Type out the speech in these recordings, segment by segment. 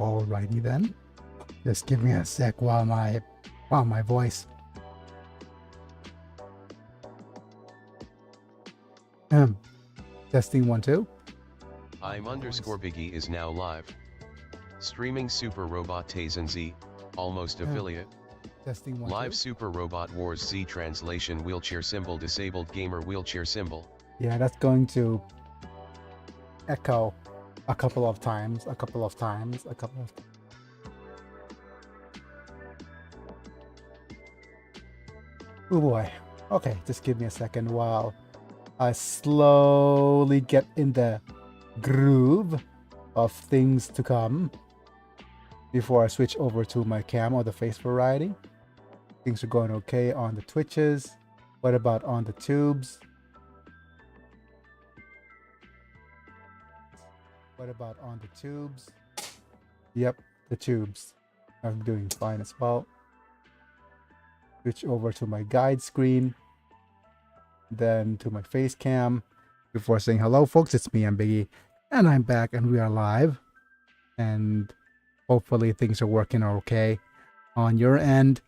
Alrighty then. Just give me a sec while my voice. Testing 1 2. I'm underscore Biggie is now live. Streaming Super Robot Tazen Z, almost affiliate. Testing 1 Live 2. Super Robot Wars Z translation wheelchair symbol disabled gamer wheelchair symbol. Yeah, that's going to echo a couple of times. Oh boy. Okay, just give me a second while I slowly get in the groove of things to come before I switch over to my cam or the face variety. Things are going okay on the Twitches. What about on the tubes? Yep, the tubes are doing fine as well. Switch over to my guide screen, then to my face cam before saying hello folks. It's me, I'm Biggie, and I'm back and we are live, and hopefully things are working okay on your end.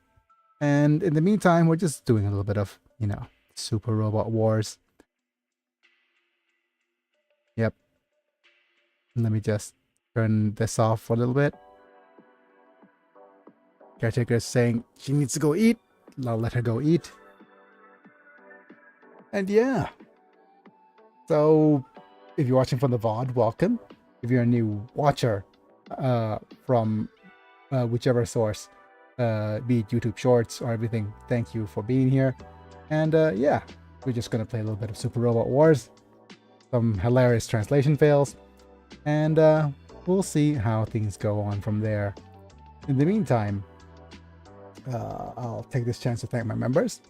And in the meantime, we're just doing a little bit of, Super Robot Wars. Yep. Let me just turn this off for a little bit. Caretaker is saying she needs to go eat. I'll let her go eat. And yeah. So if you're watching from the VOD, welcome. If you're a new watcher from whichever source, be it YouTube Shorts or everything, thank you for being here. And yeah, we're just going to play a little bit of Super Robot Wars. Some hilarious translation fails. And we'll see how things go on from there. In the meantime, I'll take this chance to thank my members: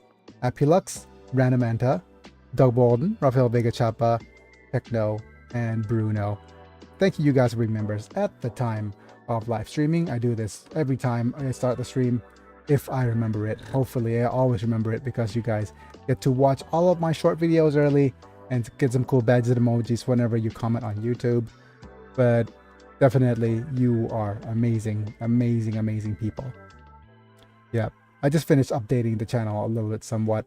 Apulux, Randomanta, Doug Bolden, Rafael Vega Chapa, Techno, and Bruno. Thank you guys for being members at the time of live streaming. I do this every time I start the stream, if I remember it. Hopefully I always remember it, because you guys get to watch all of my short videos early and get some cool badges and emojis whenever you comment on YouTube. But definitely you are amazing people. Yeah, I just finished updating the channel a little bit somewhat.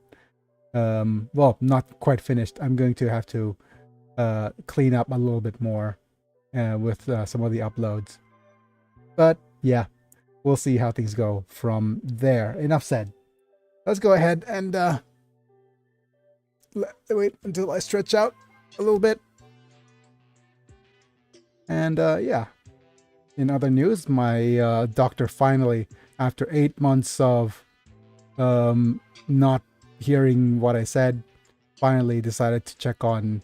Well, not quite finished. I'm going to have to clean up a little bit more with some of the uploads. But yeah, we'll see how things go from there. Enough said. Let's go ahead and wait until I stretch out a little bit. And yeah, in other news, my doctor finally, after 8 months of not hearing what I said, finally decided to check on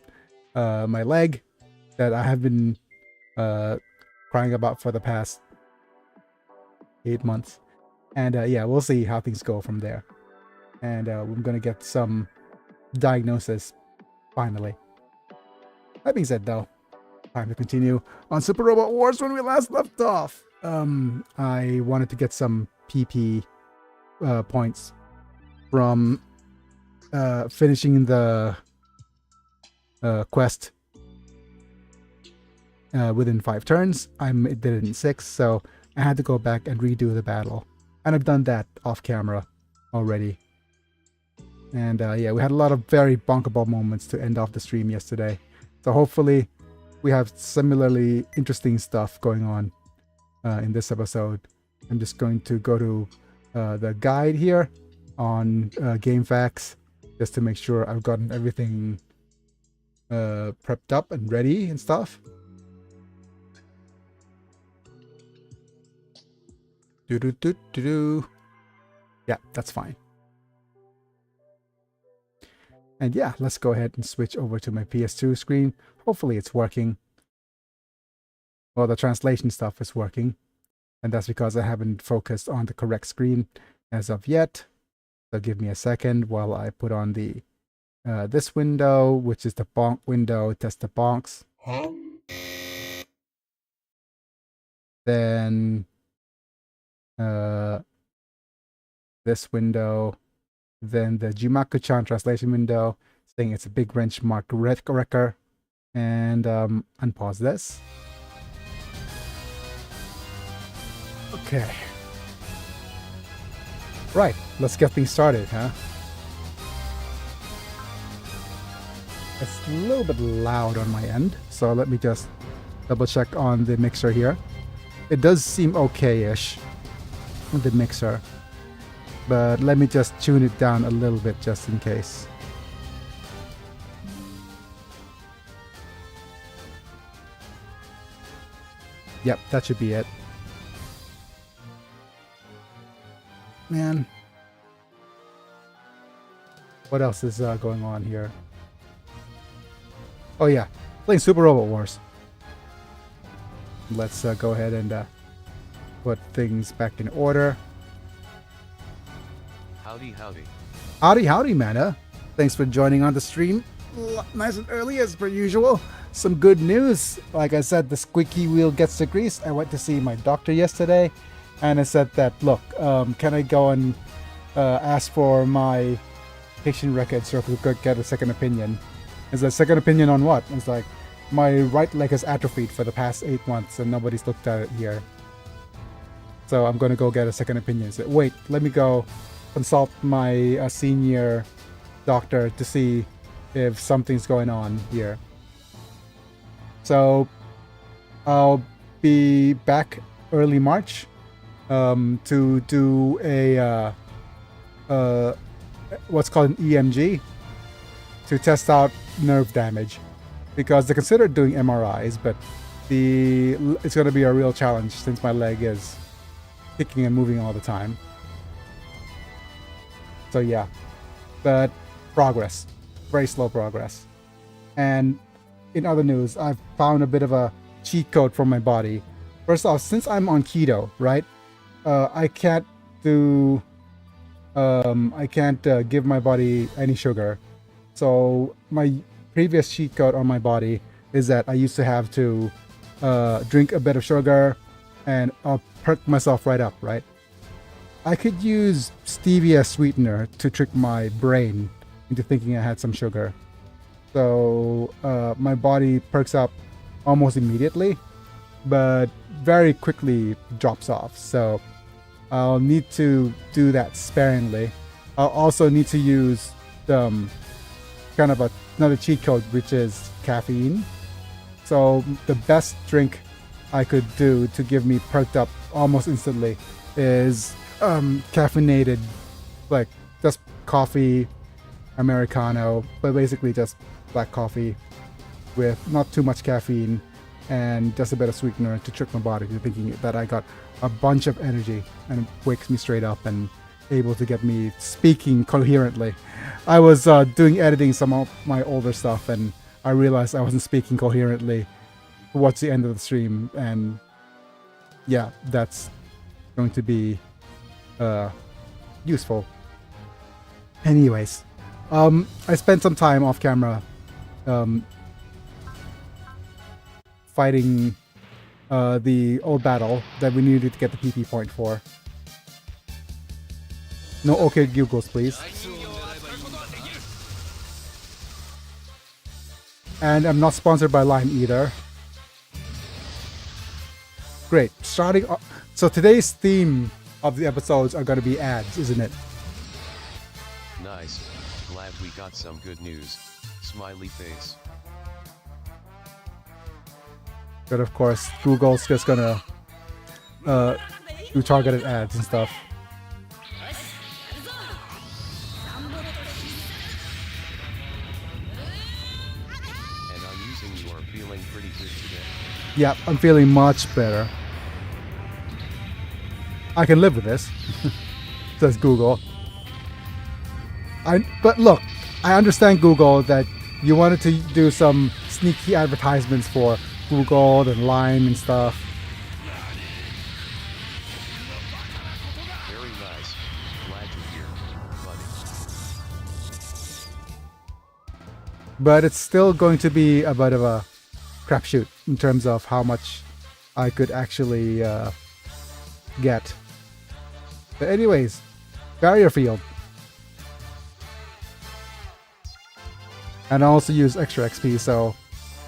my leg that I have been crying about for the past 8 months. And yeah, we'll see how things go from there. And we're gonna get some diagnosis finally. That being said, though, time to continue on Super Robot Wars when we last left off. I wanted to get some PP points from finishing the quest within 5 turns. I did it in 6, so I had to go back and redo the battle. And I've done that off camera already. And yeah, we had a lot of very bonkable moments to end off the stream yesterday. So hopefully we have similarly interesting stuff going on in this episode. I'm just going to go to the guide here on GameFAQs just to make sure I've gotten everything prepped up and ready and stuff. Yeah, that's fine. And yeah, let's go ahead and switch over to my PS2 screen. Hopefully it's working. Well, the translation stuff is working, and that's because I haven't focused on the correct screen as of yet. So give me a second while I put on the this window, which is the bonk window, test the bonks. Then this window, then the Jimaku-chan translation window, saying it's a big wrench mark wrecker, and unpause this. Okay. Right, let's get things started, huh? It's a little bit loud on my end, so let me just double check on the mixer here. It does seem okay-ish with the mixer, but let me just tune it down a little bit just in case. Yep, that should be it. Man. What else is going on here? Oh yeah, playing Super Robot Wars. Let's go ahead and put things back in order. Howdy, howdy. Howdy, howdy, Mana. Thanks for joining on the stream. Nice and early as per usual. Some good news. Like I said, the squeaky wheel gets the grease. I went to see my doctor yesterday, and I said that, look, can I go and ask for my patient records so we could get a second opinion? Is a second opinion on what? It's like, my right leg has atrophied for the past 8 months and nobody's looked at it here. So I'm going to go get a second opinion. So, wait, let me go consult my senior doctor to see if something's going on here. So I'll be back early March to do a what's called an EMG to test out nerve damage, because they considered doing MRIs, but it's going to be a real challenge since my leg is kicking and moving all the time. So yeah, but progress, very slow progress. And in other news, I've found a bit of a cheat code for my body. First off, since I'm on keto, right, I can't do give my body any sugar. So my previous cheat code on my body is that I used to have to drink a bit of sugar and I'll perk myself right up, right? I could use stevia sweetener to trick my brain into thinking I had some sugar. So my body perks up almost immediately, but very quickly drops off. So I'll need to do that sparingly. I'll also need to use kind of another cheat code, which is caffeine. So the best drink I could do to give me perked up almost instantly is caffeinated, like just coffee, Americano, but basically just black coffee with not too much caffeine and just a bit of sweetener to trick my body into thinking that I got a bunch of energy, and it wakes me straight up and able to get me speaking coherently. I was doing editing some of my older stuff and I realized I wasn't speaking coherently towards the end of the stream, and yeah, that's going to be useful. Anyways, I spent some time off camera fighting the old battle that we needed to get the PP point for. No okay Googles, please. And I'm not sponsored by Lime either. Great. Starting off, so today's theme of the episodes are going to be ads, isn't it? Nice. Glad we got some good news. Smiley face. But of course, Google's just gonna do targeted ads and stuff. And I'm using you are feeling pretty good today. Yeah, I'm feeling much better. I can live with this, says Google. But look, I understand Google that you wanted to do some sneaky advertisements for Google and Lime and stuff. Very nice. Glad to hear, buddy. But it's still going to be a bit of a crapshoot in terms of how much I could actually get. But anyways, barrier field. And I also use extra XP, so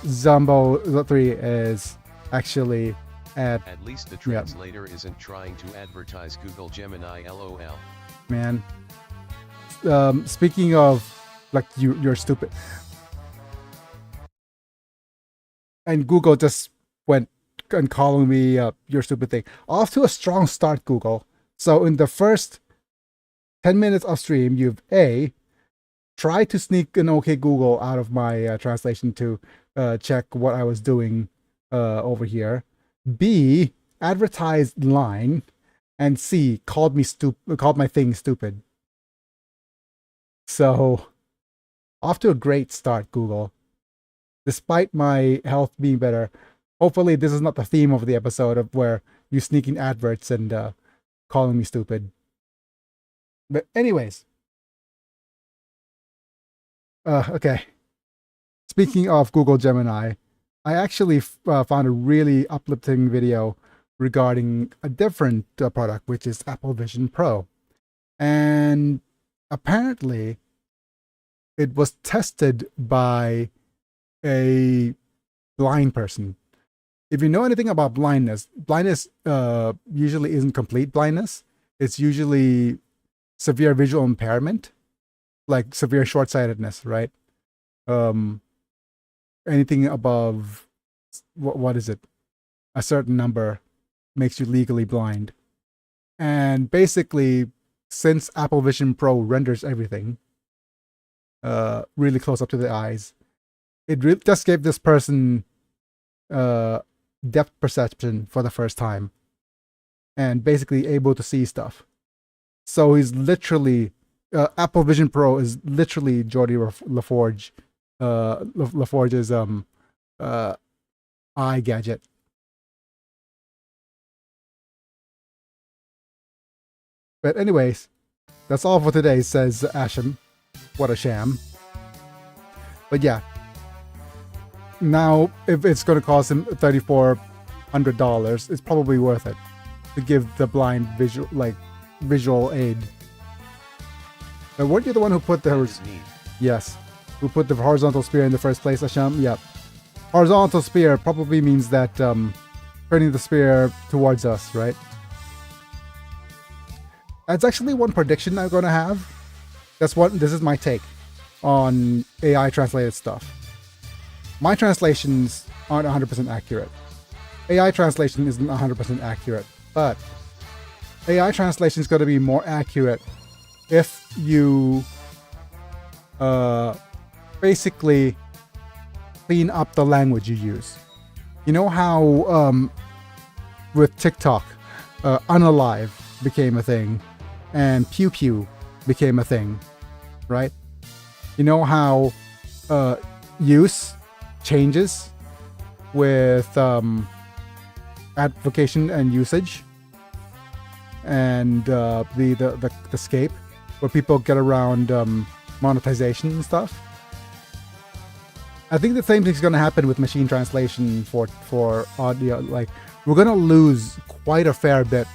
Zombo 3 is actually At least the translator isn't trying to advertise Google Gemini LOL. Man. Speaking of, like, you're stupid. And Google just went and calling me your stupid thing. Off to a strong start, Google. So in the first 10 minutes of stream, you've tried to sneak an OK Google out of my translation to check what I was doing over here. B, advertised line, and C, called my thing stupid. So, off to a great start, Google. Despite my health being better, hopefully this is not the theme of the episode of where you sneak in adverts and calling me stupid. But anyways, okay. Speaking of Google Gemini, I actually found a really uplifting video regarding a different product, which is Apple Vision Pro. And apparently, it was tested by a blind person. If you know anything about blindness usually isn't complete blindness. It's usually severe visual impairment, like severe short-sightedness, right? Anything above, what is it? A certain number makes you legally blind. And basically, since Apple Vision Pro renders everything really close up to the eyes, it just gave this person depth perception for the first time and basically able to see stuff. So he's literally, Apple Vision Pro is literally Geordie LaForge's eye gadget. But anyways, that's all for today, says Asham. What a sham. But yeah. Now, if it's going to cost him $3,400, it's probably worth it to give the blind visual aid. But weren't you the one who put the... Yes. Who put the horizontal spear in the first place, Asham? Yep. Horizontal spear probably means that turning the spear towards us, right? That's actually one prediction I'm going to have. This is my take on AI translated stuff. My translations aren't 100% accurate. AI translation isn't 100% accurate, but AI translation is going to be more accurate if you basically clean up the language you use. You know how with TikTok, unalive became a thing and pew pew became a thing, right? You know how use changes with advocation and usage, and the scape where people get around monetization and stuff. I think the same thing's going to happen with machine translation for audio. Like, we're going to lose quite a fair bit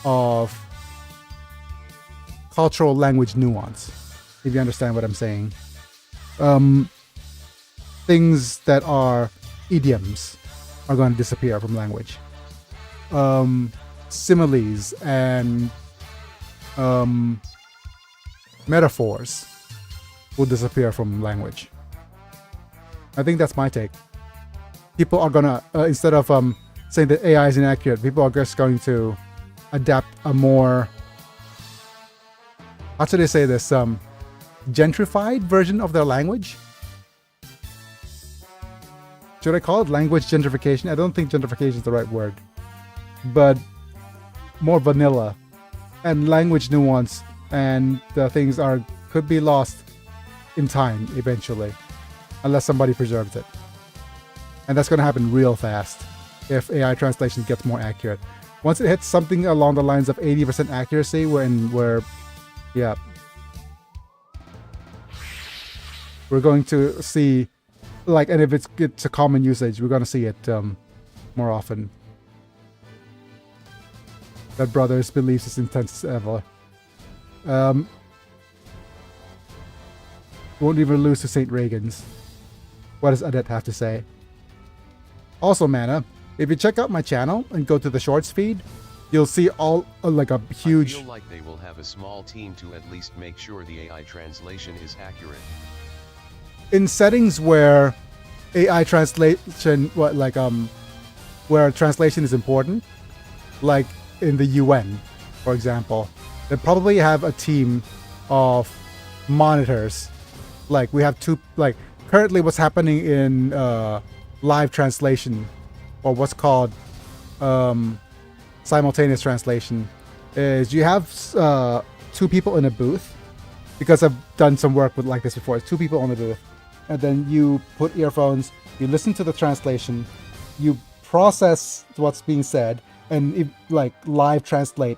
of cultural language nuance, if you understand what I'm saying. Things that are idioms are going to disappear from language. Similes and metaphors will disappear from language. I think that's my take. People are gonna, instead of saying that AI is inaccurate, people are just going to adapt a more, how should I say this, gentrified version of their language. Should I call it language gentrification? I don't think gentrification is the right word, but more vanilla, and language nuance and the things could be lost in time eventually, unless somebody preserves it. And that's going to happen real fast if AI translation gets more accurate. Once it hits something along the lines of 80% accuracy, we're going to see, like, and if it's a common usage, we're going to see it more often. That Brothers believes is intense as ever. Won't even lose to St. Reagan's. What does Adet have to say? Also, Mana, If you check out my channel and go to the shorts feed, you'll see all like a huge. I feel like they will have a small team to at least make sure the AI translation is accurate. In settings where AI translation, where translation is important, like in the UN, for example, they probably have a team of monitors. Like we have two, like currently what's happening in live translation, or what's called simultaneous translation, is you have two people in a booth, because I've done some work with like this before. It's two people in the booth, and then you put earphones, you listen to the translation, you process what's being said, and like live translate,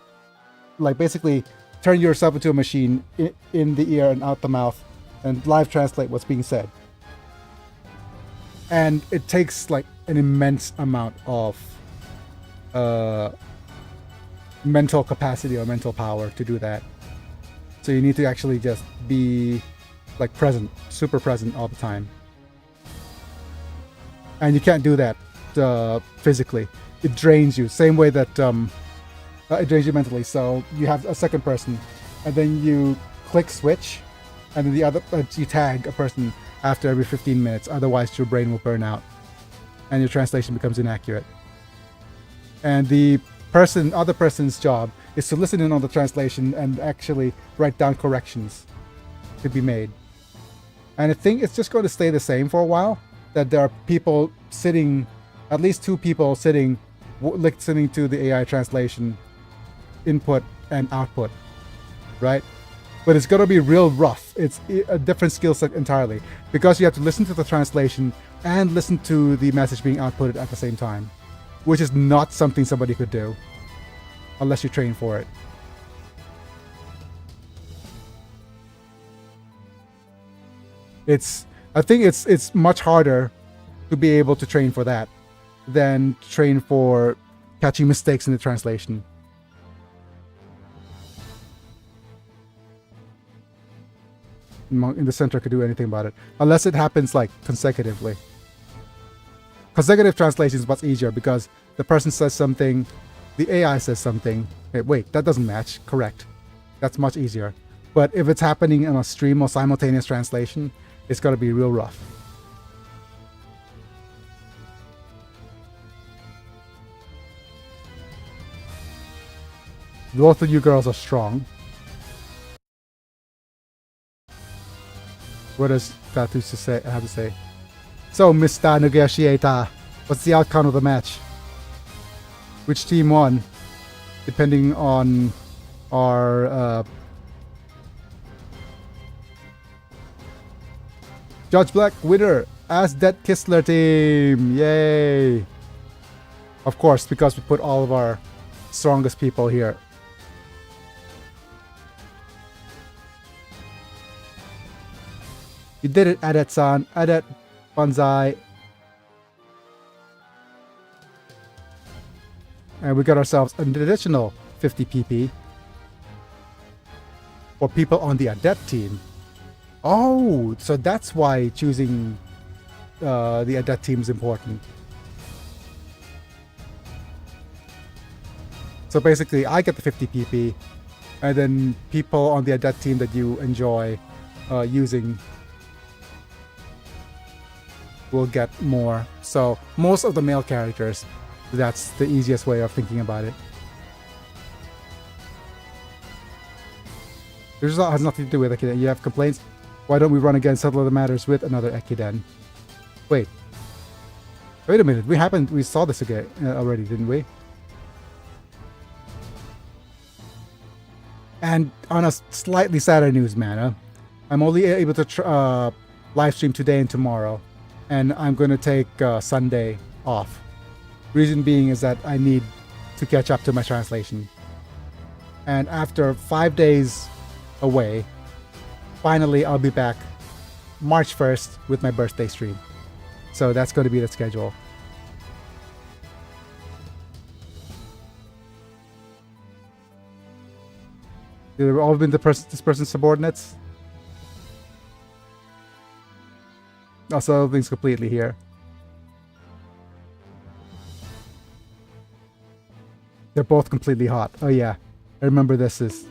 like basically turn yourself into a machine in the ear and out the mouth, and live translate what's being said. And it takes like an immense amount of mental capacity or mental power to do that. So you need to actually just be like present, super present all the time. And you can't do that physically. It drains you, same way that it drains you mentally. So you have a second person, and then you click switch, and then the other you tag a person after every 15 minutes. Otherwise, your brain will burn out, and your translation becomes inaccurate. And the other person's job is to listen in on the translation and actually write down corrections to be made. And I think it's just going to stay the same for a while. That there are people sitting, at least two people sitting, listening to the AI translation input and output, right? But it's going to be real rough. It's a different skill set entirely, because you have to listen to the translation and listen to the message being outputted at the same time, which is not something somebody could do unless you train for it. I think it's much harder to be able to train for that than train for catching mistakes in the translation. In the center could do anything about it, unless it happens like consecutively. Consecutive translation is much easier, because the person says something, the AI says something. Hey, wait, that doesn't match. Correct. That's much easier. But if it's happening in a stream or simultaneous translation, it's got to be real rough. Both of you girls are strong. What does Tatus have to say? So, Mr. Negotiator, what's the outcome of the match? Which team won? Depending on our Judge Black winner as Dead Kistler team. Yay! Of course, because we put all of our strongest people here. You did it, Adet-san. Adet Banzai. And we got ourselves an additional 50 PP for people on the Adet team. Oh, so that's why choosing the Adet team is important. So basically, I get the 50 PP, and then people on the Adet team that you enjoy using will get more. So most of the male characters, that's the easiest way of thinking about it. This has nothing to do with Ekiden. You have complaints? Why don't we run again, settle the matters with another Ekiden? Wait a minute. We saw this again already, didn't we? And on a slightly sadder news, man, I'm only able to live stream today and tomorrow, and I'm going to take Sunday off. Reason being is that I need to catch up to my translation. And after 5 days away, finally I'll be back March 1st with my birthday stream. So that's going to be the schedule. They've all been this person's subordinates. Also, things completely here. They're both completely hot. Oh yeah, I remember this is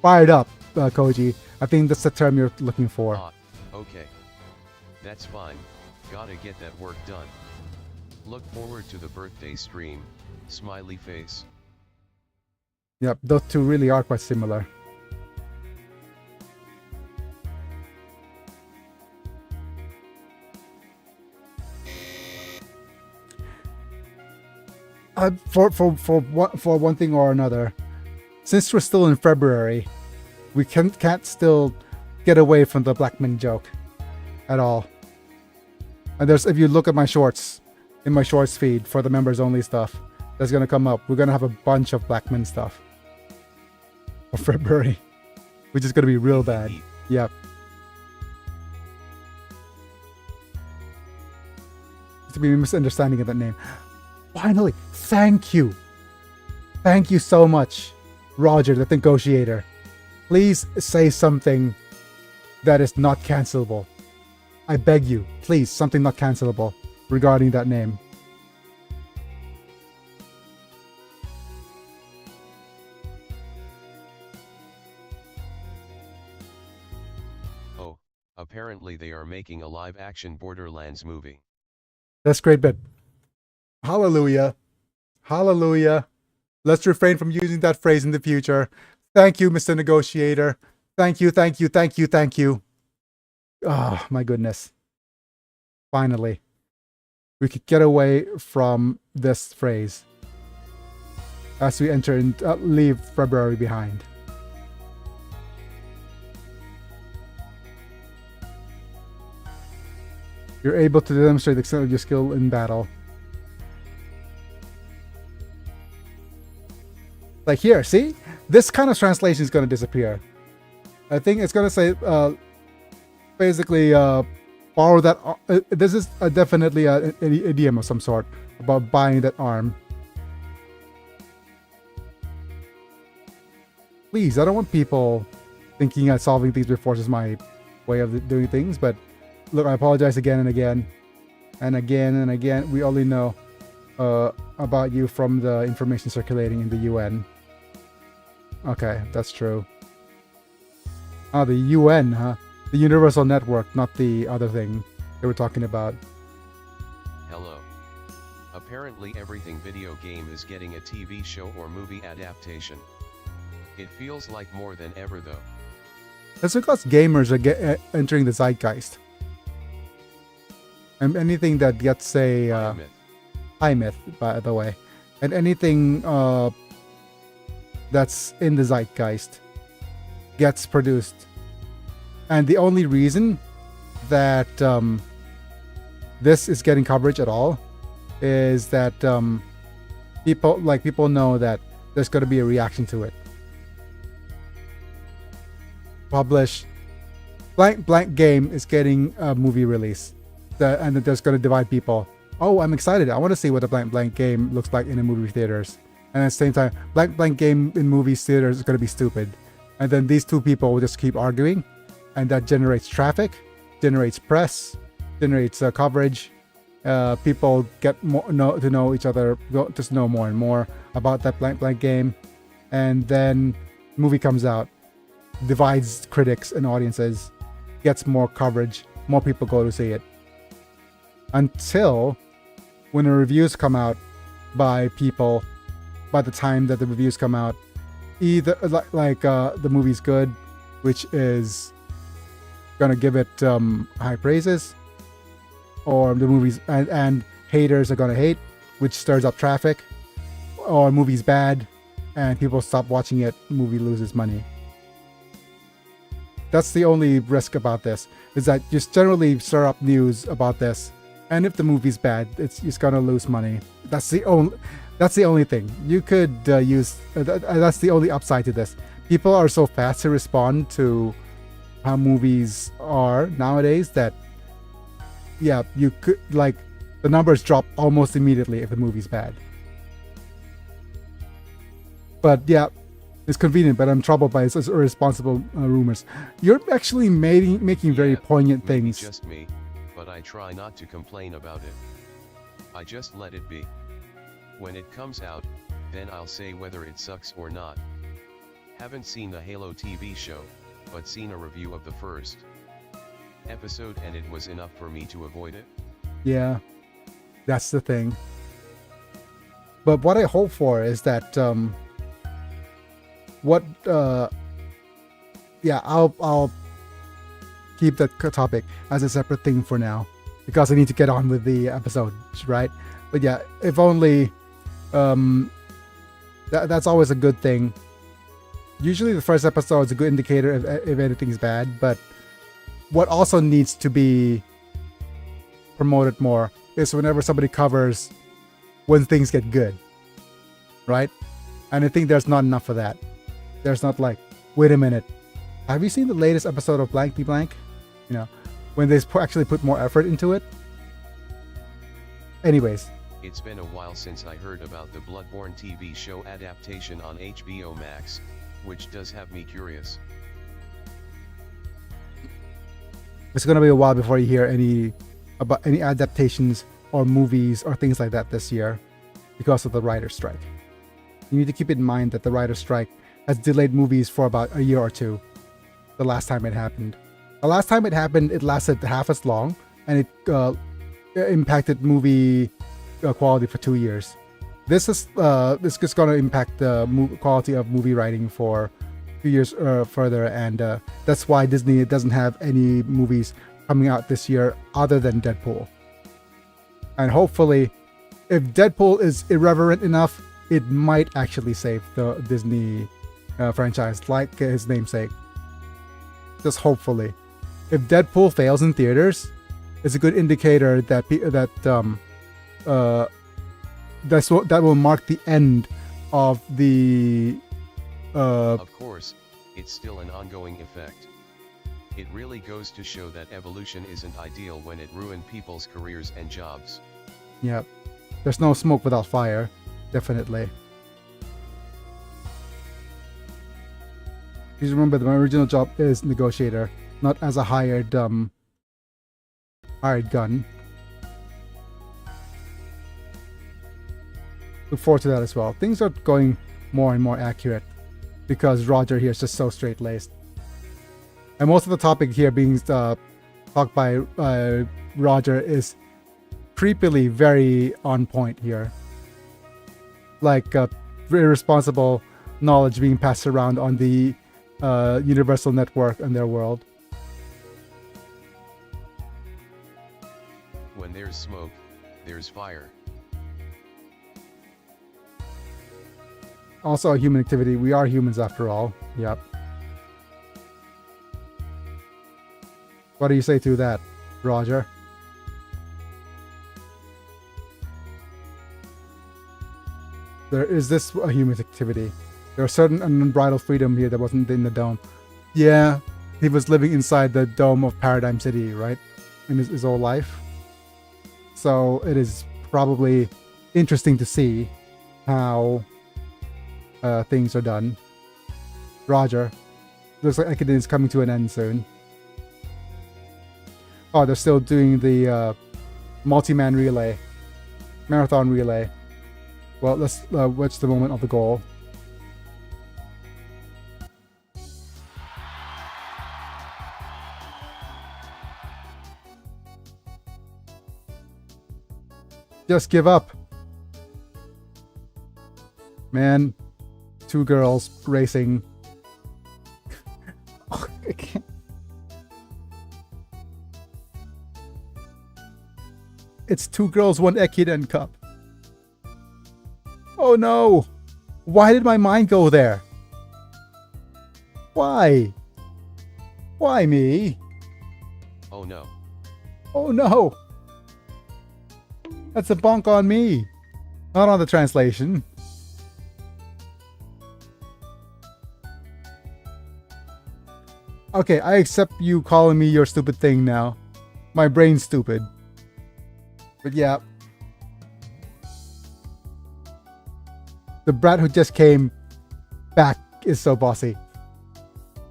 fired up, Koji. I think that's the term you're looking for. Ah, okay. That's fine. Gotta get that work done. Look forward to the birthday stream, smiley face. Yep, those two really are quite similar. For one thing or another, since we're still in February, we can't still get away from the Blackman joke at all. And if you look at my shorts, in my shorts feed for the members only stuff, that's gonna come up. We're gonna have a bunch of Blackman stuff for February, which is gonna be real bad. Yep. To be a misunderstanding of that name. Finally, thank you. Thank you so much, Roger, the negotiator. Please say something that is not cancelable. I beg you, please, something not cancelable regarding that name. Oh, apparently they are making a live-action Borderlands movie. That's great, but hallelujah. Hallelujah. Let's refrain from using that phrase in the future. Thank you, Mr. Negotiator. Thank you, thank you, thank you, thank you. Ah, oh, my goodness. Finally, we could get away from this phrase as we enter and leave February behind. You're able to demonstrate the extent of your skill in battle. Like here, see? This kind of translation is going to disappear. I think it's going to say, basically, borrow that. This is definitely an idiom of some sort about buying that arm. Please, I don't want people thinking that solving things with force is my way of doing things, but look, I apologize again and again. And again and again. We only know about you from the information circulating in the UN. Okay, that's true. Ah, the UN, huh? The Universal Network, not the other thing they were talking about. Hello. Apparently everything video game is getting a TV show or movie adaptation. It feels like more than ever though. That's because gamers are entering the zeitgeist. And anything that gets a high myth, by the way, and anything that's in the zeitgeist gets produced. And the only reason that this is getting coverage at all is that people know that there's going to be a reaction to it. Publish blank game is getting a movie release, and that there's going to divide people. Oh, I'm excited. I want to see what the blank game looks like in the movie theaters. And at the same time, blank game in movie theaters is going to be stupid. And then these two people will just keep arguing, and that generates traffic, generates press, generates coverage. People get to know each other, just know more and more about that blank game, and then movie comes out, divides critics and audiences, gets more coverage, more people go to see it. Until when the reviews come out by people, by the time that the reviews come out, either the movie's good, which is gonna give it high praises, or the movies and haters are gonna hate, which stirs up traffic, or movie's bad and people stop watching it, movie loses money. That's the only risk about this, is that just generally stir up news about this, and if the movie's bad, it's gonna lose money. That's the only thing you could use. That's the only upside to this. People are so fast to respond to how movies are nowadays that, yeah, you could, like, the numbers drop almost immediately if the movie's bad. But yeah, it's convenient, but I'm troubled by its irresponsible rumors. You're actually making very poignant things. Just me, but I try not to complain about it. I just let it be. When it comes out, then I'll say whether it sucks or not. Haven't seen the Halo TV show, but seen a review of the first episode and it was enough for me to avoid it. Yeah, that's the thing. But what I hope for is that I'll keep the topic as a separate thing for now because I need to get on with the episodes, right? But yeah, if only that's always a good thing. Usually the first episode is a good indicator if anything's bad, but what also needs to be promoted more is whenever somebody covers when things get good, right? And I think there's not enough of that. There's not like, wait a minute, have you seen the latest episode of Blank Be Blank? You know, when they actually put more effort into it. Anyways. It's been a while since I heard about the Bloodborne TV show adaptation on HBO Max, which does have me curious. It's gonna be a while before you hear about any adaptations or movies or things like that this year because of the writer's strike. You need to keep in mind that the writer's strike has delayed movies for about a year or two. The last time it happened. The last time it happened, it lasted half as long, and it impacted movie quality for 2 years. This is going to impact the quality of movie writing for 2 years further, and that's why Disney doesn't have any movies coming out this year other than Deadpool. And hopefully, if Deadpool is irreverent enough, it might actually save the Disney franchise, like his namesake. Just hopefully. If Deadpool fails in theaters, it's a good indicator that that will mark the end of the. Of course, it's still an ongoing effect. It really goes to show that evolution isn't ideal when it ruined people's careers and jobs. Yep. There's no smoke without fire. Definitely. Please remember that my original job is negotiator, not as a hired gun. Look forward to that as well. Things are going more and more accurate because Roger here is just so straight-laced. And most of the topic here being talked by Roger is creepily very on point here. Like very responsible knowledge being passed around on the Universal Network and their world. When there's smoke, there's fire. Also a human activity. We are humans after all. Yep. What do you say to that, Roger? Is this a human activity? There's certain unbridled freedom here that wasn't in the dome. Yeah, he was living inside the dome of Paradigm City, right? In his whole life. So it is probably interesting to see how things are done. Roger. Looks like it's coming to an end soon. Oh, they're still doing the multi-man relay. Marathon relay. Well, let's watch the moment of the goal. Just give up. Man, 2 girls racing. Oh, I can't. It's 2 girls, 1 Ekiden cup. Oh no! Why did my mind go there? Why? Why me? Oh no. Oh no! That's a bonk on me, not on the translation. Okay, I accept you calling me your stupid thing now. My brain's stupid. But yeah. The brat who just came back is so bossy.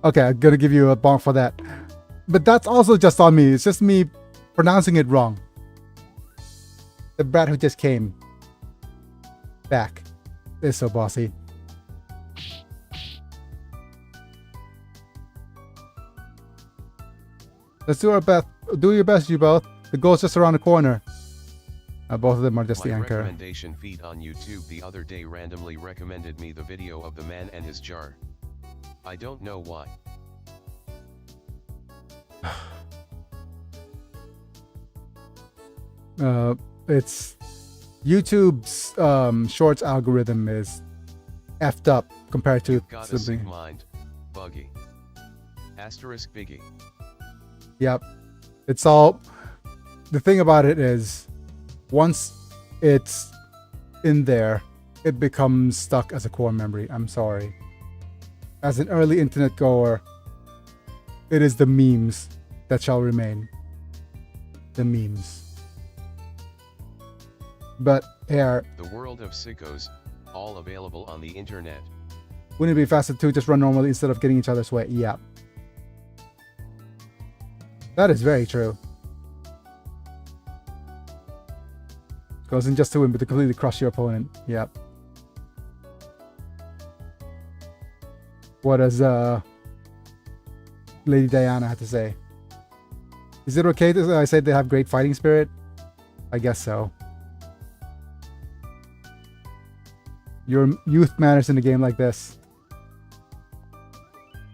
Okay, I'm gonna give you a bonk for that. But that's also just on me. It's just me pronouncing it wrong. The brat who just came back. is so bossy. Let's do our best. Do your best, you both. The goal's just around the corner. Both of them are just the My anchor. recommendation feed on YouTube the other day randomly recommended me the video of the man and his jar. I don't know why. It's YouTube's shorts algorithm is effed up compared to Got a sick mind, buggy. Asterisk biggie. Yep. It's all. The thing about it is, once it's in there, it becomes stuck as a core memory. I'm sorry. As an early internet goer, it is the memes that shall remain. The memes. But here, The world of sickos, all available on the internet. wouldn't it be faster to just run normally instead of getting each other's way? Yeah. That is very true. Goes in just to win, but to completely crush your opponent. Yep. What does Lady Diana have to say? Is it okay that I say they have great fighting spirit? I guess so. Your youth manners in a game like this.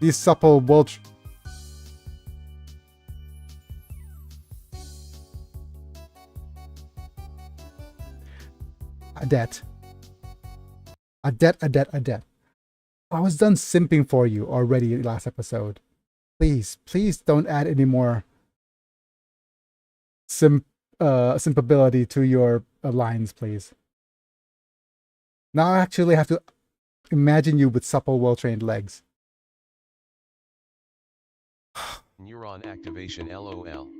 These supple Welsh. A debt. I was done simping for you already last episode. Please don't add any more simpability to your lines, please. Now I actually have to imagine you with supple, well-trained legs. Neuron activation LOL.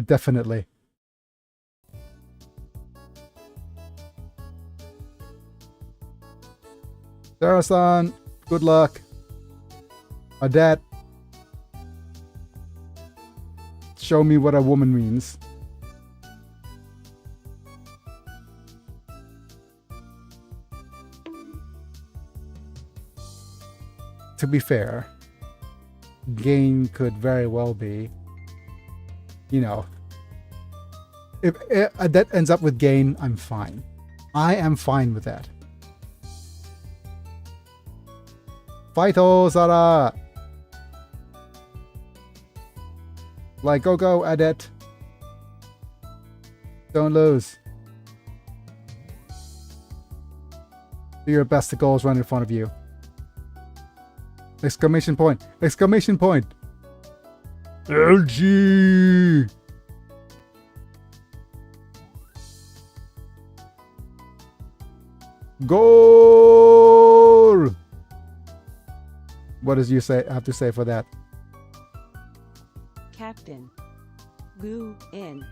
Definitely. Sarah-san, good luck. Adet, show me what a woman means. To be fair, Gain could very well be, you know, if Adet ends up with Gain, I'm fine. I am fine with that. Fighto, Sara! Like, go, Adet. Don't lose. Do your best, the goals run in front of you. Exclamation point! Exclamation point! LG! Goal! What does you say? Have to say for that? Captain. Goo in.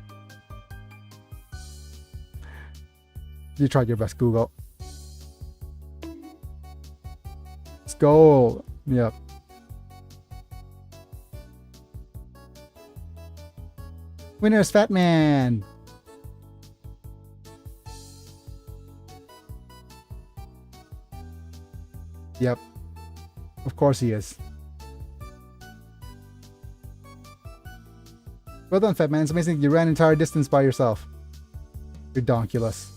You tried your best, Google. It's goal. Yep. Winner's Fat Man. Yep. Of course he is. Well done, Fat Man. It's amazing you ran entire distance by yourself. Redonkulous.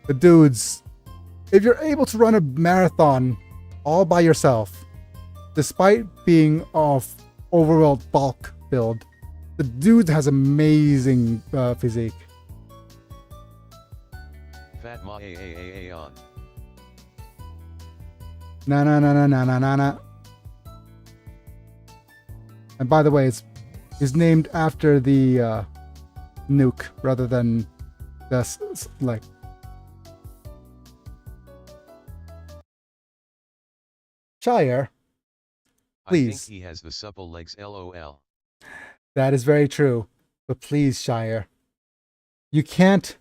The dudes, if you're able to run a marathon all by yourself, despite being of overall bulk build, the dude has amazing physique. Fat Ma A on. Na. And by the way, it's named after the nuke rather than the like. Shire, please. I think he has the supple legs LOL. That is very true. But please, Shire, you can't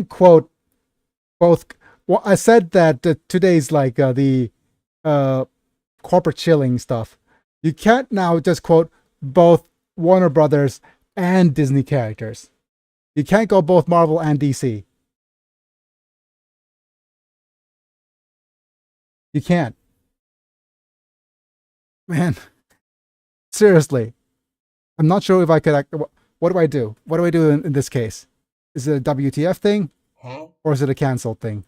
quote both. Well, I said that today's like the corporate chilling stuff. You can't now just quote both Warner Brothers and Disney characters. You can't go both Marvel and DC. You can't. Man, seriously. I'm not sure if I could what do I do? What do I do in this case? Is it a WTF thing? Or is it a canceled thing?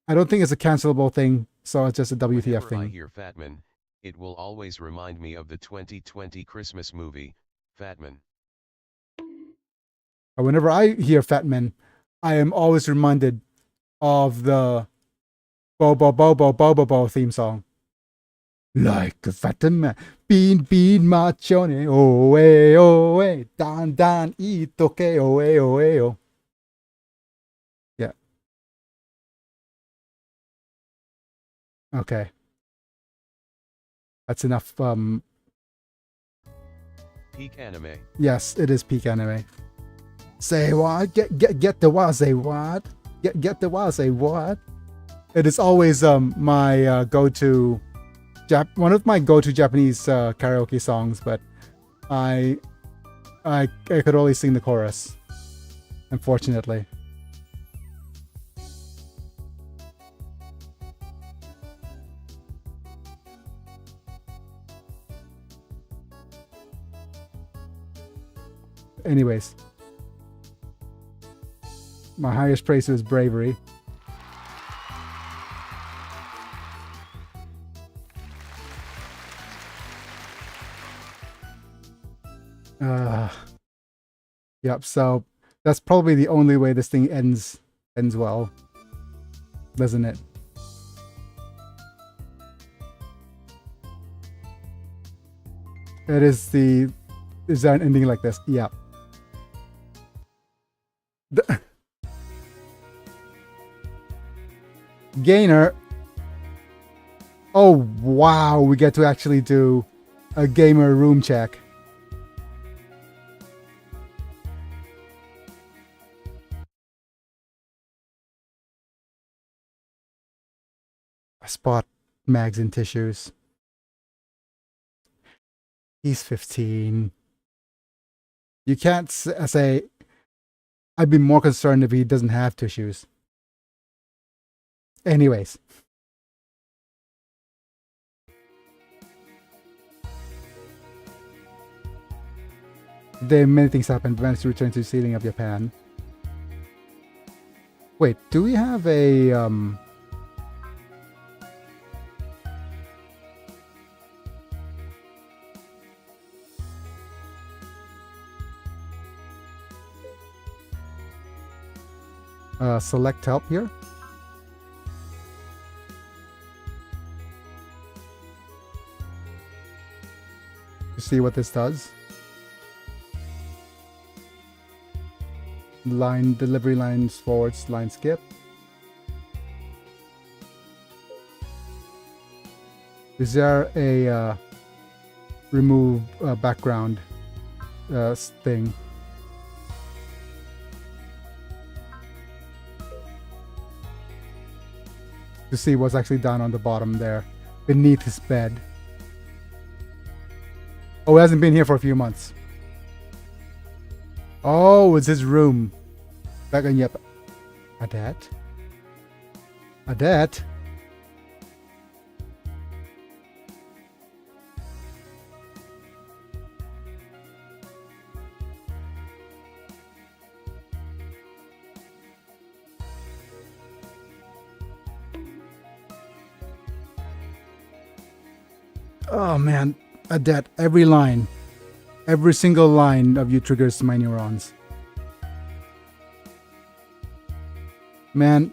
I don't think it's a cancelable thing, so it's just a WTF Whenever thing. I hear Fatman, it will always remind me of the 2020 Christmas movie, Fatman. Whenever I hear Fatman, I am always reminded of the Bo Bo Bo Bo Bo Bo Bo theme song. Like a fat man, bean machone, oh, dan, itoke, oh. Yeah. Okay. That's enough. Peak anime. Yes, it is peak anime. Say what? Get the what? Say what? Get the what? Say what? It is always my go-to one of my go-to Japanese karaoke songs, but I could only sing the chorus, unfortunately. Anyways, my highest praise is bravery. Yep, so that's probably the only way this thing ends well, doesn't it? Is there an ending like this? Yep. Gainer. Oh wow, we get to actually do a gamer room check. I spot mags and tissues. He's 15. You can't say, I'd be more concerned if he doesn't have tissues. Anyways. There many things happen. Managed to return to the ceiling of Japan. Wait, do we have a select help here? To see what this does. Line delivery lines forwards, line skip. Is there a remove background thing? To see what's actually down on the bottom there, beneath his bed. Oh, he hasn't been here for a few months. Oh, it's his room. Back on, yep. Adet? Adet? Oh man, Adet, every line. Every single line of you triggers my neurons. Man,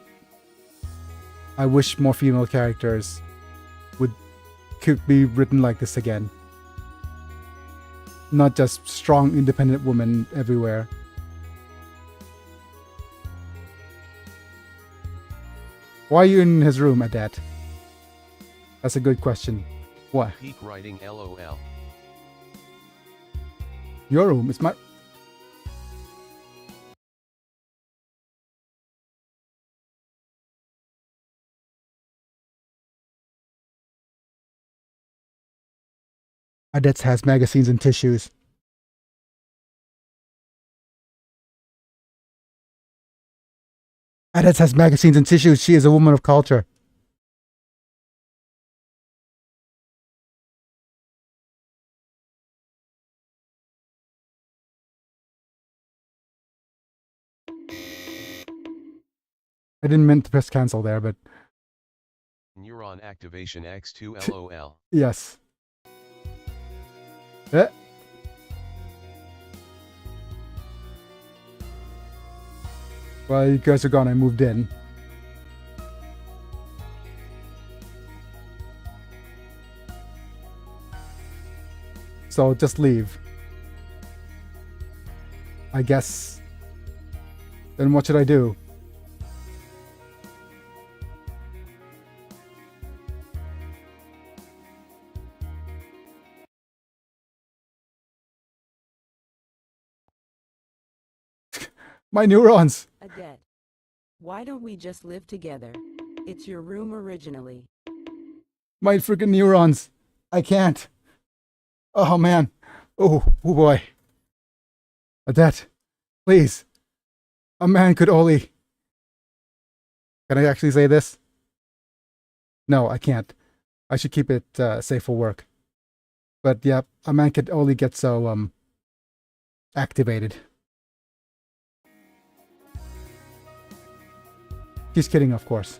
I wish more female characters could be written like this again. Not just strong, independent women everywhere. Why are you in his room, Adet? That's a good question. What? Peak writing LOL. Your room is my... Adet has magazines and tissues. Adet has magazines and tissues. She is a woman of culture. I didn't mean to press cancel there, but Neuron activation X2 LOL. yes. Eh. Well, you guys are gone. I moved in. So just leave. I guess. Then what should I do? My neurons! Adet. Why don't we just live together? It's your room originally. My freaking neurons! I can't. Oh man. Oh boy. Adet, please. A man could only... Can I actually say this? No, I can't. I should keep it safe for work. But yeah, a man could only get so activated. He's kidding, of course.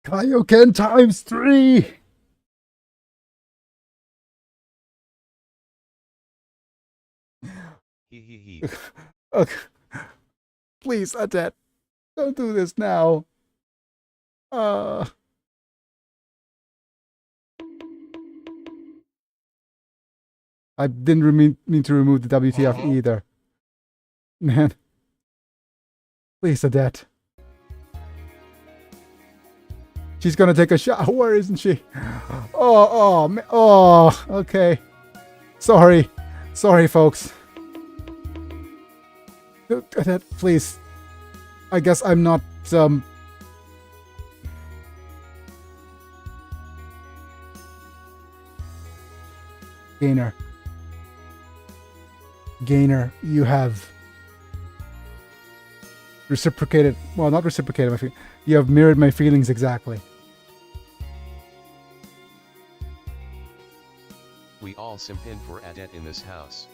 Kaioken times 3! Hee. Okay. Please, Adet, don't do this now. I didn't mean to remove the WTF either. Man. Please, Adet. She's gonna take a shower, isn't she? Oh, okay. Sorry, folks. Adet, please. I guess I'm not, Gainer, you have reciprocated, well, not reciprocated my feelings. You have mirrored my feelings exactly. We all simp in for Adet in this house.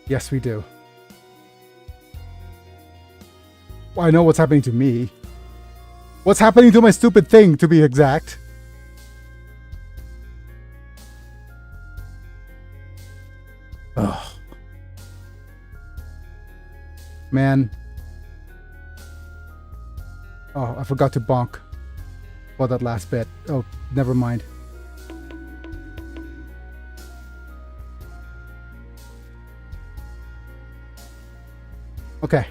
Yes, we do. Well, I know what's happening to me. What's happening to my stupid thing, to be exact? Ugh. Man. Oh, I forgot to bonk for that last bit. Oh, never mind. Okay.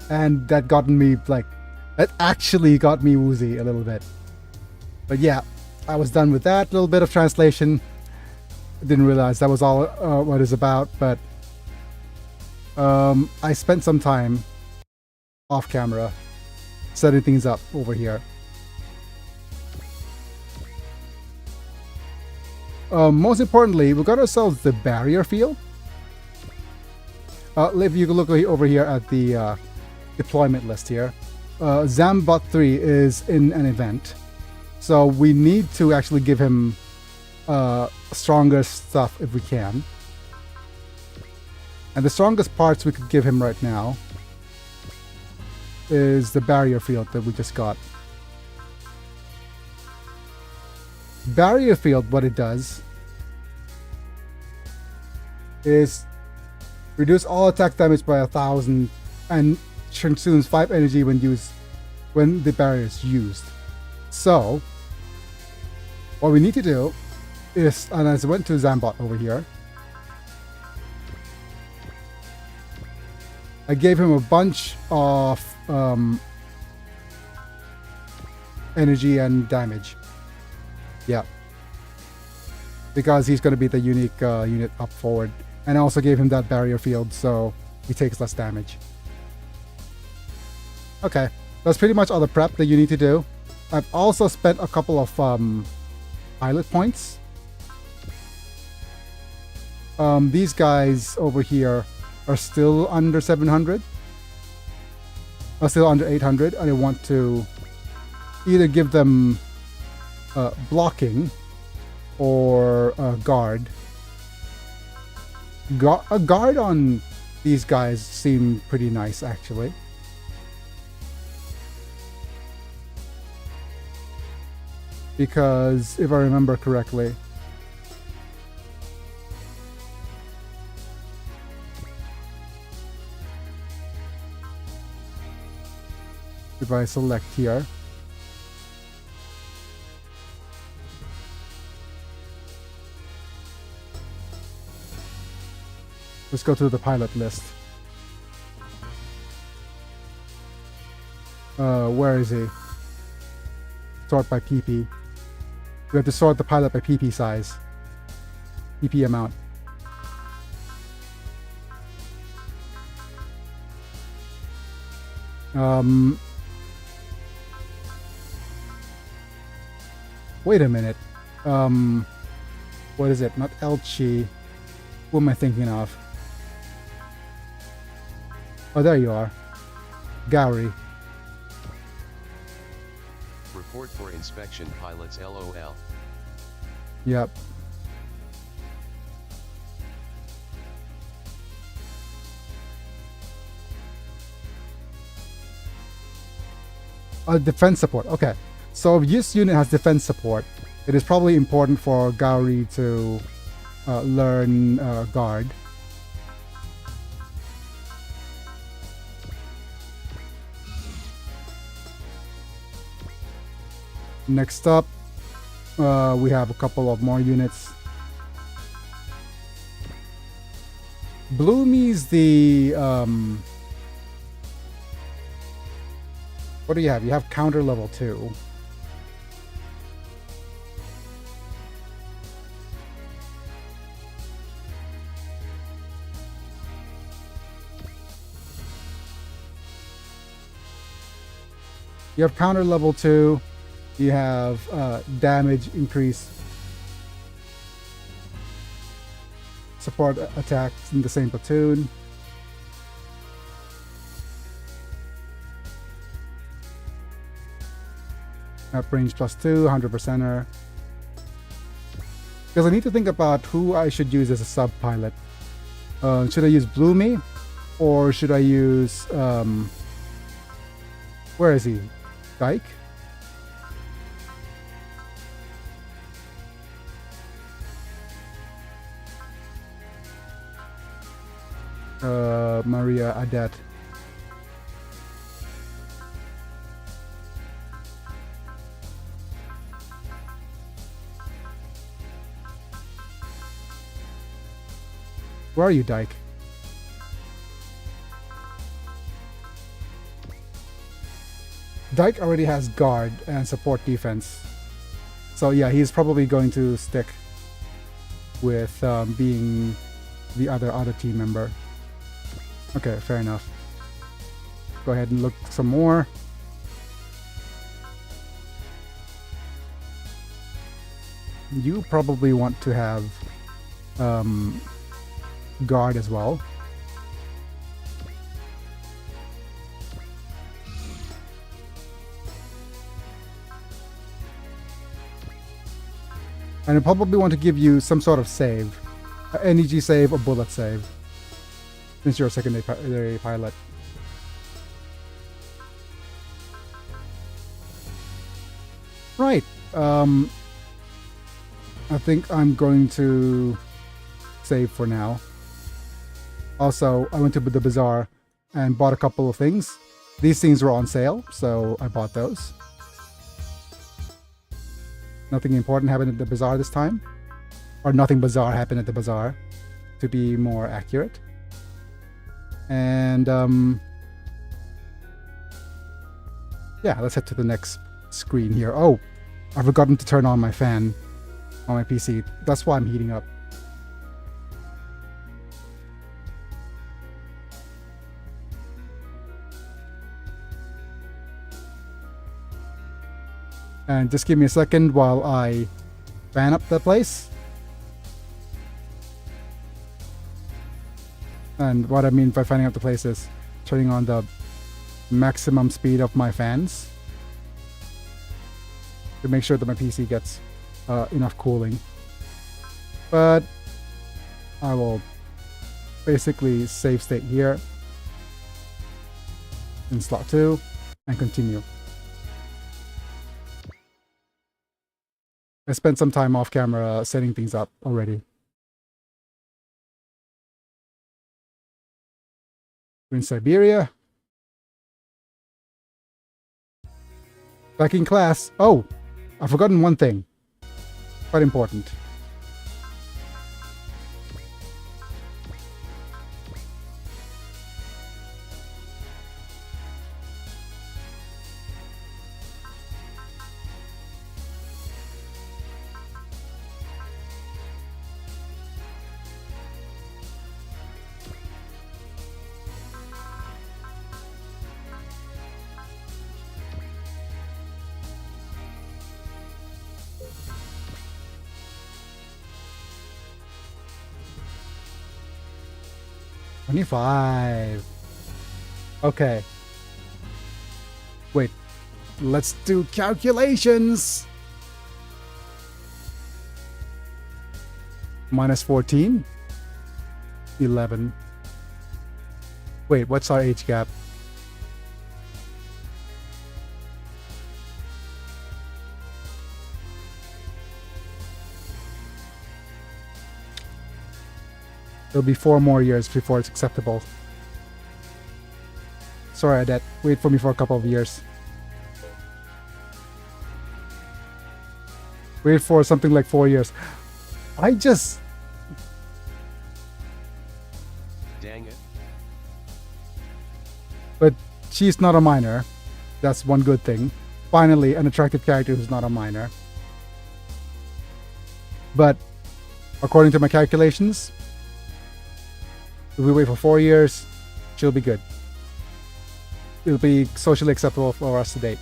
And that gotten me, like, that actually got me woozy a little bit. But yeah, I was done with that little bit of translation. I didn't realize that was all what it's about, but I spent some time off camera setting things up over here. Most importantly, we got ourselves the barrier field. If you look over here at the deployment list here, Zambot 3 is in an event, so we need to actually give him stronger stuff if we can. And the strongest parts we could give him right now is the barrier field that we just got. Barrier field, what it does is reduce all attack damage by 1,000 and consumes 5 energy when the barrier is used. So what we need to do is, and as I went to Zambot over here, I gave him a bunch of energy and damage. Yeah. Because he's going to be the unique unit up forward. And I also gave him that barrier field, so he takes less damage. Okay. That's pretty much all the prep that you need to do. I've also spent a couple of pilot points. These guys over here are still under 700, are still under 800, and I want to either give them blocking or guard. A guard on these guys seem pretty nice, actually. Because if I remember correctly, if I select here, let's go to the pilot list. Where is he? Sort by PP. We have to sort the pilot by PP size. PP amount. Wait a minute. What is it? Not Elchi. Who am I thinking of? Oh, there you are. Gowrie. Report for inspection pilots LOL. Yep. Defense support. Okay. So if this unit has defense support, it is probably important for Gowrie to learn guard. Next up, we have a couple of more units. Bloomy's the what do you have? You have counter level 2. You have counter level 2. You have damage increase, support attacks in the same platoon. Up range +2, 100%er. Because I need to think about who I should use as a sub pilot. Should I use Bloomy, or should I use where is he? Dyke? Maria Adet. Where are you, Dyke? Dyke already has guard and support defense. So yeah, he's probably going to stick with being the other team member. Okay, fair enough. Go ahead and look some more. You probably want to have guard as well. And I probably want to give you some sort of save. NEG save or bullet save. Since you're a secondary pilot. Right. I think I'm going to save for now. Also, I went to the bazaar and bought a couple of things. These things were on sale, so I bought those. Nothing important happened at the bazaar this time. Or nothing bizarre happened at the bazaar, to be more accurate. And yeah, let's head to the next screen here. Oh, I've forgotten to turn on my fan on my PC. That's why I'm heating up. And just give me a second while I fan up the place. And what I mean by finding out the place is turning on the maximum speed of my fans to make sure that my PC gets enough cooling. But I will basically save state here in slot 2 and continue. I spent some time off camera setting things up already. We're in Siberia. Back in class. Oh, I've forgotten one thing. Quite important. $25. Okay. Wait. Let's do calculations. Minus 14. 11. Wait, what's our age gap? It'll be 4 more years before it's acceptable. Sorry, Adet. Wait for me for a couple of years. Wait for something like 4 years. I just... Dang it. But she's not a minor. That's one good thing. Finally, an attractive character who's not a minor. But, according to my calculations, if we wait for 4 years, she'll be good. It'll be socially acceptable for us to date.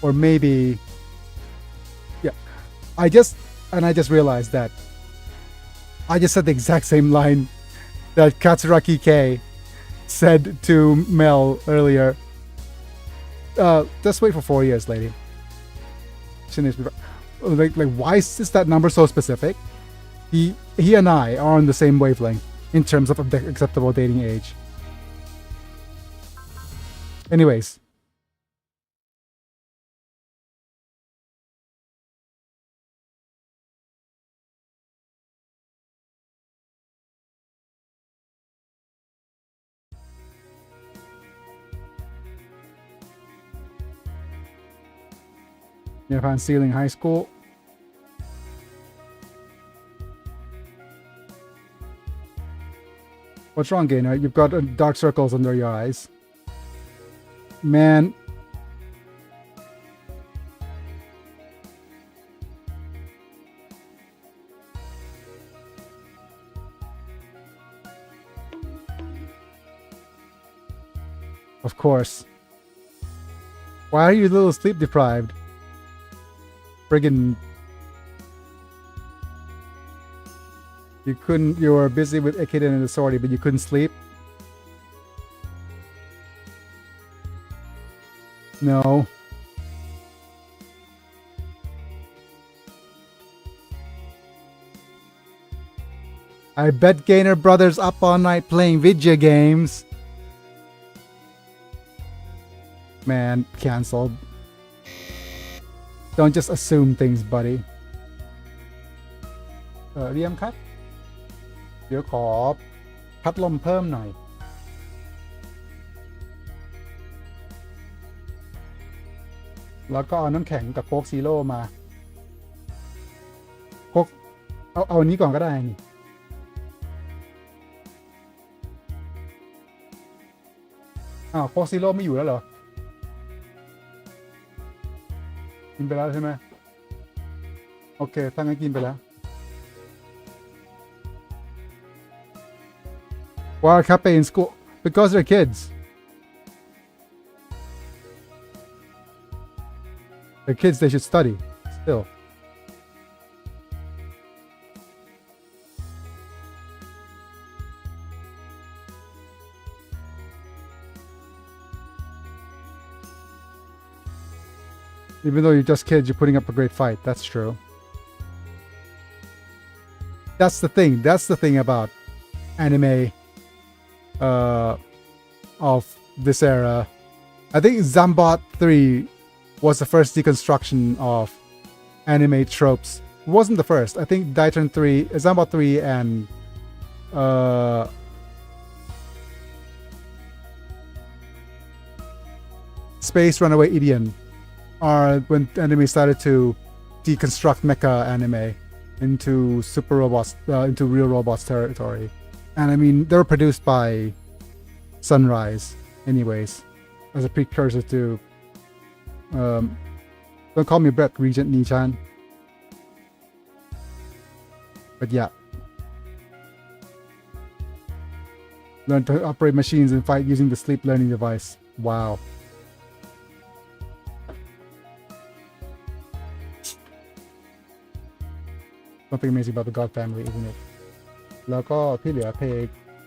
Or maybe... Yeah. I just realized that I just said the exact same line that Katsuraki K said to Mel earlier. Just wait for 4 years, lady. She needs to be... Like, why is that number so specific? He and I are on the same wavelength in terms of acceptable dating age. Anyways. Japan Sealing High School. What's wrong, Gainer? You've got dark circles under your eyes. Man. Of course. Why are you a little sleep deprived? Friggin'. You were busy with Ekiden and the sortie, but you couldn't sleep? No. I bet Gainer Brothers up all night playing video games. Man, cancelled. Don't just assume things, buddy. เรียมครับ เดี๋ยวขอพัดลมเพิ่มหน่อย แล้วก็เอาน้ำแข็งกับโค้กซีโร่มาโค้กเอาอันนี้ก่อนก็ได้นี่อ้าวโค้กซีโร่ไม่อยู่แล้วเหรอ กินไปแล้วใช่ไหมโอเคถ้างั้นกินไปแล้ว Why are Cafe in school? Because they're kids. They're kids, they should study. Still. Even though you're just kids, you're putting up a great fight. That's true. That's the thing. That's the thing about anime of this era. I think Zambot 3 was the first deconstruction of anime tropes. It wasn't the first. I think Daitron 3, Zambot 3 and Space Runaway Ideon are when anime started to deconstruct mecha anime into super robots, into real robots territory. And I mean, they were produced by Sunrise, anyways, as a precursor to. Don't call me Brett, Regent Nichan. But yeah. Learn to operate machines and fight using the sleep learning device. Wow. Something amazing about the God family, isn't it? แล้วก็ที่เหลือเท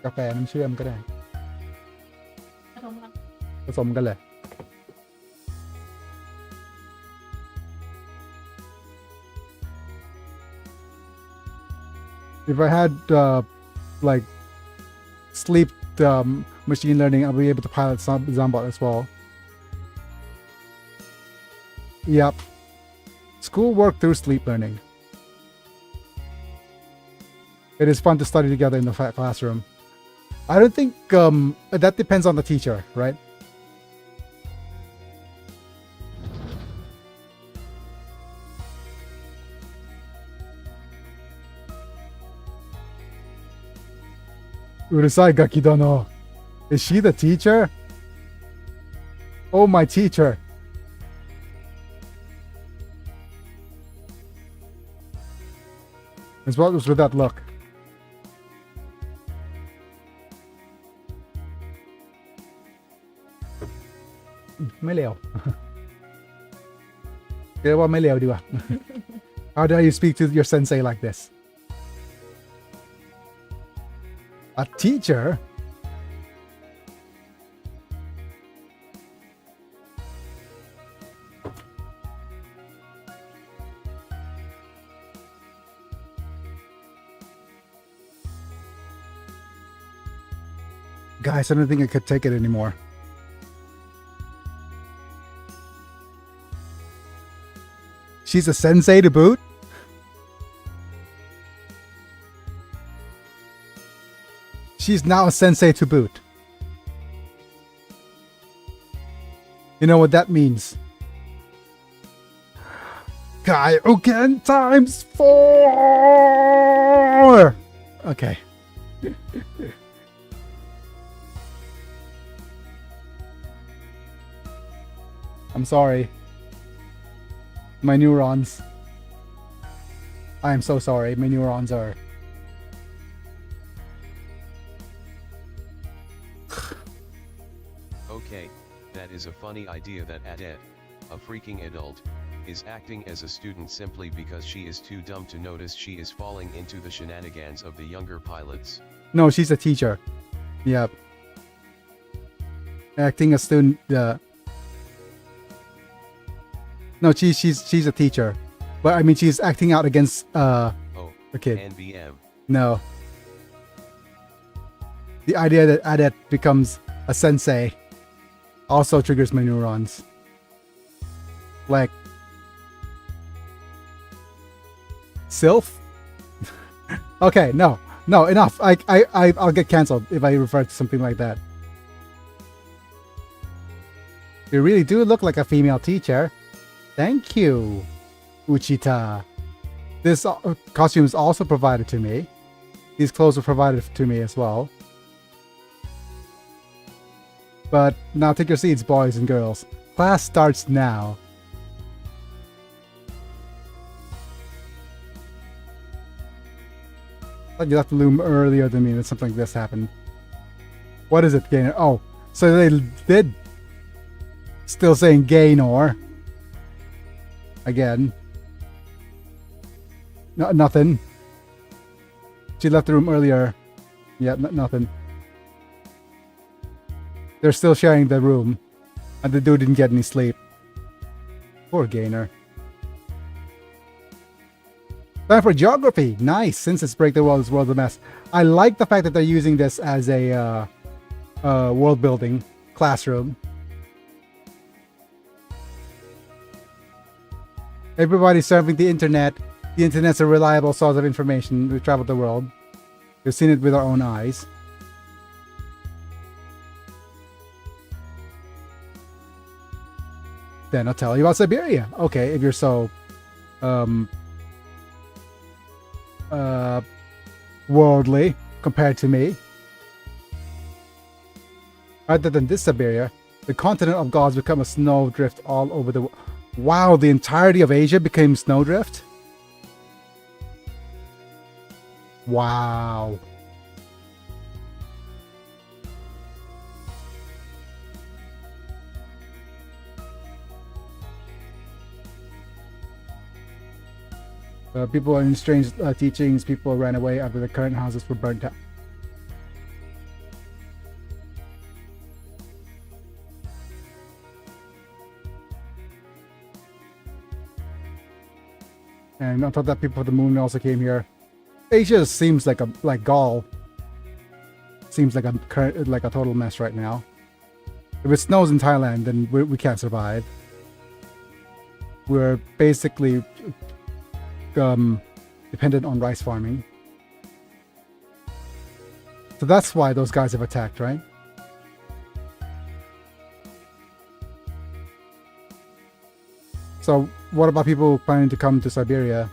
กาแฟน้ำเชื่อมก็ได้ ผสมกันเลย If I had like sleep machine learning, I'll be able to pilot Zambot as well. Yep. School work through sleep learning. It is fun to study together in the classroom. I don't think that depends on the teacher, right? Urusai Gakidono. Is she the teacher? Oh, my teacher. As what was with that look? ไม่เลว เรียกว่าไม่เลวดีกว่า How dare you speak to your sensei like this? A teacher? Guys, I don't think I could take it anymore. She's a sensei to boot? She's now a sensei to boot. You know what that means? Kaioken times 4! Okay. I'm sorry. My neurons. I am so sorry. My neurons are... Okay, that is a funny idea that Adet, a freaking adult, is acting as a student simply because she is too dumb to notice she is falling into the shenanigans of the younger pilots. No, she's a teacher. Yep. Acting a student... No, she's a teacher, but I mean she's acting out against a kid. NBM. No. The idea that Adet becomes a sensei also triggers my neurons. Like Sylph? Okay, no, enough. I'll get cancelled if I refer to something like that. You really do look like a female teacher. Thank you, Uchita. This costume is also provided to me. These clothes were provided to me as well. But now take your seats, boys and girls. Class starts now. Thought you left the loom earlier than me that something like this happened. What is it, Gaynor? Oh, so they did. Still saying Gaynor. Again. No, nothing. She left the room earlier. Yeah, nothing. They're still sharing the room. And the dude didn't get any sleep. Poor Gainer. Time for geography. Nice. Since it's break the world, this world's a mess. I like the fact that they're using this as a world building classroom. Everybody's surfing the internet. The internet's a reliable source of information. We've traveled the world. We've seen it with our own eyes. Then I'll tell you about Siberia. Okay, if you're so worldly compared to me. Other than this Siberia, the continent of gods become a snowdrift all over the world. Wow, the entirety of Asia became snowdrift? Wow. People in strange teachings, people ran away after the current houses were burnt down. And on top of that, people of the moon also came here. Asia seems like Gaul. Seems like a total mess right now. If it snows in Thailand, then we can't survive. We're basically dependent on rice farming. So that's why those guys have attacked, right? So what about people planning to come to Siberia?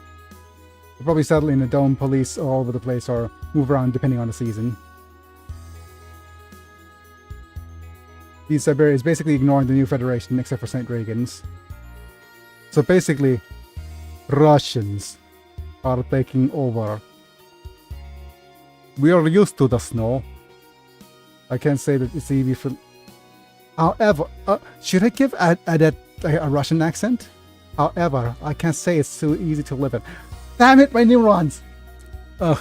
They'll probably settle in a dome, police all over the place, or move around depending on the season. Siberia is basically ignoring the new federation except for St. Regan's. So basically, Russians are taking over. We are used to the snow. I can't say that it's easy for... However, should I give Adet a Russian accent? However, I can't say it's too easy to live in. Damn it, my neurons! Okay.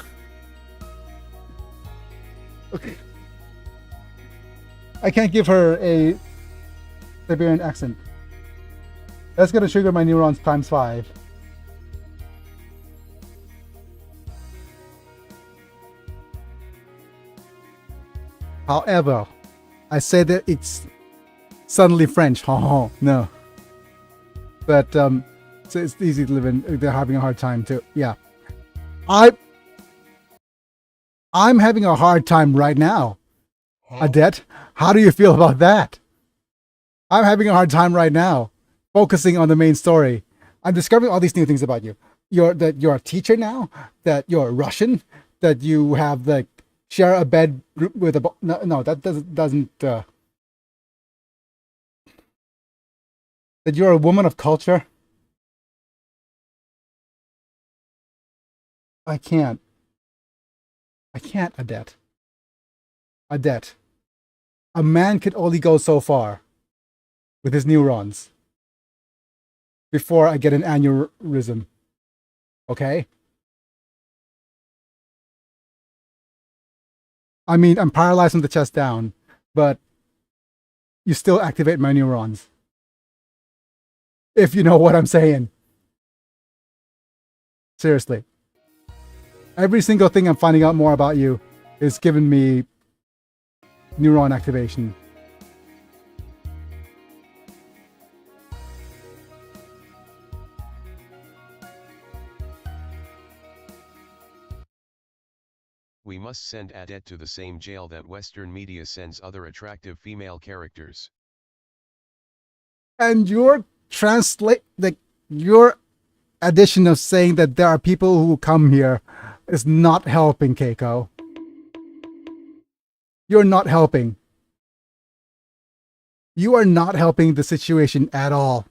I can't give her a Siberian accent. That's gonna trigger my neurons times 5. However, I say that it's suddenly French. Oh, no. But, so it's easy to live in. They're having a hard time too. Yeah. I'm having a hard time right now. Adet, how do you feel about that? I'm having a hard time right now, focusing on the main story. I'm discovering all these new things about you. That you're a teacher now, that you're Russian, that you have share a bed with a no, that doesn't that you're a woman of culture. I can't, Adet. Adet. A man can only go so far with his neurons before I get an aneurysm. Okay? I mean, I'm paralyzed from the chest down, but you still activate my neurons. If you know what I'm saying. Seriously. Every single thing I'm finding out more about you is giving me neuron activation. We must send Adet to the same jail that Western media sends other attractive female characters. And your your addition of saying that there are people who come here is not helping, Keiko. You're not helping. You are not helping the situation at all.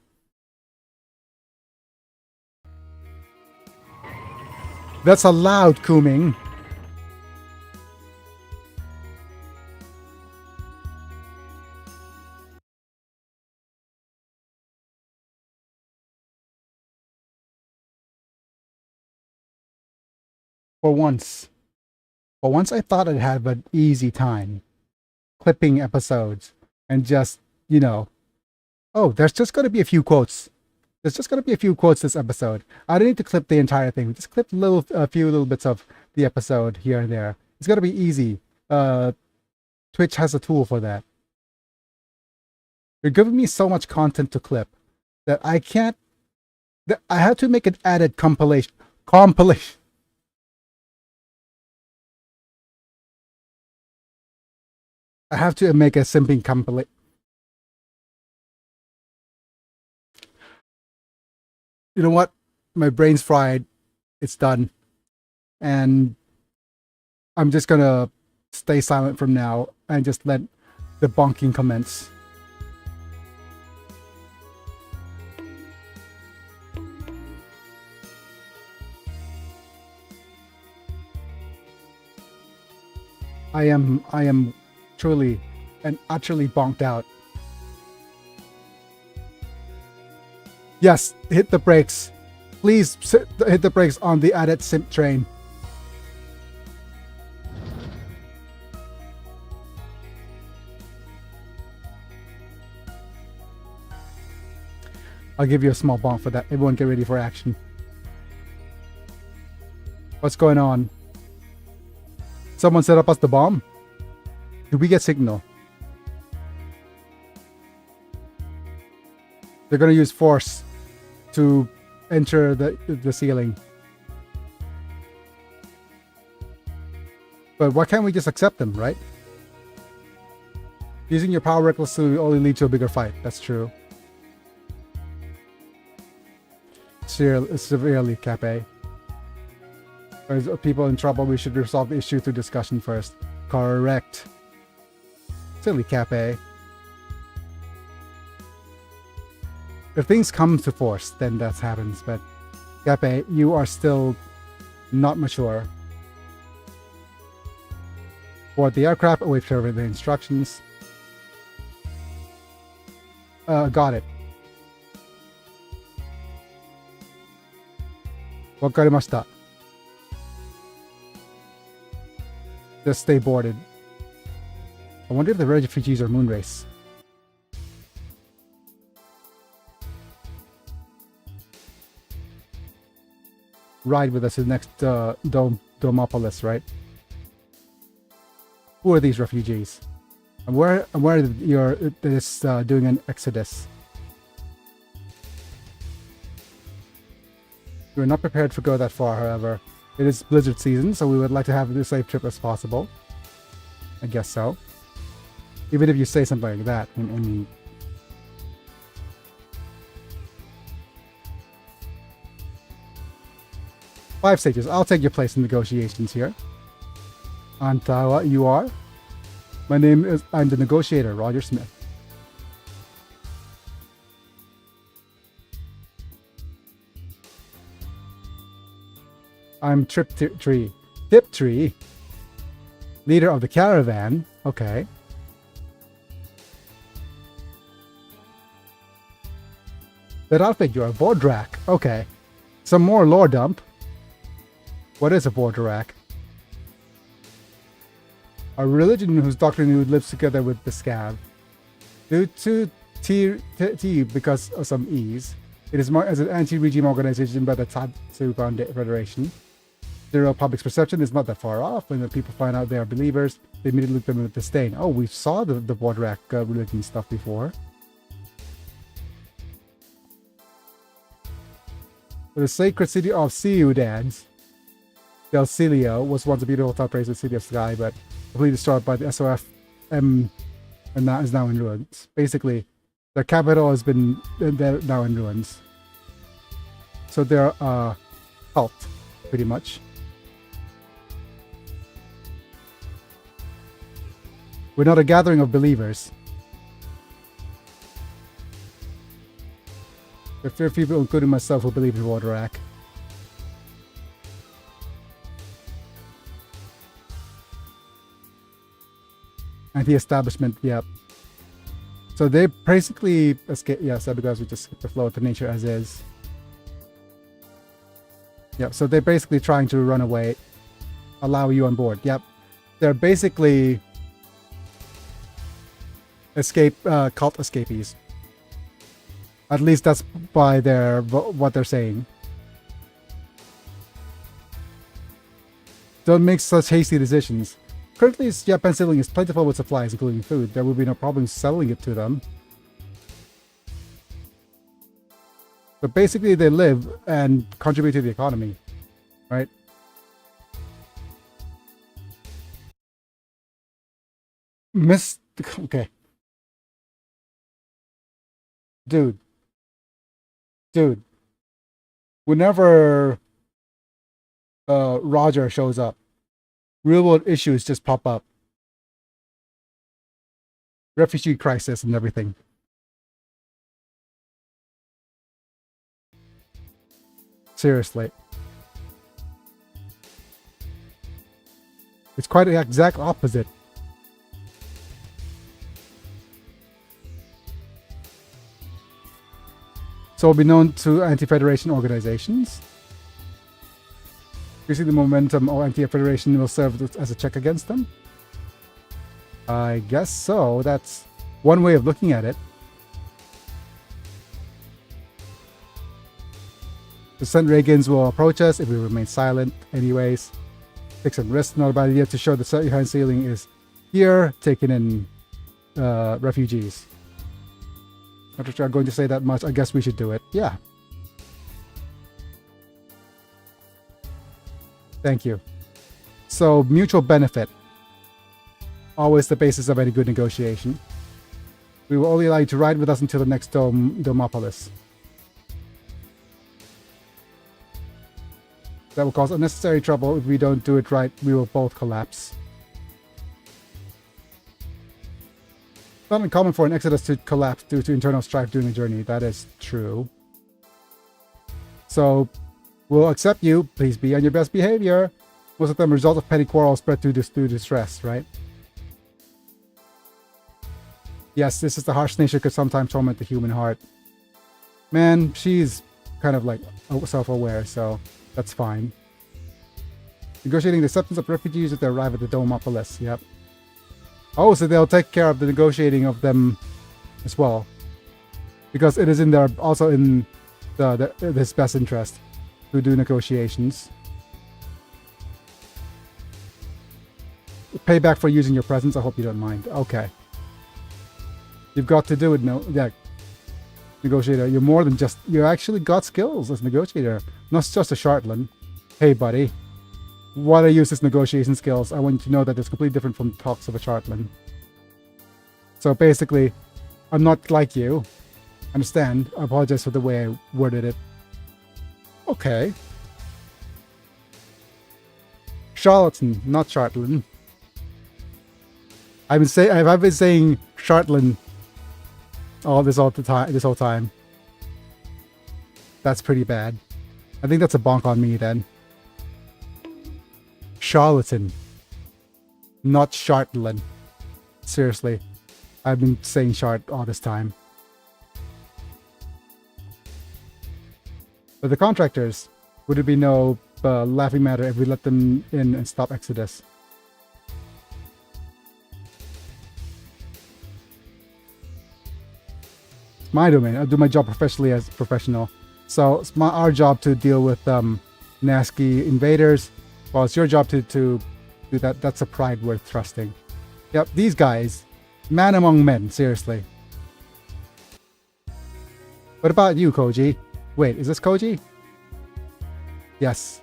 That's allowed, Kuming. For once I thought I'd have an easy time clipping episodes and just, oh, there's just going to be a few quotes. There's just gonna be a few quotes this episode. I don't need to clip the entire thing. Just clip a few little bits of the episode here and there. It's gonna be easy. Twitch has a tool for that. You're giving me so much content to clip that I can't. That I have to make an added compilation. I have to make a simping compilation. You know what? My brain's fried. It's done. And I'm just gonna stay silent from now and just let the bonking commence. I am truly and utterly bonked out. Yes, hit the brakes. Please hit the brakes on the added simp train. I'll give you a small bonk for that. Everyone get ready for action. What's going on? Someone set up us the bomb? Did we get signal? They're gonna use force to enter the ceiling. But why can't we just accept them, right? Using your power recklessly will only lead to a bigger fight. That's true. Severely, Cape. As people in trouble, we should resolve the issue through discussion first. Correct. Silly Cape. If things come to force, then that happens. But Cape, you are still not mature. Board the aircraft, await for the instructions. Got it. Wakarimashita. Just stay boarded. I wonder if the refugees are Moonrace. Ride with us to the next Domopolis, right? Who are these refugees? And where you're doing an exodus? We're not prepared to go that far, however. It is blizzard season, so we would like to have a safe trip as possible. I guess so. Even if you say something like that, I mean... 5 stages. I'll take your place in negotiations here. Antawa, you are? I'm the negotiator, Roger Smith. I'm Tiptree. Tiptree? Leader of the caravan? Okay. That outfit, you're a Vordrak. Okay. Some more lore dump. What is a Vordrak? A religion whose doctrine lives together with the Scav. Due to T because of some ease, it is marked as an anti-regime organization by the Tatsu Federation. Their public's perception is not that far off. When the people find out they are believers, they immediately look at them with disdain. Oh, we saw the Vordrak religion stuff before. The sacred city of Ciudad del Cilio was once a beautiful top-rated city of sky, but completely destroyed by the SOF and now is now in ruins. Basically, their capital has been now in ruins. So they're a cult, pretty much. We're not a gathering of believers. There are few people, including myself, who believe in Vordrak. Anti-establishment, yep. So they basically escape. Yes, because we just skip the flow of the nature as is. Yep. So they're basically trying to run away, allow you on board. Yep. They're basically cult escapees. At least that's by their what they're saying. Don't make such hasty decisions. Currently, Japan's ceiling is plentiful with supplies, including food. There will be no problem selling it to them. But basically, they live and contribute to the economy, right? Okay. Dude. Whenever Roger shows up, real world issues just pop up. Refugee crisis and everything. Seriously. It's quite the exact opposite. So will be known to anti-federation organizations. Increasing the momentum of anti-federation will serve as a check against them. I guess so. That's one way of looking at it. The St. Reagans will approach us if we remain silent anyways. Take some risks. Not a bad idea to show the behind ceiling is here, taking in refugees. Not sure I'm going to say that much. I guess we should do it. Yeah. Thank you. So, mutual benefit. Always the basis of any good negotiation. We will only allow you to ride with us until the next Domopolis. That will cause unnecessary trouble. If we don't do it right, we will both collapse. It's not uncommon for an Exodus to collapse due to internal strife during the journey. That is true. So, we'll accept you. Please be on your best behavior. Most of them result of petty quarrels spread through distress, right? Yes, this is the harsh nature could sometimes torment the human heart. Man, she's kind of like self-aware, so that's fine. Negotiating the acceptance of refugees as they arrive at the Domopolis. Yep. Oh, so they'll take care of the negotiating of them as well, because it is in their also in his best interest to do negotiations. Payback for using your presence. I hope you don't mind. Okay. You've got to do it. No, yeah. Negotiator, you're more than just. You actually got skills as negotiator, not just a Shartland. Hey, buddy. While I use his negotiation skills, I want you to know that it's completely different from talks of a Shartland. So basically, I'm not like you. Understand? I apologize for the way I worded it. Okay. Charlatan, not Shartland. I've been saying Shartland this whole time. That's pretty bad. I think that's a bonk on me then. Charlatan, not Shartland. Seriously, I've been saying Shart all this time. But the contractors, would it be no laughing matter if we let them in and stop Exodus? It's my domain. I do my job professionally as a professional. So it's our job to deal with nasty invaders. Well, it's your job to do that. That's a pride worth trusting. Yep, these guys, man among men, seriously. What about you, Koji? Wait, is this Koji? Yes.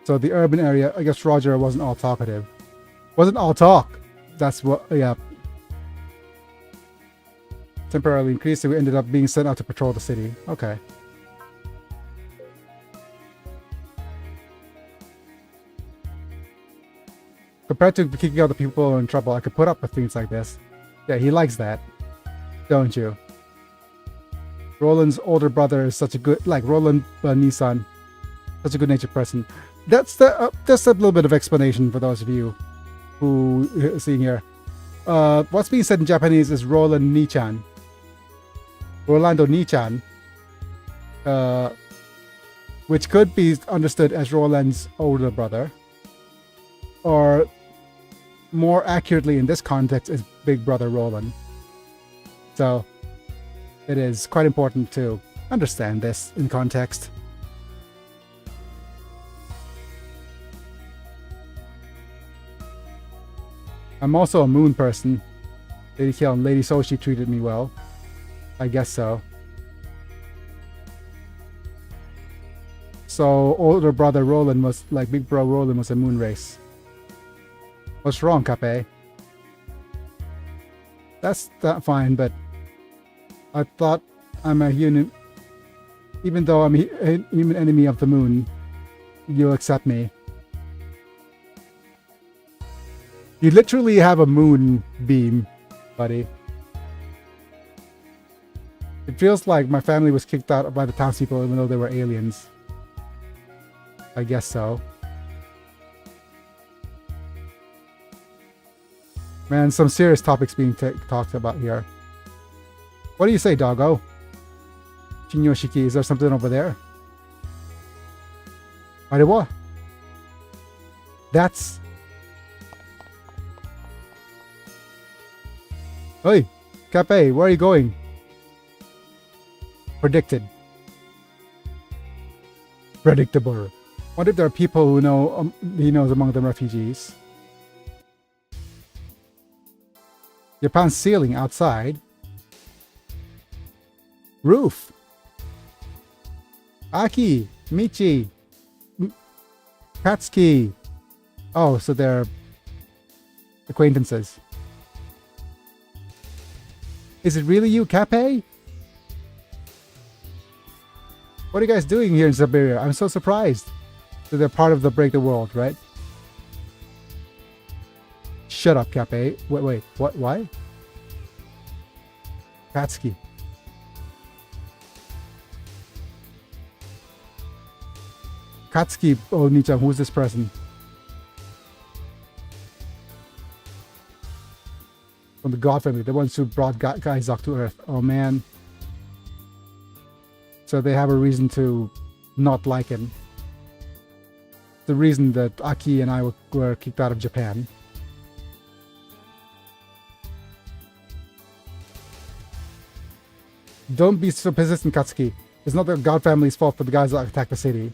So the urban area, I guess Roger wasn't all talkative. Wasn't all talk. That's what, yeah. Temporarily increased, so we ended up being sent out to patrol the city. Okay. Compared to kicking out the people in trouble, I could put up with things like this. Yeah, he likes that. Don't you? Roland's older brother is such a good, like Roland Nissan, such a good-natured person. That's a little bit of explanation for those of you who are seeing here. What's being said in Japanese is Roland Nichan. Rolando Nichan. Which could be understood as Roland's older brother. Or more accurately in this context is Big Brother Roland. So it is quite important to understand this in context. I'm also a moon person. Lady Kiel and Lady Soshi treated me well. I guess so. So older brother Roland was like big bro Roland was a moon race. What's wrong, Kape? That's not fine, but I thought I'm a human. Even though I'm a human enemy of the moon, you'll accept me. You literally have a moon beam, buddy. It feels like my family was kicked out by the townspeople even though they were aliens. I guess so. Man, some serious topics being talked about here. What do you say, doggo? Shinyoshiki, is there something over there? What? That's... Hey, Kape, where are you going? Predicted. Predictable. What if there are people who know he knows among them refugees? Japan's ceiling outside. Roof. Aki, Michi, Katsuki. Oh, so they're acquaintances. Is it really you, Kape? What are you guys doing here in Siberia? I'm so surprised that they're part of the Break the World, right? Shut up, Kape. Wait, what? Why? Katsuki. Katsuki Oni-chan, who's this person? From the God family, the ones who brought Gaizok to Earth. Oh man. So they have a reason to not like him. The reason that Aki and I were kicked out of Japan. Don't be so persistent, Katsuki. It's not the God family's fault for the guys that attacked the city.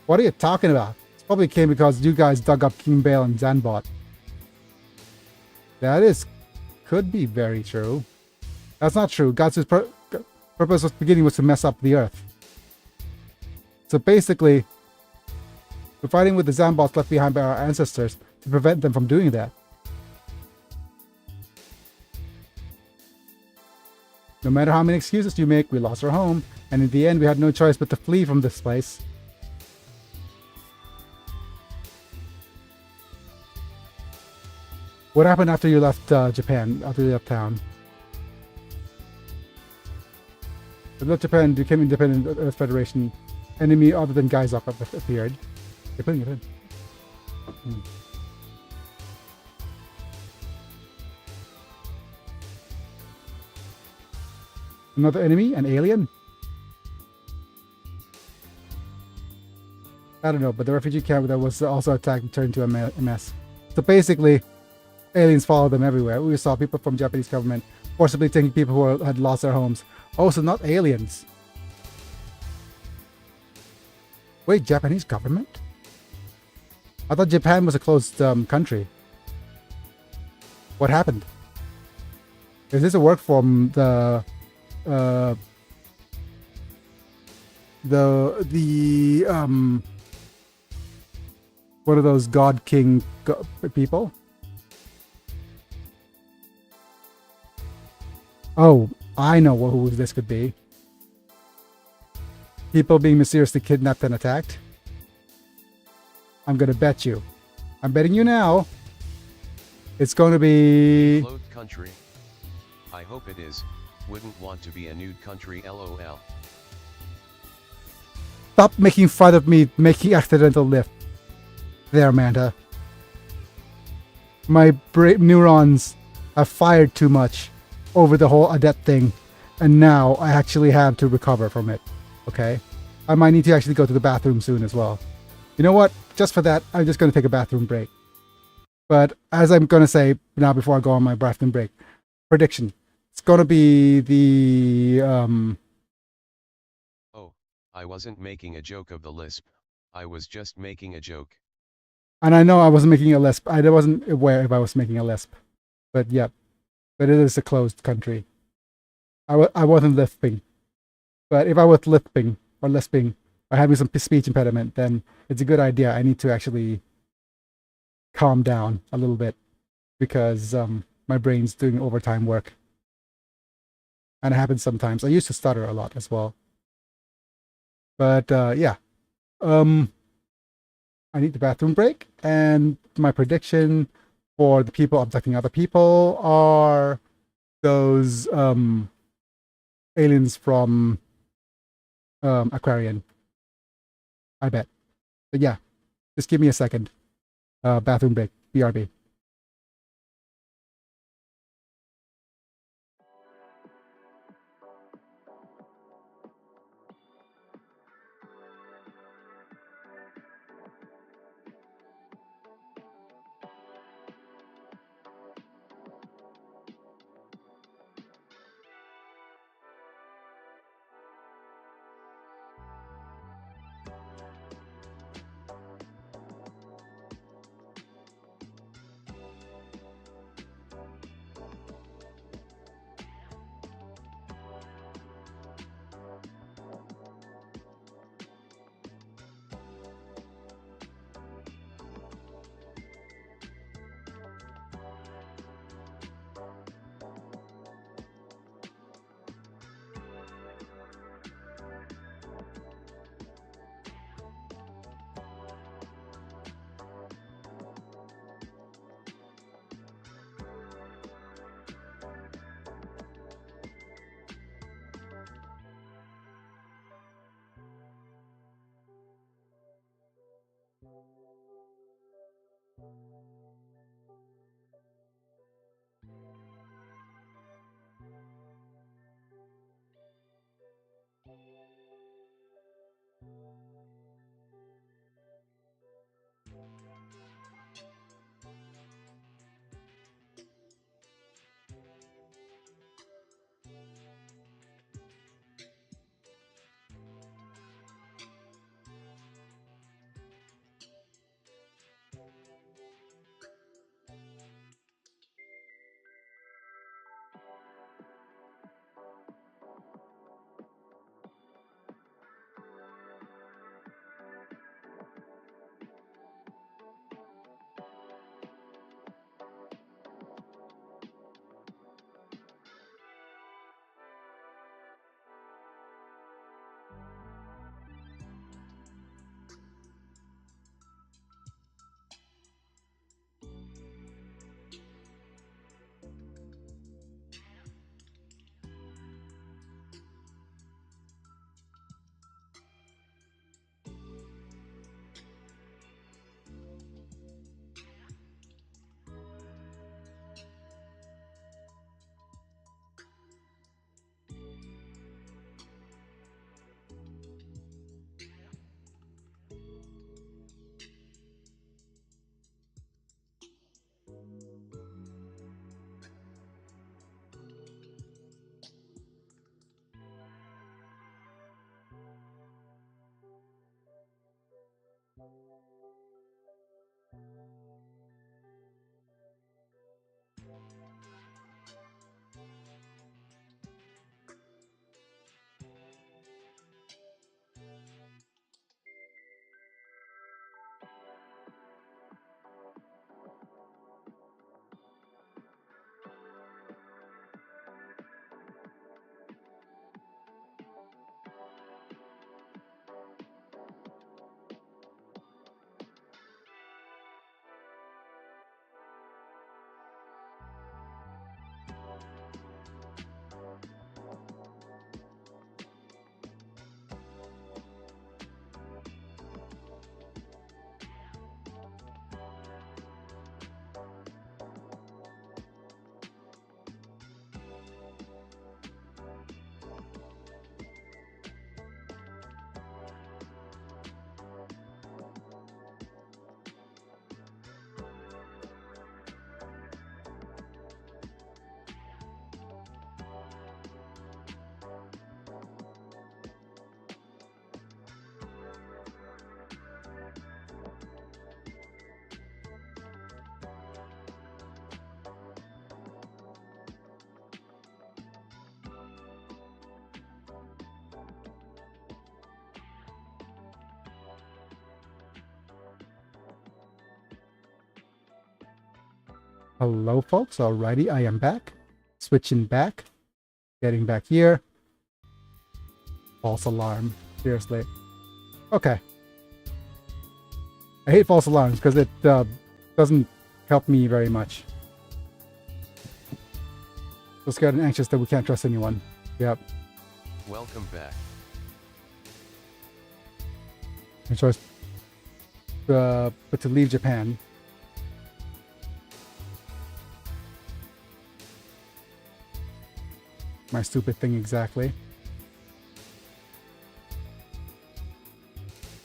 What are you talking about? It probably came because you guys dug up King Bale and Zanbot. Could be very true. That's not true. God's purpose was beginning was to mess up the Earth. So basically, we're fighting with the Zanbots left behind by our ancestors to prevent them from doing that. No matter how many excuses you make, we lost our home, and in the end we had no choice but to flee from this place. What happened after you left Japan, after you left town? You left Japan, became independent Earth Federation. Enemy other than Gaizok appeared. They're putting it in. Another enemy? An alien? I don't know, but the refugee camp that was also attacked and turned into a mess. So basically, aliens followed them everywhere. We saw people from Japanese government forcibly taking people who had lost their homes. Oh, so not aliens. Wait, Japanese government? I thought Japan was a closed country. What happened? Is this a work from the one of those God King people? Oh, I know who this could be. People being mysteriously kidnapped and attacked. I'm gonna bet you. I'm betting you now. It's going to be... Clothed country. I hope it is. Wouldn't want to be a nude country, lol. Stop making fun of me making accidental lift. There, Amanda. My neurons have fired too much over the whole Adet thing, and now I actually have to recover from it. Okay? I might need to actually go to the bathroom soon as well. You know what? Just for that, I'm just going to take a bathroom break. But as I'm gonna say now before I go on my bathroom break, prediction. It's gonna be the Oh, I wasn't making a joke of the lisp. I was just making a joke. and I know I wasn't making a lisp. I wasn't aware if I was making a lisp, but yeah, but it is a closed country. I wasn't lisping, but if I was lisping or having some speech impediment, then it's a good idea. I need to actually calm down a little bit because my brain's doing overtime work, and it happens sometimes. I used to stutter a lot as well, but yeah. Um, I need the bathroom break, and my prediction for the people abducting other people are those aliens from Aquarian. I bet. But yeah, just give me a second. Bathroom break. BRB. Hello, folks. Alrighty, I am back. Switching back. Getting back here. False alarm. Seriously. Okay. I hate false alarms because it doesn't help me very much. So scared and anxious that we can't trust anyone. Yep. Welcome back. No choice but to leave Japan. My stupid thing exactly.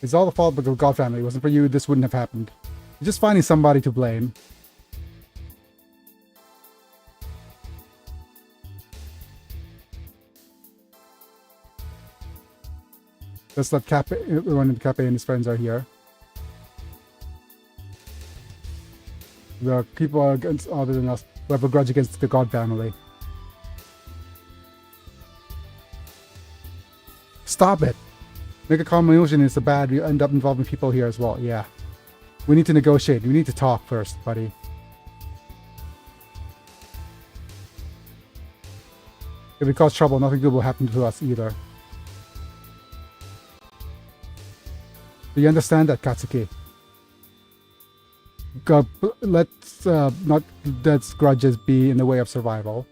It's all the fault of the God family. It wasn't for you, this wouldn't have happened. You're just finding somebody to blame. Just that everyone in Cafe and his friends are here. The people against other than us who have a grudge against the God family. Stop it! Make a combination is so bad, you end up involving people here as well. Yeah. We need to negotiate. We need to talk first, buddy. If we cause trouble, nothing good will happen to us either. Do you understand that, Katsuki? Let's not let grudges be in the way of survival.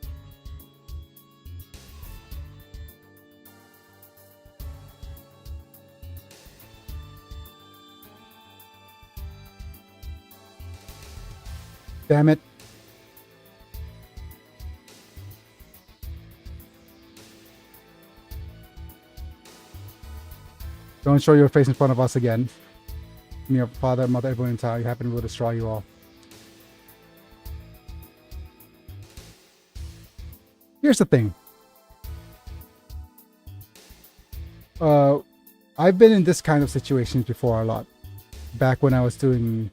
Damn it. Don't show your face in front of us again. Your father, mother, everyone in town. You happen will destroy you all. Here's the thing. I've been in this kind of situations before a lot. Back when I was doing...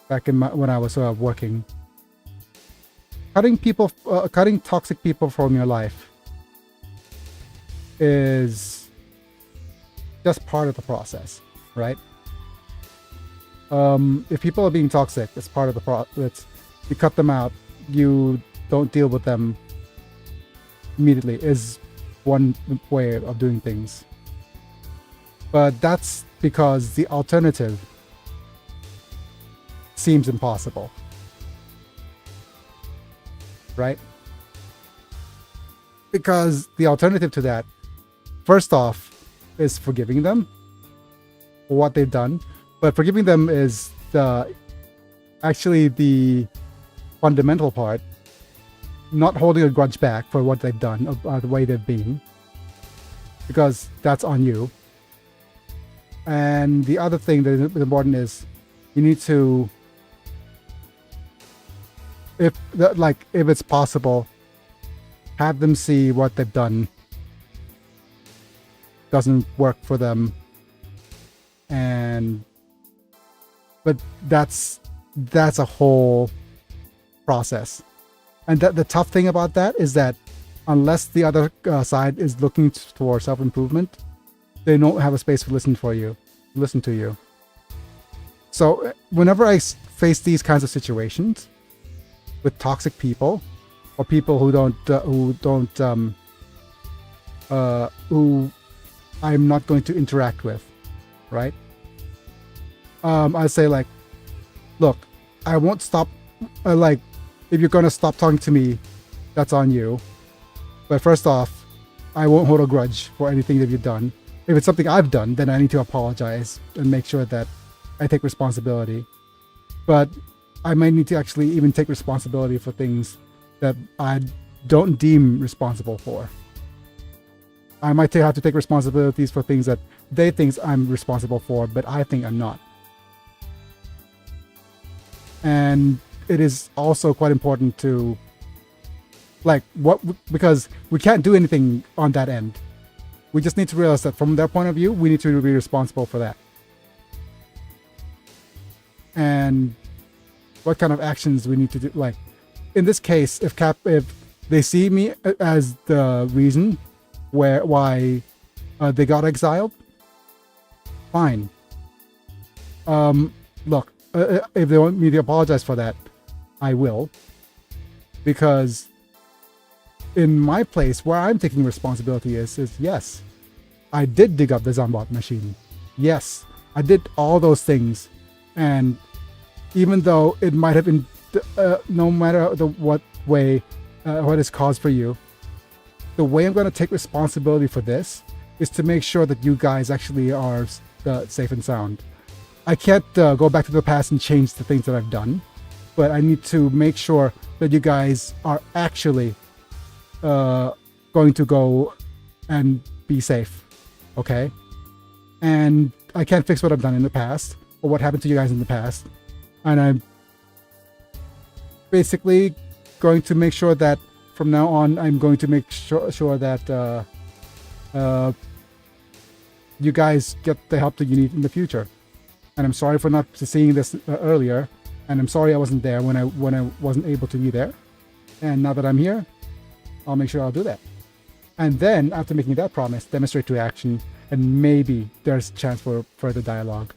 when I was working. Cutting toxic people from your life is just part of the process, right? If people are being toxic, it's part of the process. You cut them out, you don't deal with them immediately, is one way of doing things. But that's because the alternative seems impossible, right? Because the alternative to that, first off, is forgiving them for what they've done. But forgiving them is actually the fundamental part. Not holding a grudge back for what they've done, or the way they've been, because that's on you. And the other thing that is important is you need to, if it's possible, have them see what they've done doesn't work for them, but that's a whole process. And the tough thing about that is that unless the other side is looking for self-improvement, they don't have a space to listen to you. So whenever I face these kinds of situations with toxic people, or people who I'm not going to interact with, right? I say like, look, I won't stop. If you're gonna stop talking to me, that's on you. But first off, I won't hold a grudge for anything that you've done. If it's something I've done, then I need to apologize and make sure that I take responsibility. But I might need to actually even take responsibility for things that I don't deem responsible for. I might have to take responsibilities for things that they think I'm responsible for, but I think I'm not. And it is also quite important to, because we can't do anything on that end. We just need to realize that from their point of view, we need to be responsible for that. And what kind of actions we need to do. Like, in this case, if they see me as the reason why they got exiled, fine. Look, if they want me to apologize for that, I will. Because in my place, where I'm taking responsibility is yes, I did dig up the Zombot machine. Yes, I did all those things. And even though it might have been, no matter what way, what is caused for you, the way I'm going to take responsibility for this is to make sure that you guys actually are safe and sound. I can't go back to the past and change the things that I've done, but I need to make sure that you guys are actually going to go and be safe, okay? And I can't fix what I've done in the past or what happened to you guys in the past, and I'm basically going to make sure that from now on I'm going to make sure that you guys get the help that you need in the future. And I'm sorry for not seeing this earlier, and I'm sorry I wasn't there when I wasn't able to be there. And now that I'm here, I'll make sure I'll do that. And then after making that promise, demonstrate to action, and maybe there's a chance for further dialogue.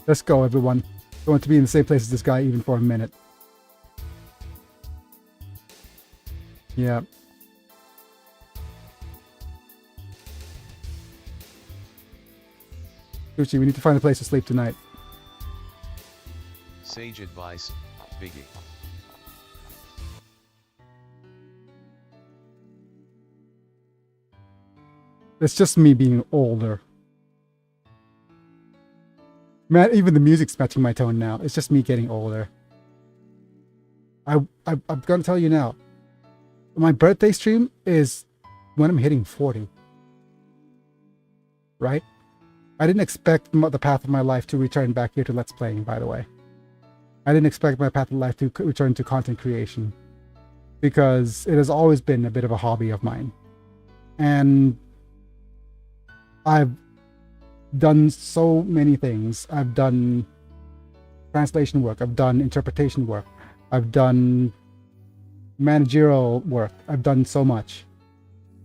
Let's go, everyone. I want to be in the same place as this guy even for a minute. Yeah. Gucci, we need to find a place to sleep tonight. Sage advice, Biggie. It's just me being older. Man, even the music's matching my tone now. It's just me getting older. I'm gonna tell you now. My birthday stream is when I'm hitting 40. Right? I didn't expect the path of my life to return back here to Let's Playing, by the way. I didn't expect my path of life to return to content creation, because it has always been a bit of a hobby of mine. And I've done so many things. I've done translation work. I've done interpretation work. I've done managerial work. I've done so much.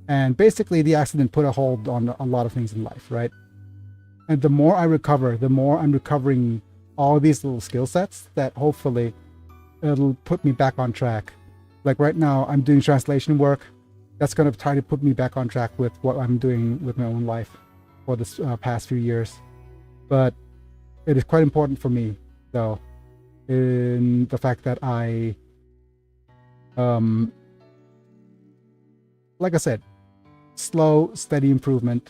And basically the accident put a hold on a lot of things in life, right? And the more I recover, the more I'm recovering all these little skill sets that hopefully it'll put me back on track. Like right now, I'm doing translation work. That's going to try to put me back on track with what I'm doing with my own life for this past few years. But it is quite important for me, though, in the fact that I, like I said, slow, steady improvement,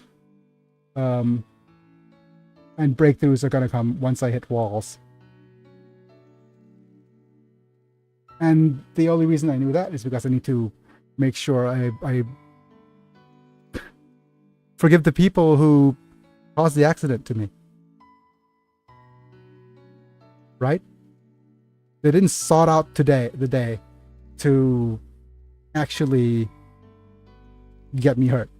and breakthroughs are going to come once I hit walls. And the only reason I knew that is because I need to make sure I forgive the people who caused the accident to me. Right? They didn't sort out the day to actually get me hurt.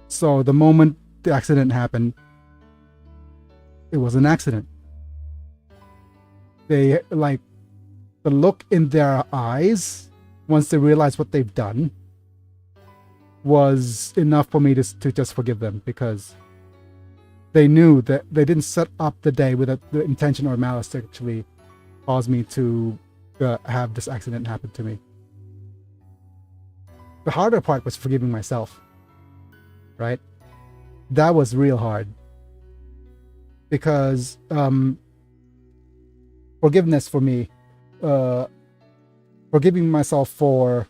So the moment the accident happened, it was an accident. They, like, the look in their eyes once they realized what they've done was enough for me to just forgive them, because they knew that they didn't set up the day with the intention or malice to actually cause me to have this accident happen to me. The harder part was forgiving myself, right? That was real hard, because forgiveness for me, forgiving myself for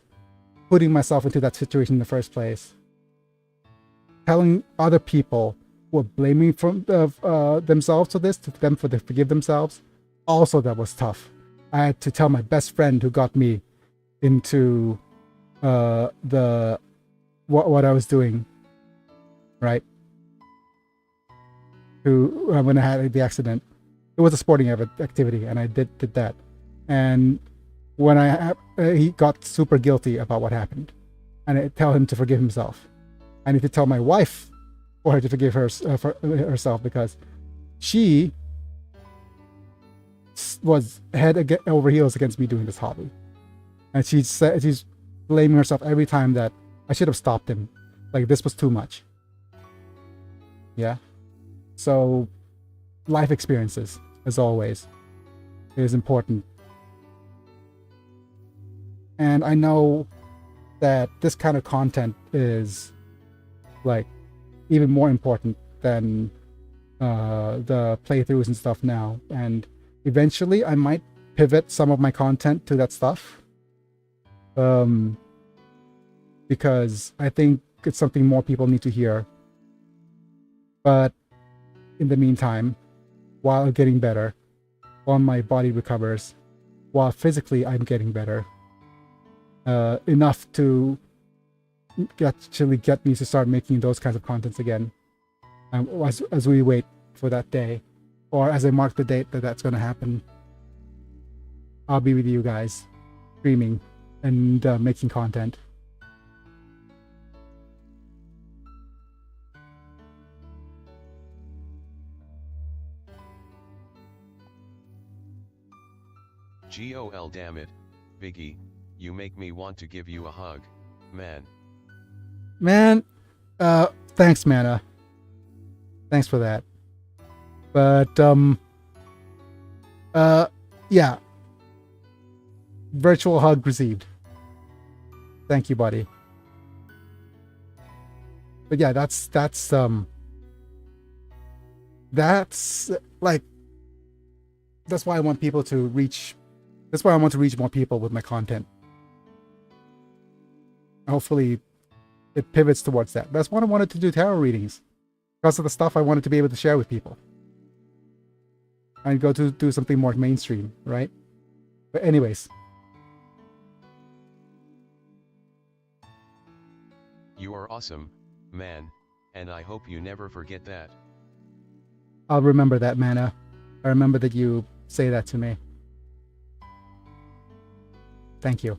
putting myself into that situation in the first place, telling other people who are blaming from themselves for this, to them for to forgive themselves, also that was tough. I had to tell my best friend who got me into what I was doing, right? Who when I had the accident, it was a sporting activity, and I did that. And when he got super guilty about what happened, and I tell him to forgive himself. I need to tell my wife for her to forgive herself, because she was head over heels against me doing this hobby, and she's blaming herself every time that I should have stopped him. Like, this was too much. Yeah. So, life experiences, as always, is important. And I know that this kind of content is like even more important than the playthroughs and stuff now. And eventually I might pivot some of my content to that stuff. Because I think it's something more people need to hear. But in the meantime, while getting better, while my body recovers, while physically I'm getting better, enough to actually get me to start making those kinds of contents again, as we wait for that day, or as I mark the date that that's going to happen. I'll be with you guys, streaming and making content. GOL damn it, Biggie, you make me want to give you a hug, man. Man, thanks, Mana. Thanks for that. But, yeah. Virtual hug received. Thank you, buddy. But yeah, that's like, that's why I want people to reach, that's why I want to reach more people with my content. Hopefully it pivots towards that. That's what I wanted to do, tarot readings, because of the stuff I wanted to be able to share with people. And go to do something more mainstream, right? But anyways. You are awesome, man, and I hope you never forget that. I'll remember that, Mana. I remember that you say that to me. Thank you.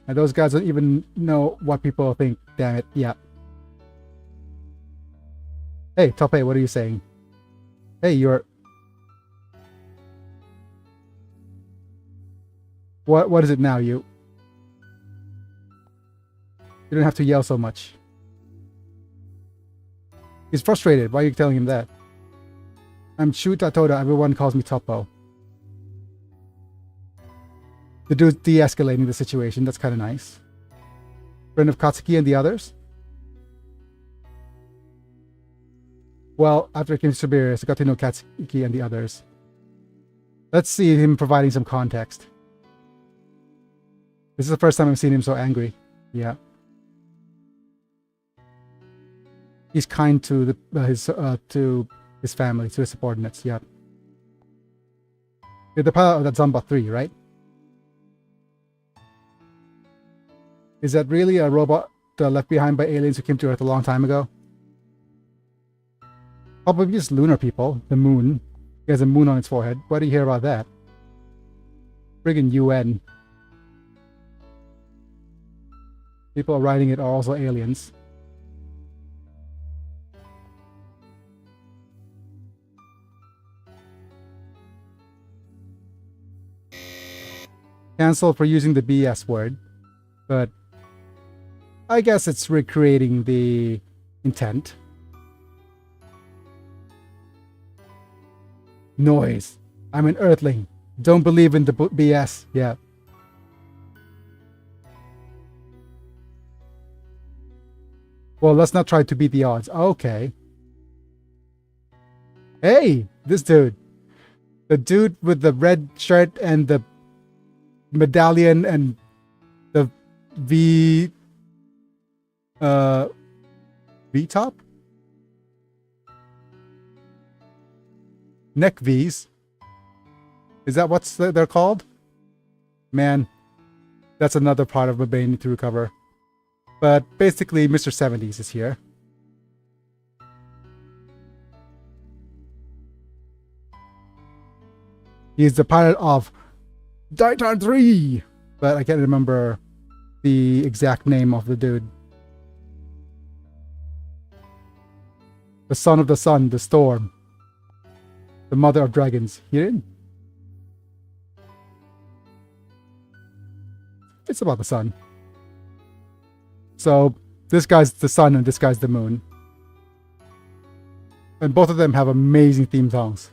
And those guys don't even know what people think, damn it. Yeah. Hey, Tope, what are you saying? Hey, you're... What is it now, you? You don't have to yell so much. He's frustrated. Why are you telling him that? I'm Shuta Toda. Everyone calls me Topo. The dude's de-escalating the situation. That's kind of nice. Friend of Katsuki and the others? Well, after I came to Siberius, I got to know Katsuki and the others. Let's see him providing some context. This is the first time I've seen him so angry. Yeah. He's kind to his family, to his subordinates. Yeah. You're the pilot of that Zambot 3, right? Is that really a robot left behind by aliens who came to Earth a long time ago? Probably just lunar people. The moon. He has a moon on its forehead. Why do you hear about that? Friggin' UN. People riding it are also aliens. Cancel for using the BS word, but I guess it's recreating the intent. Noise. I'm an Earthling. Don't believe in the BS. Yeah. Well, let's not try to beat the odds. Okay. Hey, this dude. The dude with the red shirt and the medallion and the V-top? Neck V's. Is that what they're called? Man, that's another part of my need to recover. But basically, Mr. 70s is here. He's the pilot of Titan 3! But I can't remember the exact name of the dude. The son of the sun, the storm. The mother of dragons. Here? It's about the sun. So, this guy's the sun and this guy's the moon. And both of them have amazing theme songs.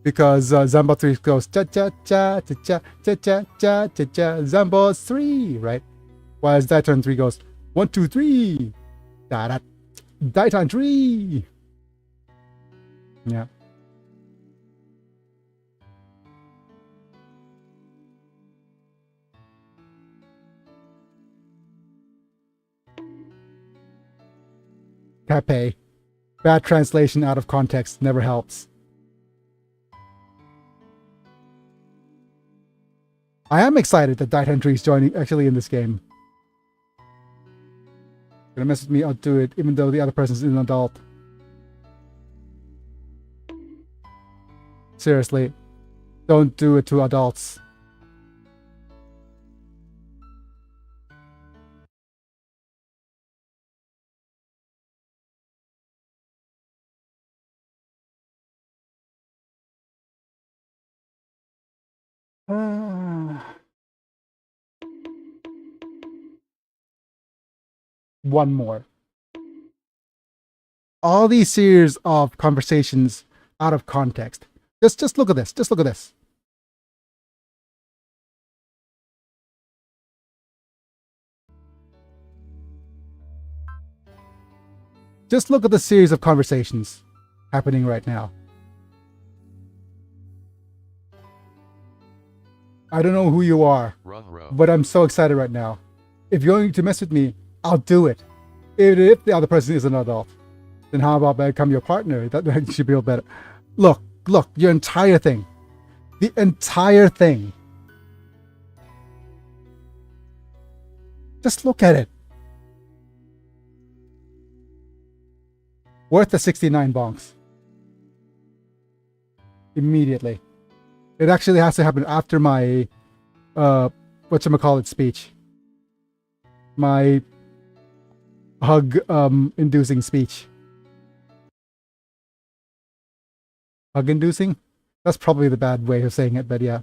Because Zambot 3 goes cha cha cha cha cha cha cha cha cha cha Zambot 3, right? Whereas Daitan 3 goes 1 2 3 da da Daitan 3. Yeah. Pepe. Bad translation out of context never helps. I am excited that Daitan 3 is joining actually in this game. Gonna mess with me, I'll do it, even though the other person is an adult. Seriously, don't do it to adults. One more. All these series of conversations out of context. Just look at this. Just look at this. Just look at the series of conversations happening right now. I don't know who you are, but I'm so excited right now. If you're going to mess with me, I'll do it. If the other person is an adult, then how about I become your partner? That should feel better. Look, your entire thing. The entire thing. Just look at it. Worth the 69 bonks. Immediately. It actually has to happen after my whatchamacallit speech. My hug inducing speech. Hug inducing? That's probably the bad way of saying it, but yeah.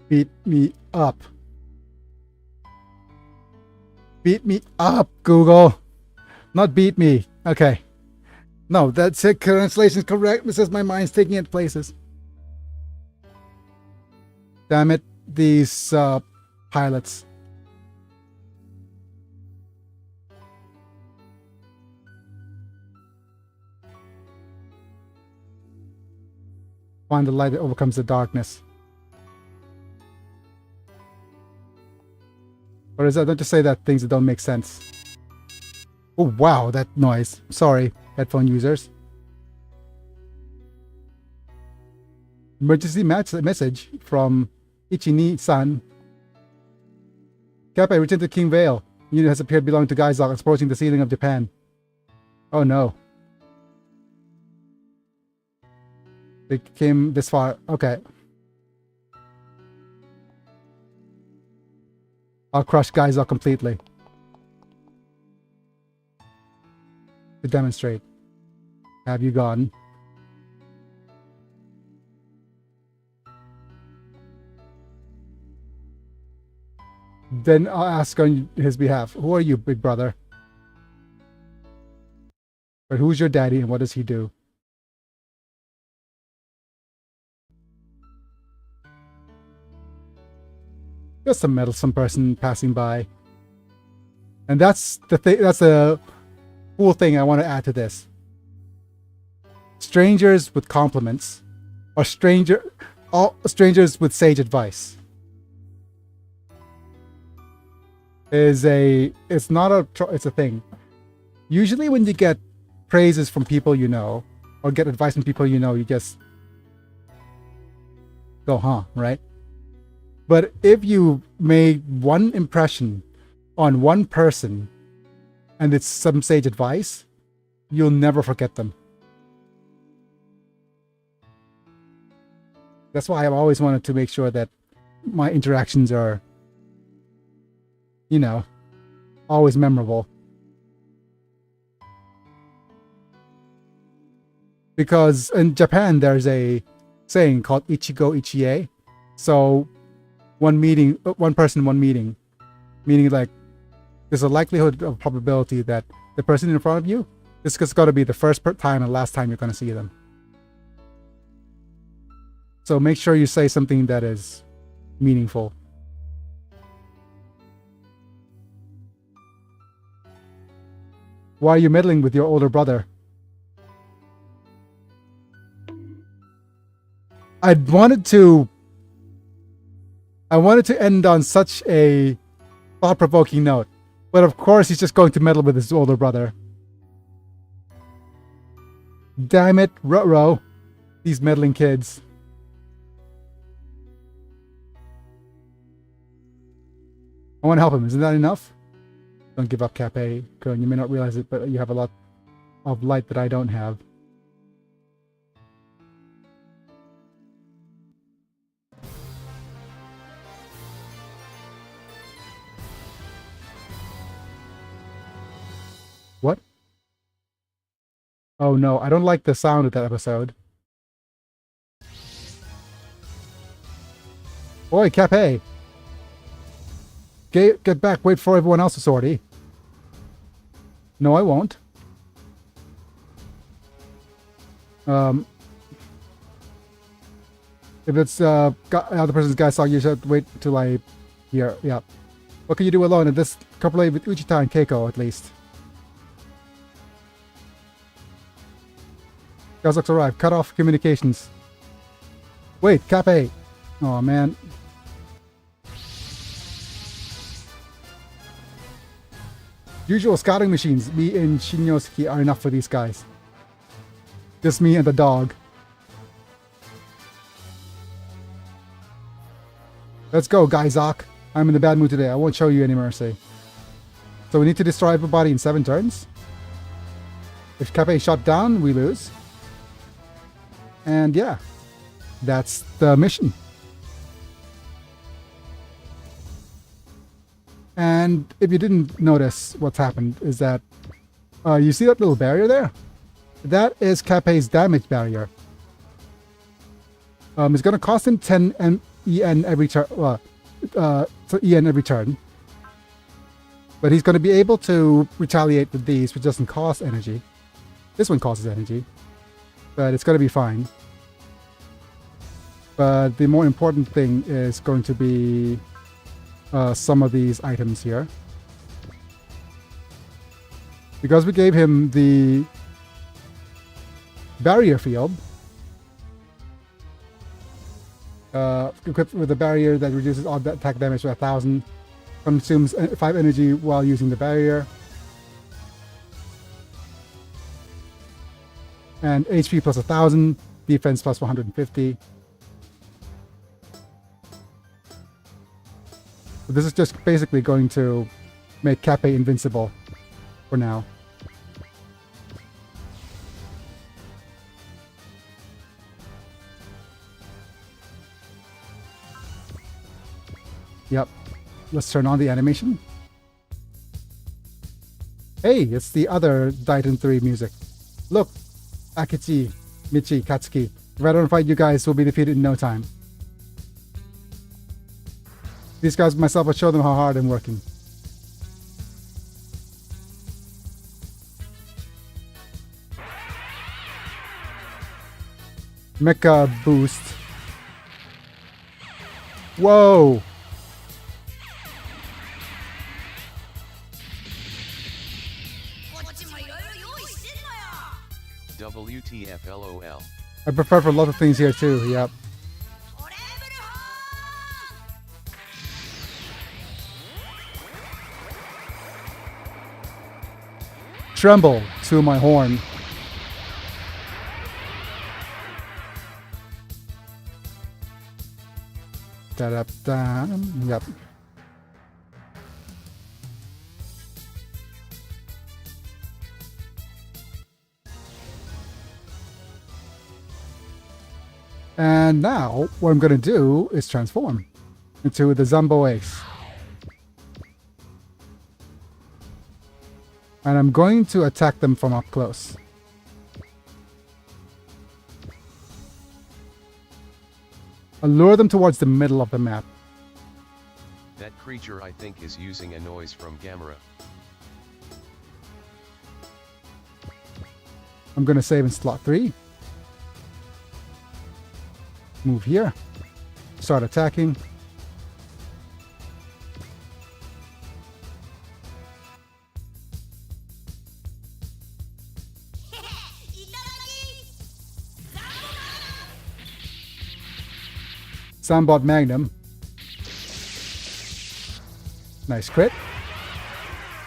Beat me up. Beat me up, Google. Not beat me. Okay. No, that's it. Translation is correct. It says my mind's taking it places. Damn it. These pilots. Find the light that overcomes the darkness. Or is that, don't just say that things that don't make sense. Oh wow, that noise. Sorry, headphone users. Emergency message from Ichini-san. Kappa, return to King Vale. Unit has appeared belonging to Gaizok, exposing the ceiling of Japan. Oh no. They came this far. Okay. I'll crush Gaizok completely. To demonstrate. Have you gone? Then I'll ask on his behalf. Who are you, big brother? But who's your daddy and what does he do? Just a meddlesome person passing by. And that's the thing, that's a cool thing I want to add to this. Strangers with compliments or strangers with sage advice it's a thing. Usually when you get praises from people you know or get advice from people you know, you just go, huh, right? But if you made one impression on one person and it's some sage advice, you'll never forget them. That's why I've always wanted to make sure that my interactions are, you know, always memorable. Because in Japan, there's a saying called Ichigo Ichie, So one person, one meeting. Meaning like there's a likelihood of probability that the person in front of you, this is going to be the first time and last time you're going to see them. So make sure you say something that is meaningful. Why are you meddling with your older brother? I wanted to end on such a thought-provoking note, but of course he's just going to meddle with his older brother. Damn it, ruh-roh. These meddling kids. I want to help him. Isn't that enough? Don't give up, Cape. You may not realize it, but you have a lot of light that I don't have. What? Oh no, I don't like the sound of that episode. Oi, Cape! Get back, wait for everyone else's sortie. No, I won't. If it's other person's guy song, you should wait till I hear. Yeah. What can you do alone? In this couple with Uchita and Keiko, at least. Kazoks arrived. Cut off communications. Wait, Cape! Oh man. Usual scouting machines, me and Shinyosuke are enough for these guys. Just me and the dog. Let's go, Gaizak. I'm in a bad mood today. I won't show you any mercy. So we need to destroy everybody in 7 turns. If Cape is shot down, we lose. And yeah, that's the mission. And if you didn't notice what's happened is that you see that little barrier there? That is Cape's damage barrier. It's going to cost him 10 EN every turn. EN every turn. But he's going to be able to retaliate with these, which doesn't cost energy. This one costs energy. But it's going to be fine. But the more important thing is going to be some of these items here. Because we gave him the barrier field, equipped with a barrier that reduces all attack damage by 1,000, consumes 5 energy while using the barrier, and HP plus 1,000, defense plus 150. So this is just basically going to make Cape invincible for now. Yep. Let's turn on the animation. Hey, it's the other Daiton 3 music. Look, Akechi, Michi, Katsuki. If I don't fight you guys, we'll be defeated in no time. These guys myself will show them how hard I'm working. Mecha boost. Whoa! WTF LOL. I prefer for a lot of things here too, yep. Tremble to my horn. Da-da-da. Yep. And now, what I'm going to do is transform into the Zumbo Ace. And I'm going to attack them from up close. I'll lure them towards the middle of the map. That creature I think is using a noise from Gamera. I'm gonna save in slot 3. Move here. Start attacking. Sambot Magnum. Nice crit.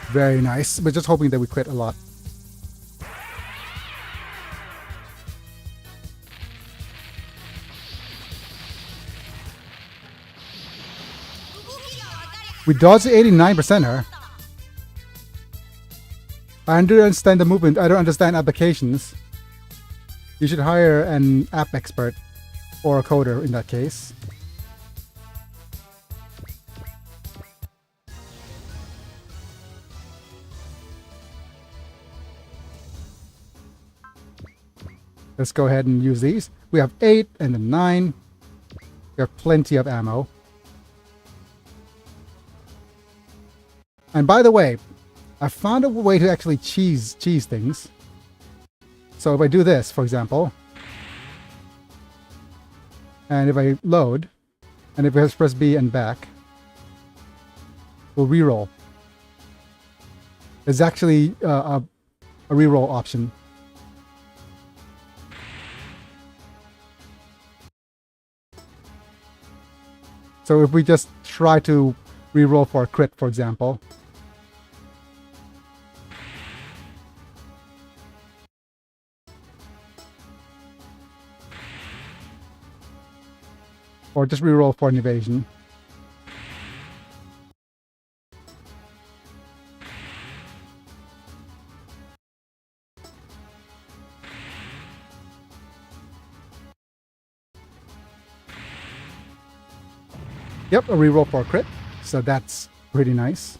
Very nice. We're just hoping that we crit a lot. We dodged 89%er. I understand the movement. I don't understand applications. You should hire an app expert or a coder in that case. Let's go ahead and use these. We have 8 and then 9. We have plenty of ammo. And by the way, I found a way to actually cheese things. So if I do this, for example, and if I load, and if I press B and back, we'll reroll. There's actually a reroll option. So if we just try to reroll for a crit, for example, or just reroll for an evasion. Yep, a reroll for a crit. So that's pretty nice.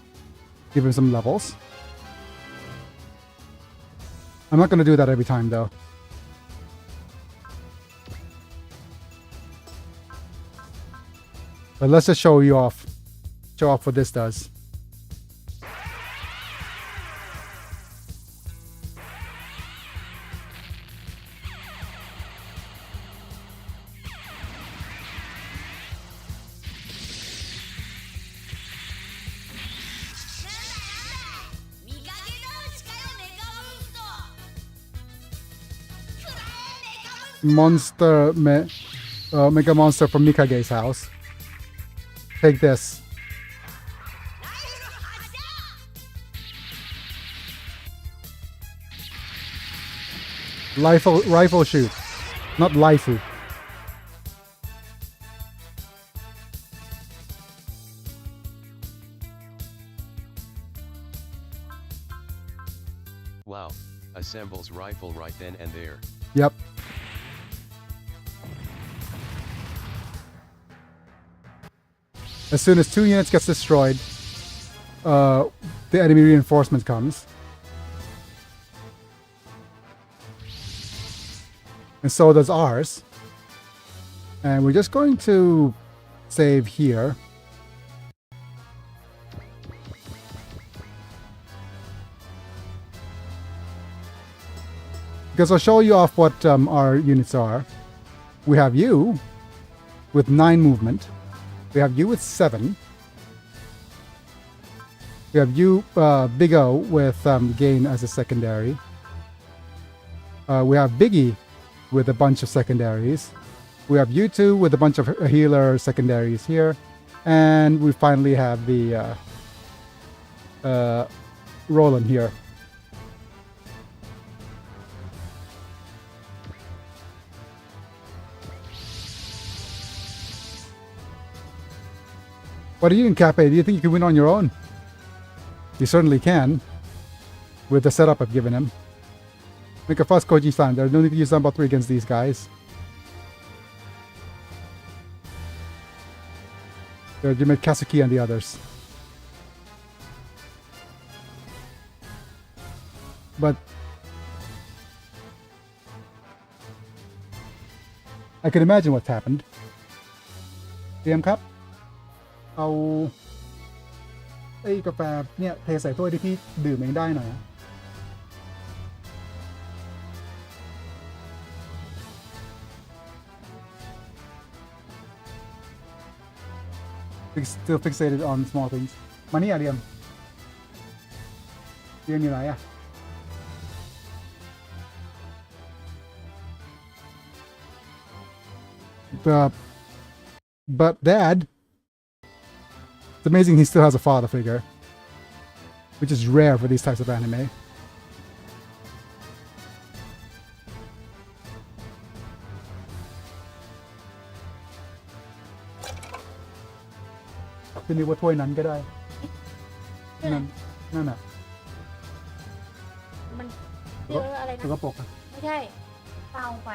Give him some levels. I'm not going to do that every time though. But let's just show you off. Show off what this does. Mega Monster from Mikage's house. Take this. Rifle shoot, not Laifu. Wow, assembles rifle right then and there. Yep. As soon as 2 units gets destroyed, the enemy reinforcement comes. And so does ours. And we're just going to save here. Because I'll show you off what our units are. We have you with 9 movement. We have you with 7. We have you, Big O, with Gain as a secondary. We have Biggie with a bunch of secondaries. We have you 2 with a bunch of healer secondaries here. And we finally have the Roland here. What do you think, Cape? Do you think you can win on your own? You certainly can, with the setup I've given him. Make a fuss, Koji-san. There's no need to use Zambot 3 against these guys. There, you made Kazuki and the others. But I can imagine what's happened. เตรียมครับ เอาไอ้กาแฟเนี่ยเทใส่ถ้วยที่พี่ดื่มเองได้หน่อยนะ Still fixated on small things มานี่อะเรียมอยู่ไหนอะ but Dad, it's amazing he still has a father figure, which is rare for these types of anime. Can you what nanก็ได้ นั่นน่ะ มันเยอะอะไร สก นะ ปรกอะ ไม่ใช่เตาไฟ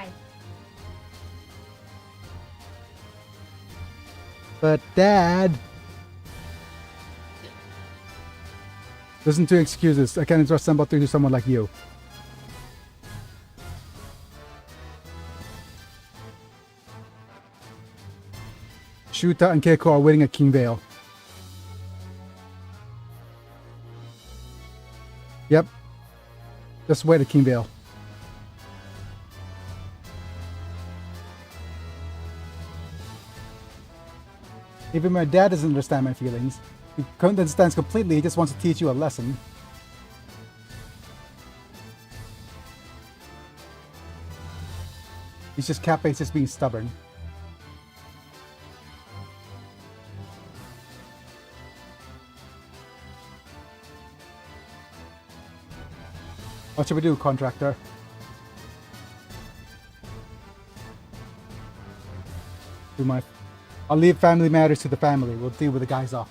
But Dad, listen to excuses. I can't entrust somebody to someone like you. Shuta and Keiko are waiting at King Vale. Yep. Just wait at King Vale. Even my dad doesn't understand my feelings. He understands completely, he just wants to teach you a lesson. He's just Kappe's just being stubborn. What should we do, contractor? I'll leave family matters to the family. We'll deal with the guys off.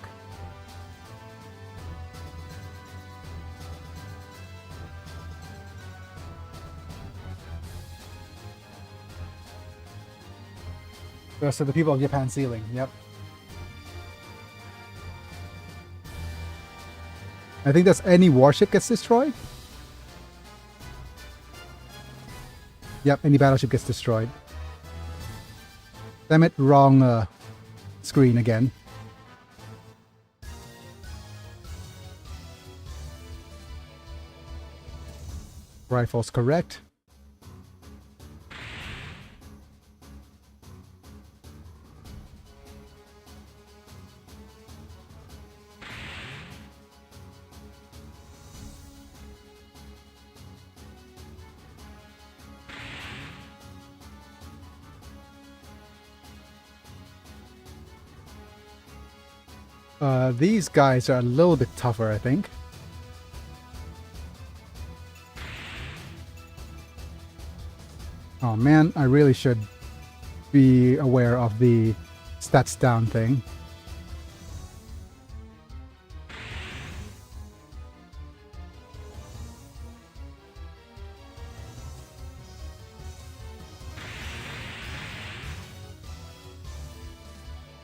So the people of Japan sealing, yep. I think that's any warship gets destroyed. Yep, any battleship gets destroyed. Damn it, wrong screen again. Rifles correct. These guys are a little bit tougher, I think. Oh man, I really should be aware of the stats down thing.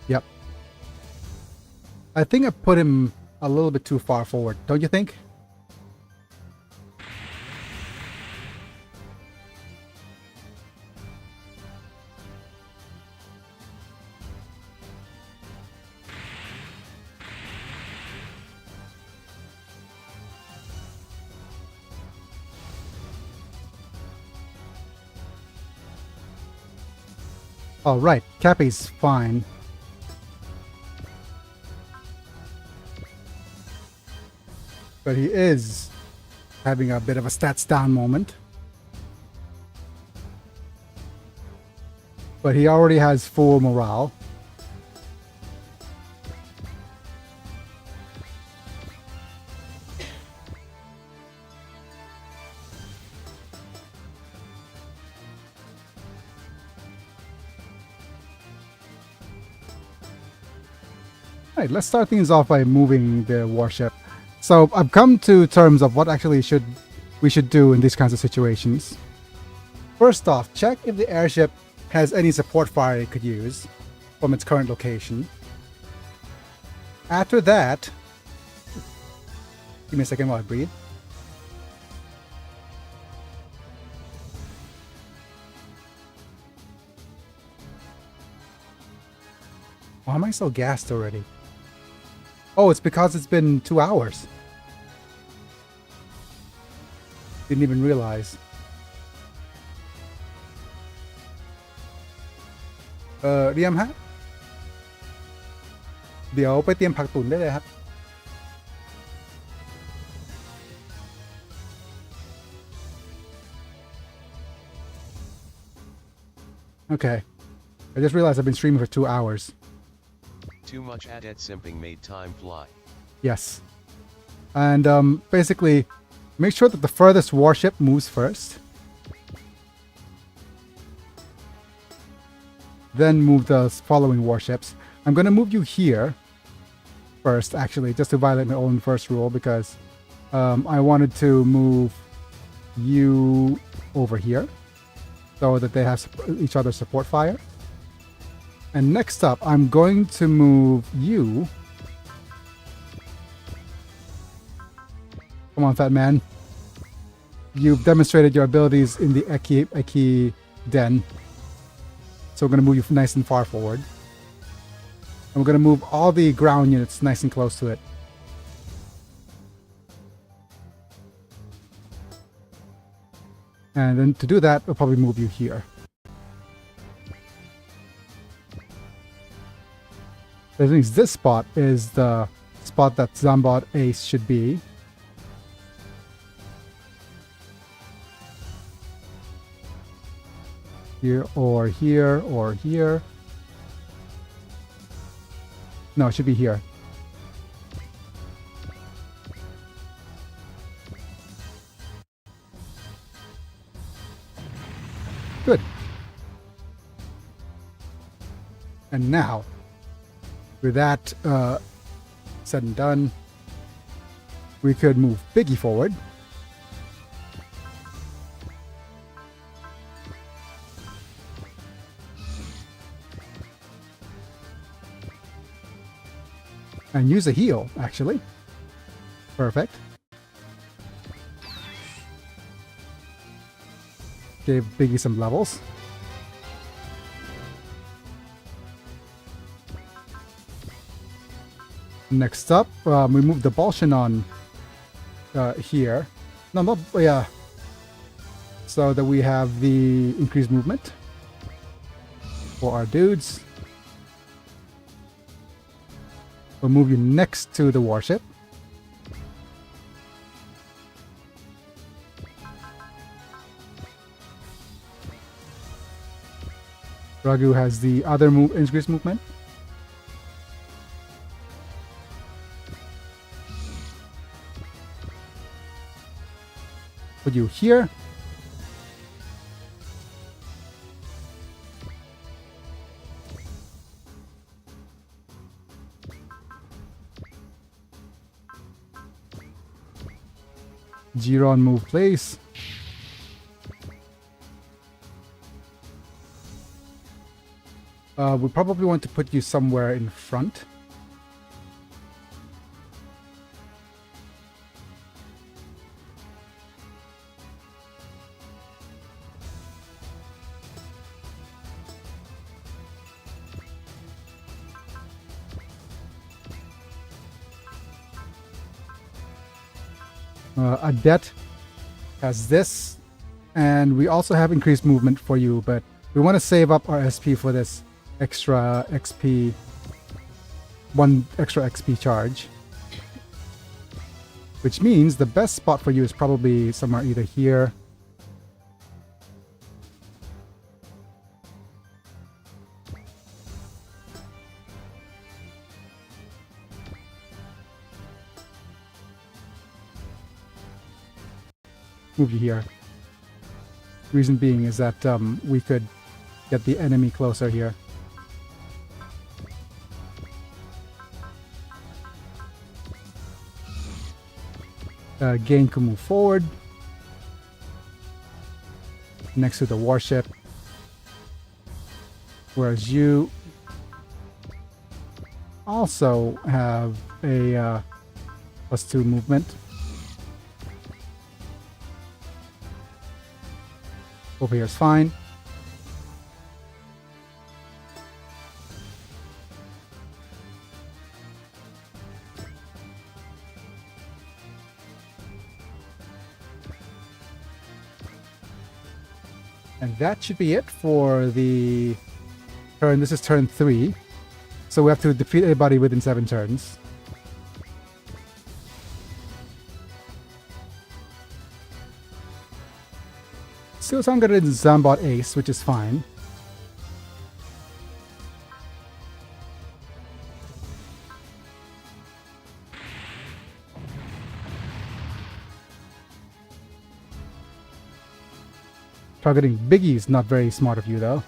Yep. I think I put him a little bit too far forward, don't you think? Oh, right. Cappy's fine. But he is having a bit of a stats down moment. But he already has full morale. Alright, let's start things off by moving the warship. So I've come to terms of what actually we should do in these kinds of situations. First off, check if the airship has any support fire it could use from its current location. After that, give me a second while I breathe. Why am I so gassed already? Oh, it's because it's been 2 hours. Didn't even realize. เรียมฮะ เดี๋ยวไปเตรียมผักตุ๋นได้เลยครับ Okay. I just realized I've been streaming for 2 hours. Too much adet simping made time fly. Yes. And basically, make sure that the furthest warship moves first. Then move the following warships. I'm going to move you here first, actually, just to violate my own first rule, because I wanted to move you over here so that they have each other's support fire. And next up, I'm going to move you. Come on, fat man. You've demonstrated your abilities in the Eki den. So we're going to move you nice and far forward. And we're going to move all the ground units nice and close to it. And then to do that, we'll probably move you here. The thing is, this spot is the spot that Zambot Ace should be. Here or here or here. No, it should be here. Good. And now, with that said and done, we could move Biggie forward. And use a heal, actually. Perfect. Gave Biggie some levels. Next up, we move the Bolshanon here. No, not, yeah. So that we have the increased movement for our dudes. We'll move you next to the warship. Ragu has the other increased movement. Put you here. Giron move place. We probably want to put you somewhere in front. Adet has this, and we also have increased movement for you, but we want to save up our SP for this extra XP, one extra XP charge, which means the best spot for you is probably somewhere either here move you here. Reason being is that we could get the enemy closer here. Gain can move forward next to the warship, whereas you also have a +2 movement. Over here is fine. And that should be it for the turn. This is turn 3. So we have to defeat everybody within 7 turns. Still targeted Zambot Ace, which is fine. Targeting Biggie is not very smart of you, though.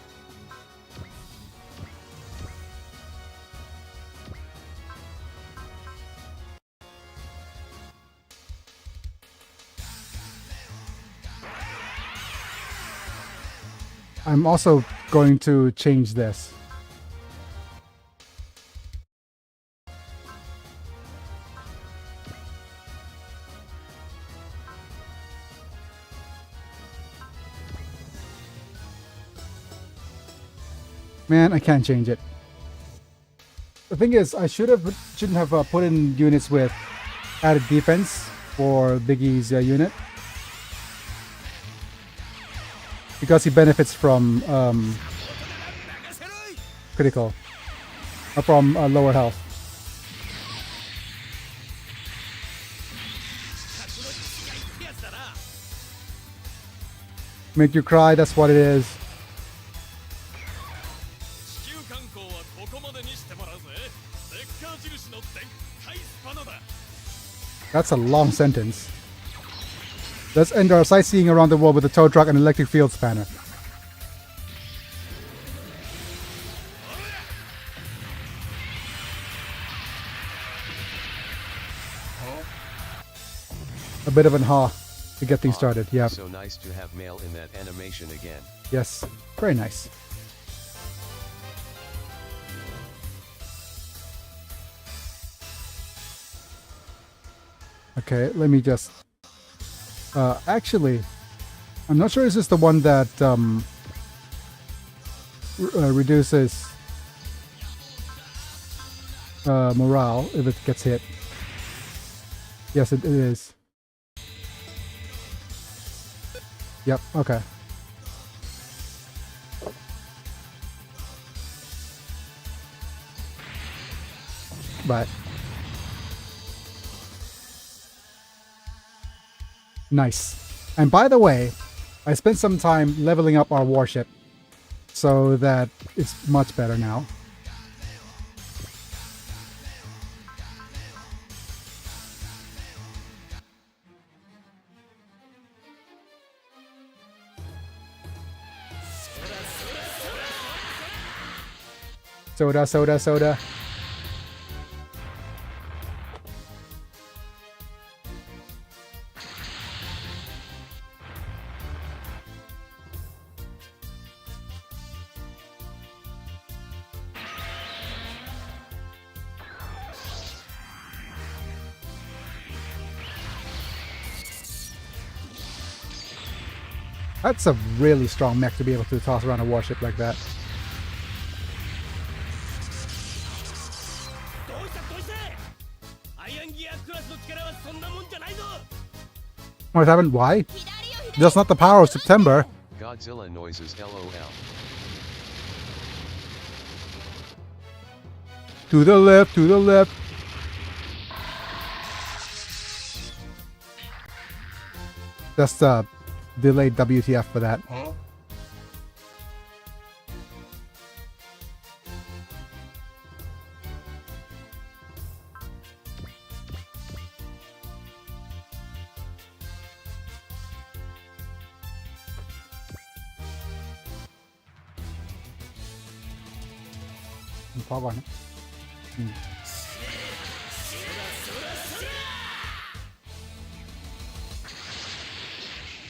I'm also going to change this. Man, I can't change it. The thing is, I shouldn't have put in units with added defense for Biggie's unit, because he benefits from critical, from lower health. Make you cry, that's what it is. That's a long sentence. Let's end our sightseeing around the world with a tow truck and electric field spanner. A bit of an ha to get things started, yeah. So nice to have Mail in that animation again. Yes, very nice. Okay, let me just... actually, I'm not sure is this the one that reduces morale if it gets hit. Yes, it is. Yep, okay. But... Nice. And by the way, I spent some time leveling up our warship so that it's much better now. Soda, soda, soda. That's a really strong mech to be able to toss around a warship like that. What happened? Why? Just not the power of September. Godzilla noises LOL. To the left, to the left. Just delayed WTF for that. Huh?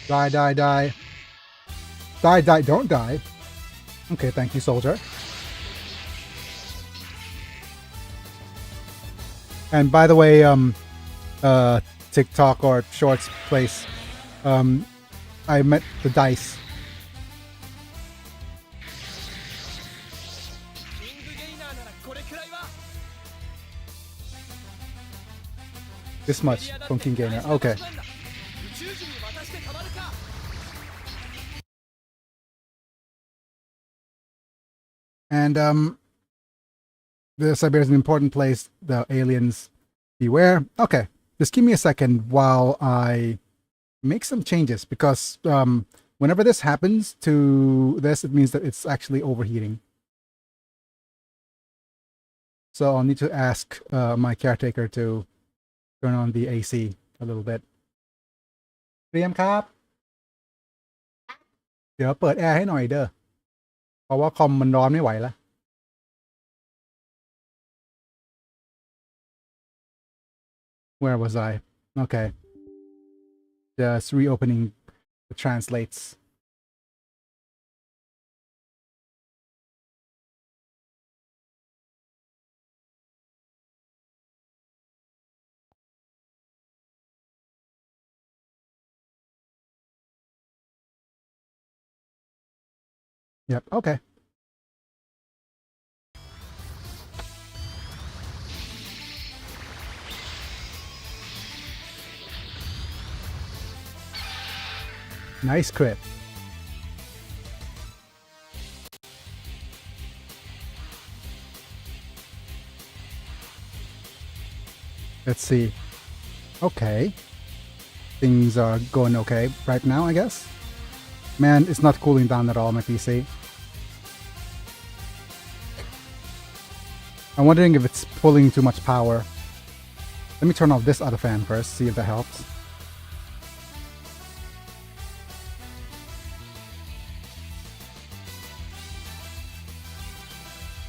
Die, die, die. Die, die, don't die. Okay, thank you, soldier. And by the way, TikTok or Shorts place, I met the dice. This much from King Gainer. Okay. And the Siberia is an important place. The aliens beware. Okay, just give me a second while I make some changes because whenever this happens to this, it means that it's actually overheating. So I'll need to ask my caretaker to turn on the AC a little bit. เตรียมครับ เดี๋ยวเปิดแอร์ให้หน่อยเด้อ เพราะว่าคอมมันร้อนไม่ไหวแล้ว Where was I? Okay. Just reopening the translates. Yep, okay. Nice crit. Let's see. Okay. Things are going okay right now, I guess. Man, it's not cooling down at all, my PC. I'm wondering if it's pulling too much power. Let me turn off this other fan first, see if that helps.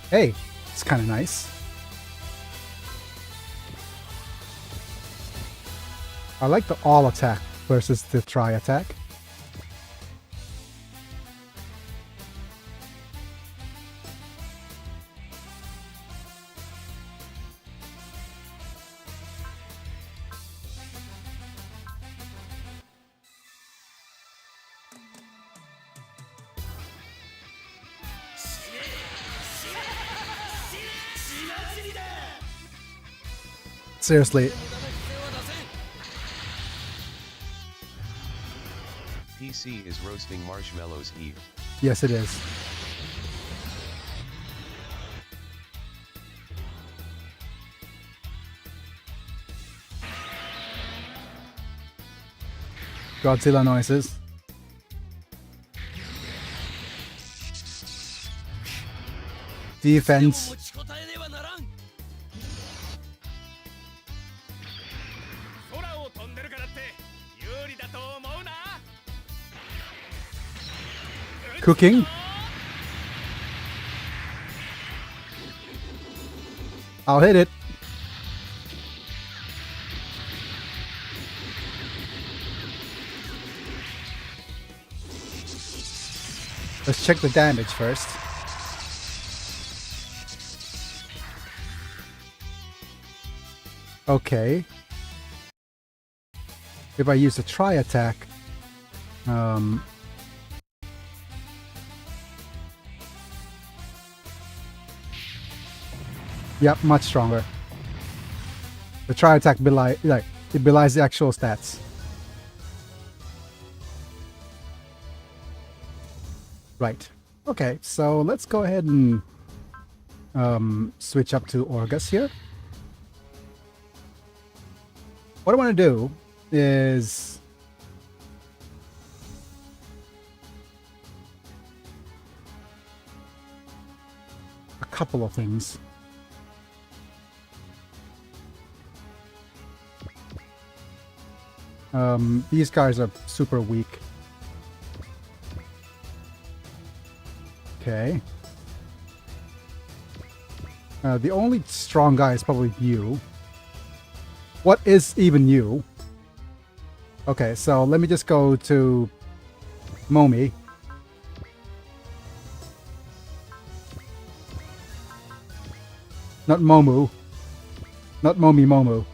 Hey, it's kind of nice. I like the all attack versus the try attack. Seriously. PC is roasting marshmallows, Eve. Yes, it is. Godzilla noises. Defense. Cooking. I'll hit it. Let's check the damage first. Okay. If I use a try attack, yep, much stronger. The try attack it belies the actual stats. Right. Okay, so let's go ahead and switch up to Orgus here. What I want to do is a couple of things. These guys are super weak. Okay. The only strong guy is probably you. What is even you? Okay, so let me just go to Momi. Not Momu. Not Momi Momu.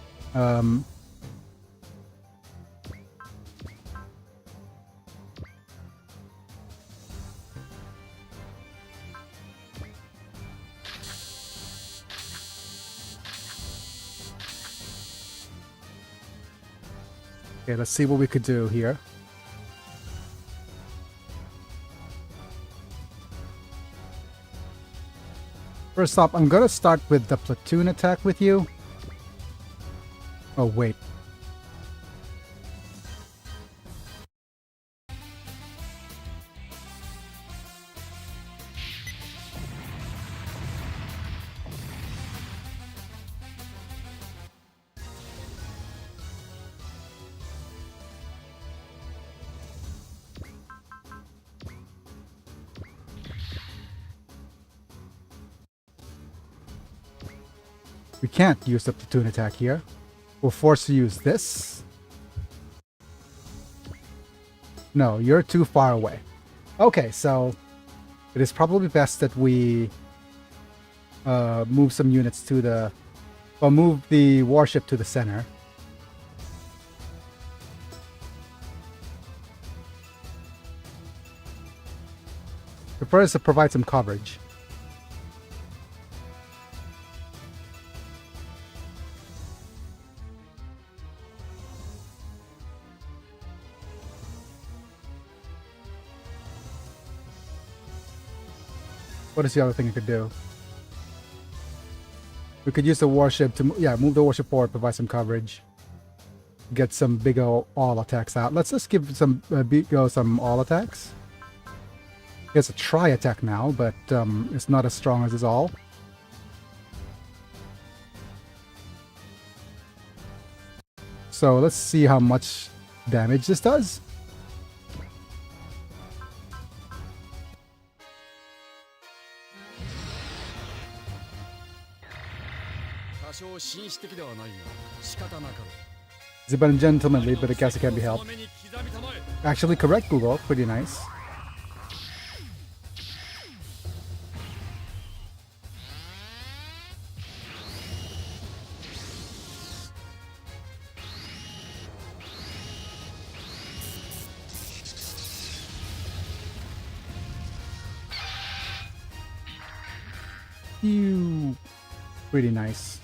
Okay, let's see what we could do here. First off, I'm gonna start with the platoon attack with you. Oh, wait. We can't use the platoon attack here. We're forced to use this. No, you're too far away. Okay, so it is probably best that we move some units to the... Well, move the warship to the center. Prefers to provide some coverage. What is the other thing I could do? We could use the warship to, move the warship forward, provide some coverage. Get some big all attacks out. Let's just give some some all attacks. It's a tri attack now, but it's not as strong as his all. So let's see how much damage this does. Zibban gentlemanly, but I guess it can't be helped. Actually, correct, Google. Pretty nice. You pretty nice.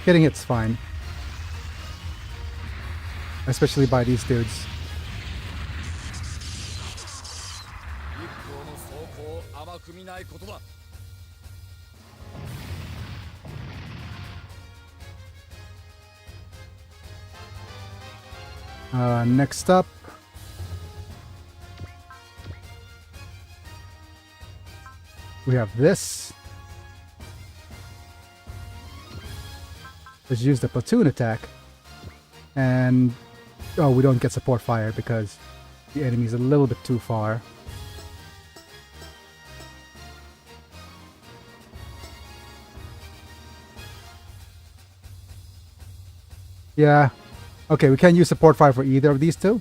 Getting hit's fine. Especially by these dudes. Next up, we have this. Let's use the platoon attack. And oh, we don't get support fire because the enemy is a little bit too far. Yeah. Okay, we can't use support fire for either of these two.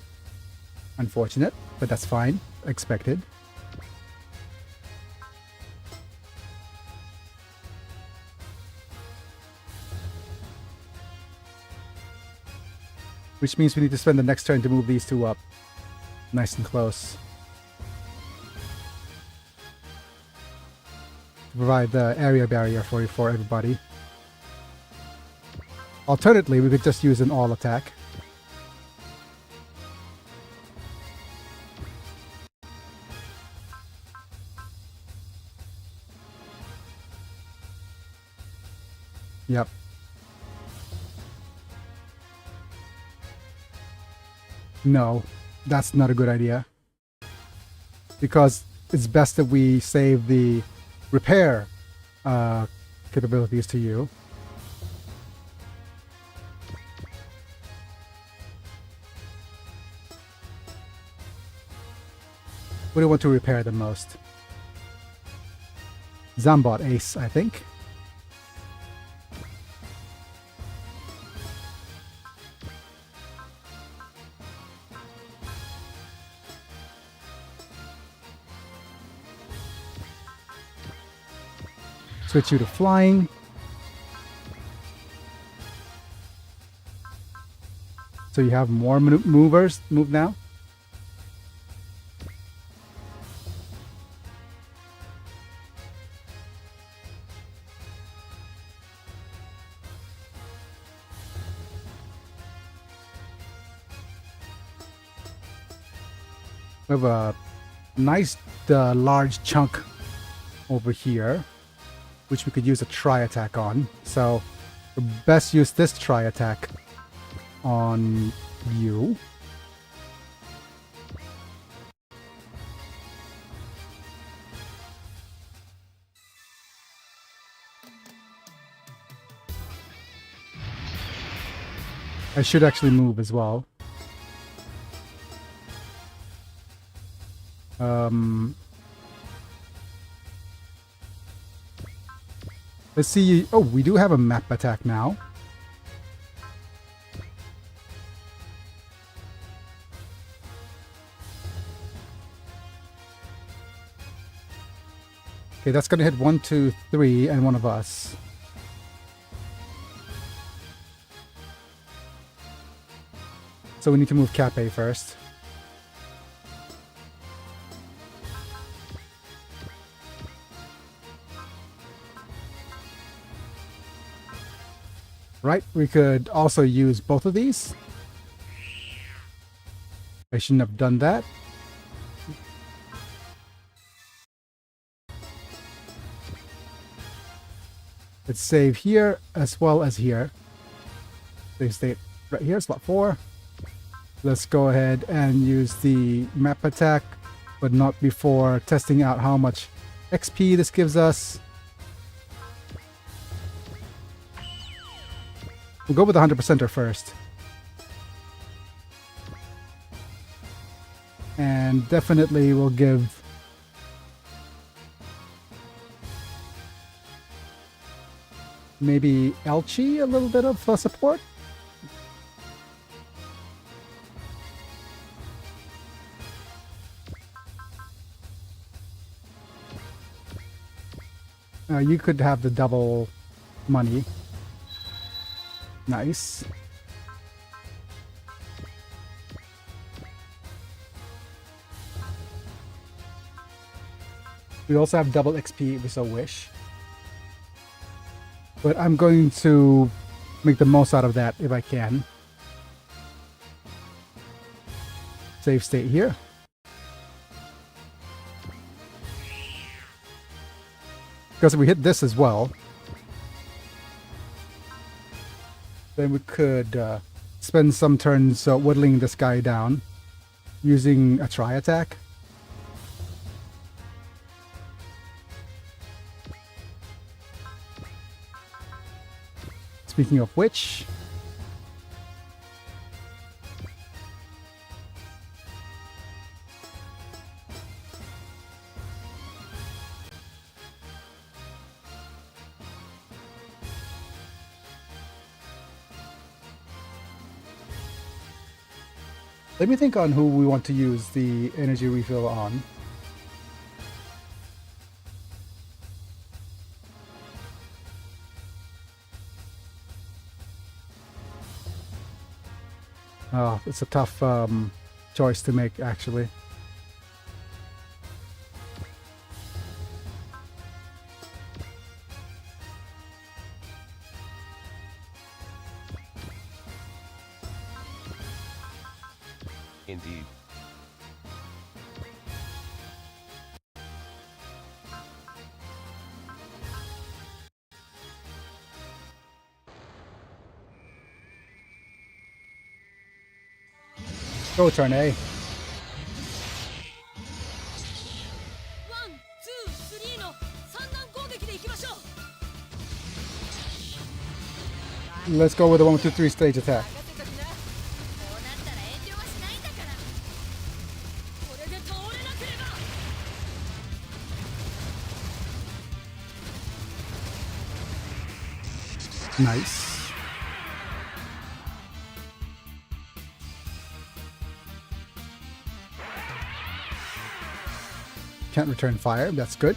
Unfortunate, but that's fine. Expected. Which means we need to spend the next turn to move these two up. Nice and close. To provide the area barrier for everybody. Alternatively, we could just use an all attack. Yep. No, that's not a good idea. Because it's best that we save the repair capabilities to you. What do you want to repair the most? Zambot Ace, I think. Switch you to flying. So you have more movers move now. We have a nice large chunk over here, which we could use a tri attack on. So we best use this tri attack on you. I should actually move as well. Let's see. Oh, we do have a map attack now. Okay, that's gonna hit 1, 2, 3, and one of us. So we need to move Cape first. Right, we could also use both of these. I shouldn't have done that. Let's save here as well as here. Save state right here, slot 4. Let's go ahead and use the map attack, but not before testing out how much XP this gives us. We'll go with the 100%er first. And definitely will give maybe Elchi a little bit of support. You could have the double money. Nice. We also have double XP if we so wish. But I'm going to make the most out of that if I can. Save state here. Because if we hit this as well, then we could spend some turns whittling this guy down using a tri attack. Speaking of which, let me think on who we want to use the energy refill on. Oh, it's a tough choice to make, actually. Indeed. Go turn A. ワン、ツー、スリーの三段攻撃でいきましょう。 Let's go with the 1, 2, 3 stage attack. 任せときな。こうなったら遠慮はしないんだから。これで倒れなければ。 Nice. Can't return fire, that's good.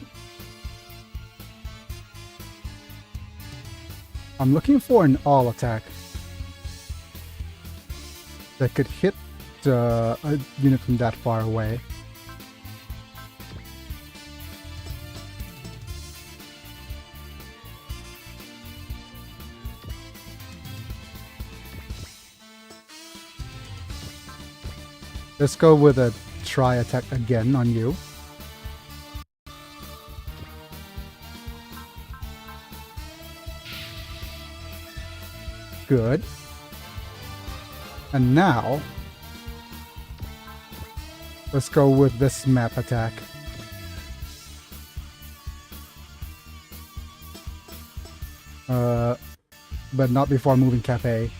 I'm looking for an all attack that could hit a unit from that far away. Let's go with a try attack again on you. Good. And now, let's go with this map attack. But not before moving Cafe.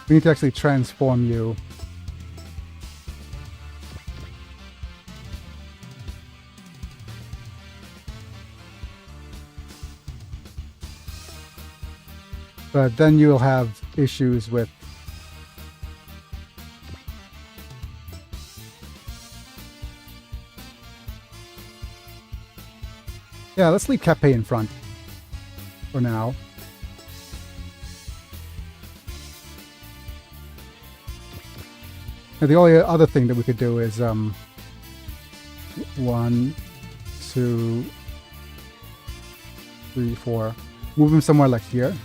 We need to actually transform you. But then you'll have issues with yeah, let's leave Cafe in front for now. Now, the only other thing that we could do is 1, 2, 3, 4. Move him somewhere like here.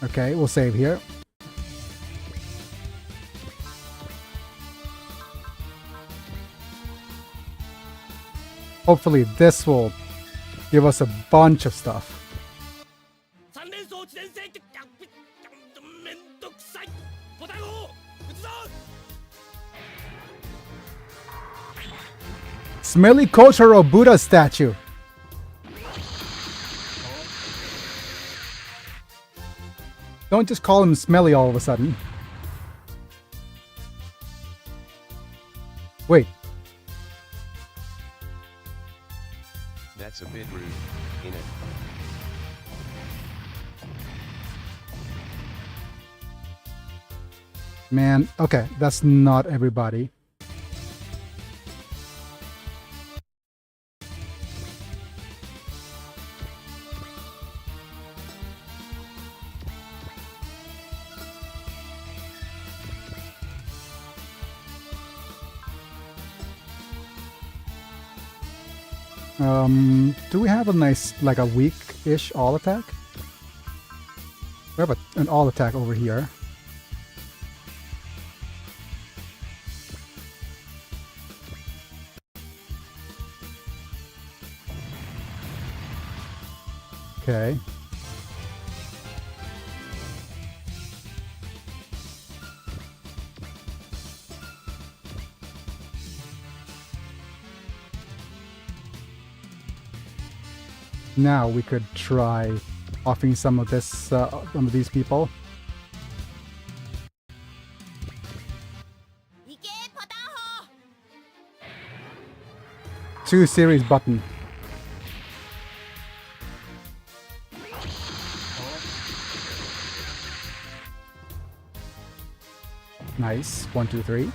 Okay, we'll save here. Hopefully this will give us a bunch of stuff. 三連装地連戦めんどくさいポタゴ撃つぞ Smelly Kotaro Buddha statue. Don't just call him smelly all of a sudden. Wait. That's a bit rude, innit? Man, okay, that's not everybody. Do we have a nice, like a weak-ish all attack? We have an all attack over here. Okay. Now we could try offing some of this, some of these people. 行けポタンホ 2 series button. Nice. 1, 2, 3.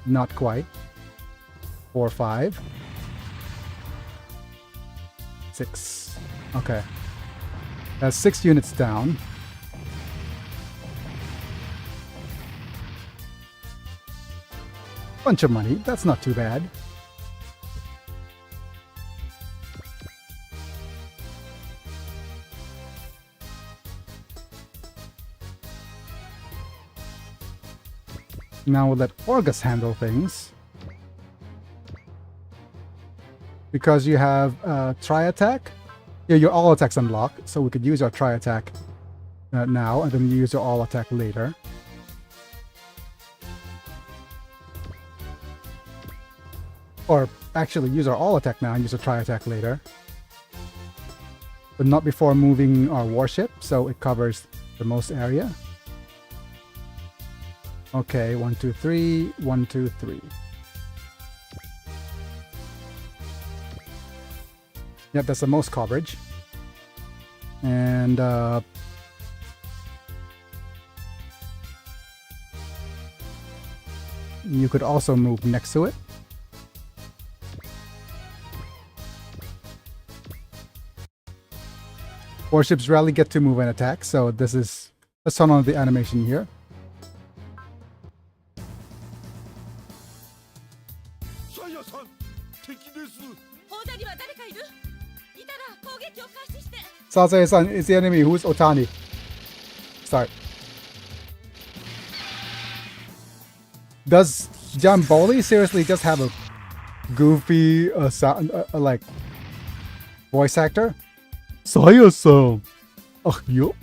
Not quite. 4, 5. 6. Okay. That's 6 units down. Bunch of money. That's not too bad. Now we'll let Orgus handle things. Because you have tri-attack. Yeah, your all attacks unlock, so we could use our tri-attack now, and then use your all attack later. Or actually use our all attack now and use a tri-attack later. But not before moving our warship, so it covers the most area. Okay, 1, 2, 3, 1, 2, 3. Yep, that's the most coverage. And you could also move next to it. Warships rarely get to move and attack, so this is... Let's turn on the animation here. サヤさん敵です。砲座には誰かいる？いたら攻撃を開始して。 Sasaya-san is the enemy. Who's Otani? Start. Does Jamboli seriously just have a goofy sound, like voice actor? Saya-san. Oh, yo.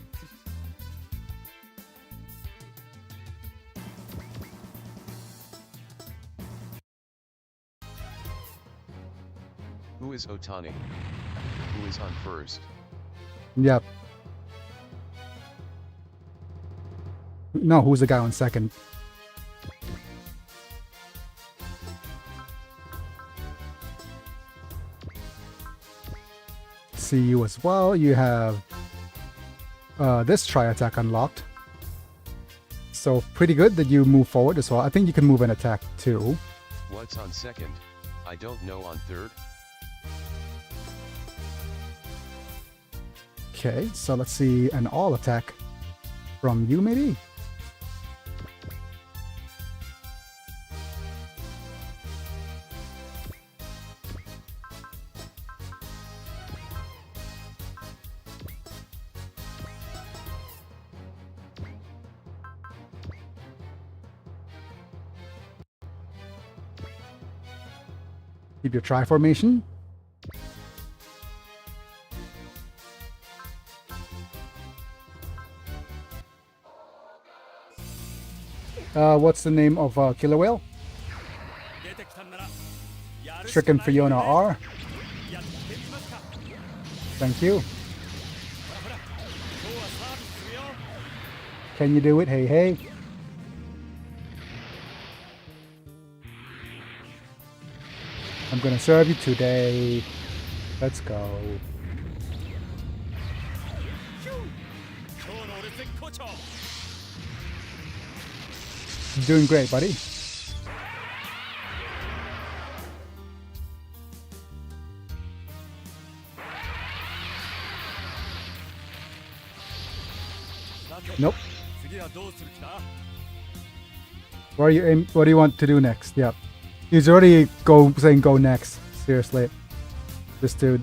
Who is Otani? Who is on first? Yep. No, who's the guy on second? See you as well. You have this tri attack unlocked. So pretty good that you move forward as well. I think you can move and attack too. What's on second? I don't know on third. Okay, so let's see an all attack from you maybe? Keep your tri formation. What's the name of Killer Whale? 出てきたんならやるしか Stricken ないよ Fiona ね。 R. やってみますか。 Thank you. ほらほら、今日はサービスするよ。 Can you do it? Hey, hey. I'm gonna serve you today. Let's go. 今日の俺絶好調。 Doing great, buddy. なんで Nope. 次はどうする気だ？ What do you want to do next? Yep. He's already saying go next. Seriously. This dude.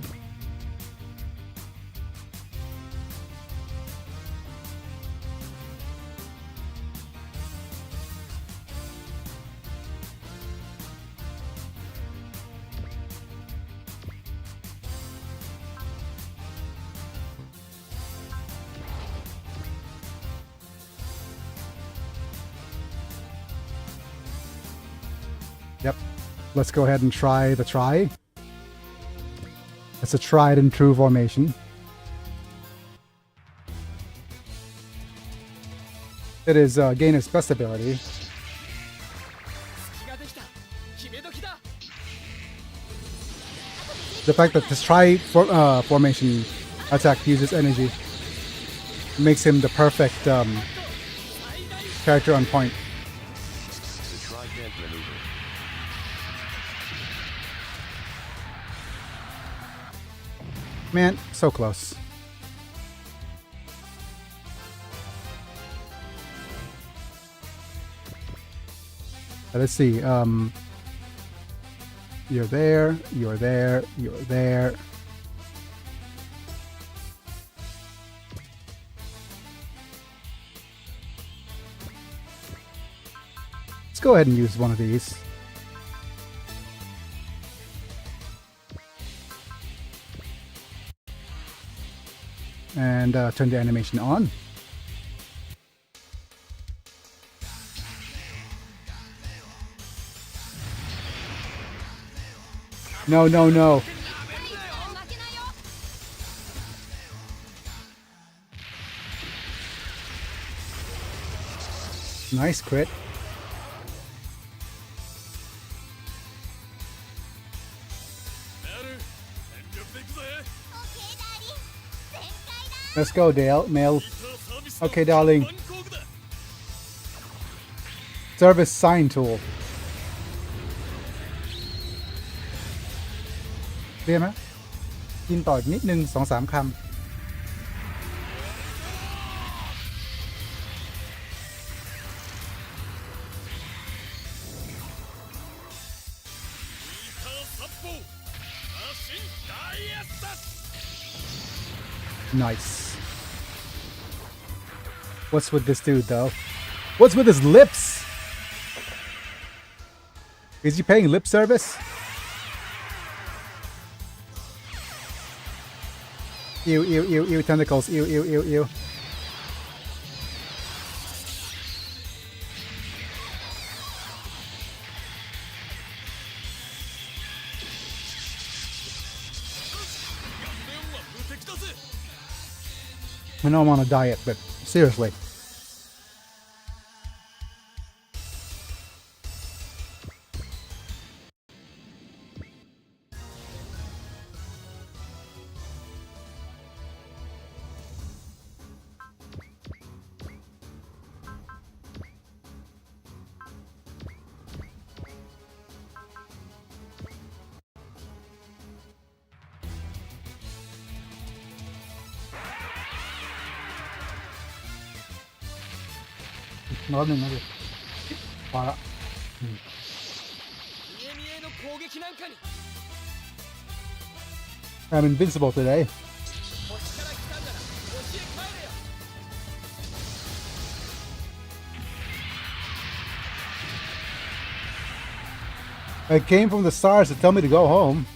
Yep. Let's go ahead and try the try. It's a tried and true formation. It is Gainus' best ability. 隙ができた。決め時だ。 The fact that this formation attack uses energy makes him the perfect character on point. The Trident maneuver. Man, so close. Let's see. You're there. You're there. You're there. Let's go ahead and use one of these. And turn the animation on. No, no, no. 負けないよ。 Nice crit. メール、全力で行くぜ。 オッケーダーリン。全開だ。 Let's go, Dale. Male. さあサービス Okay, darling. ワンコーグだ。 Service sign tool. เรียกไหมกินต่ออีกนิดนึง 2-3 คำ Nice. What's with this dude, though? What's with his lips? Is he paying lip service? Ew, ew, ew, ew, tentacles. Ew, ew, ew, ew. I know I'm on a diet, but seriously. No, no, no. Para. 見え見えの攻撃なんかに I'm invincible today. 星から来たんなら星へ帰れよ I came from the stars to tell me to go home.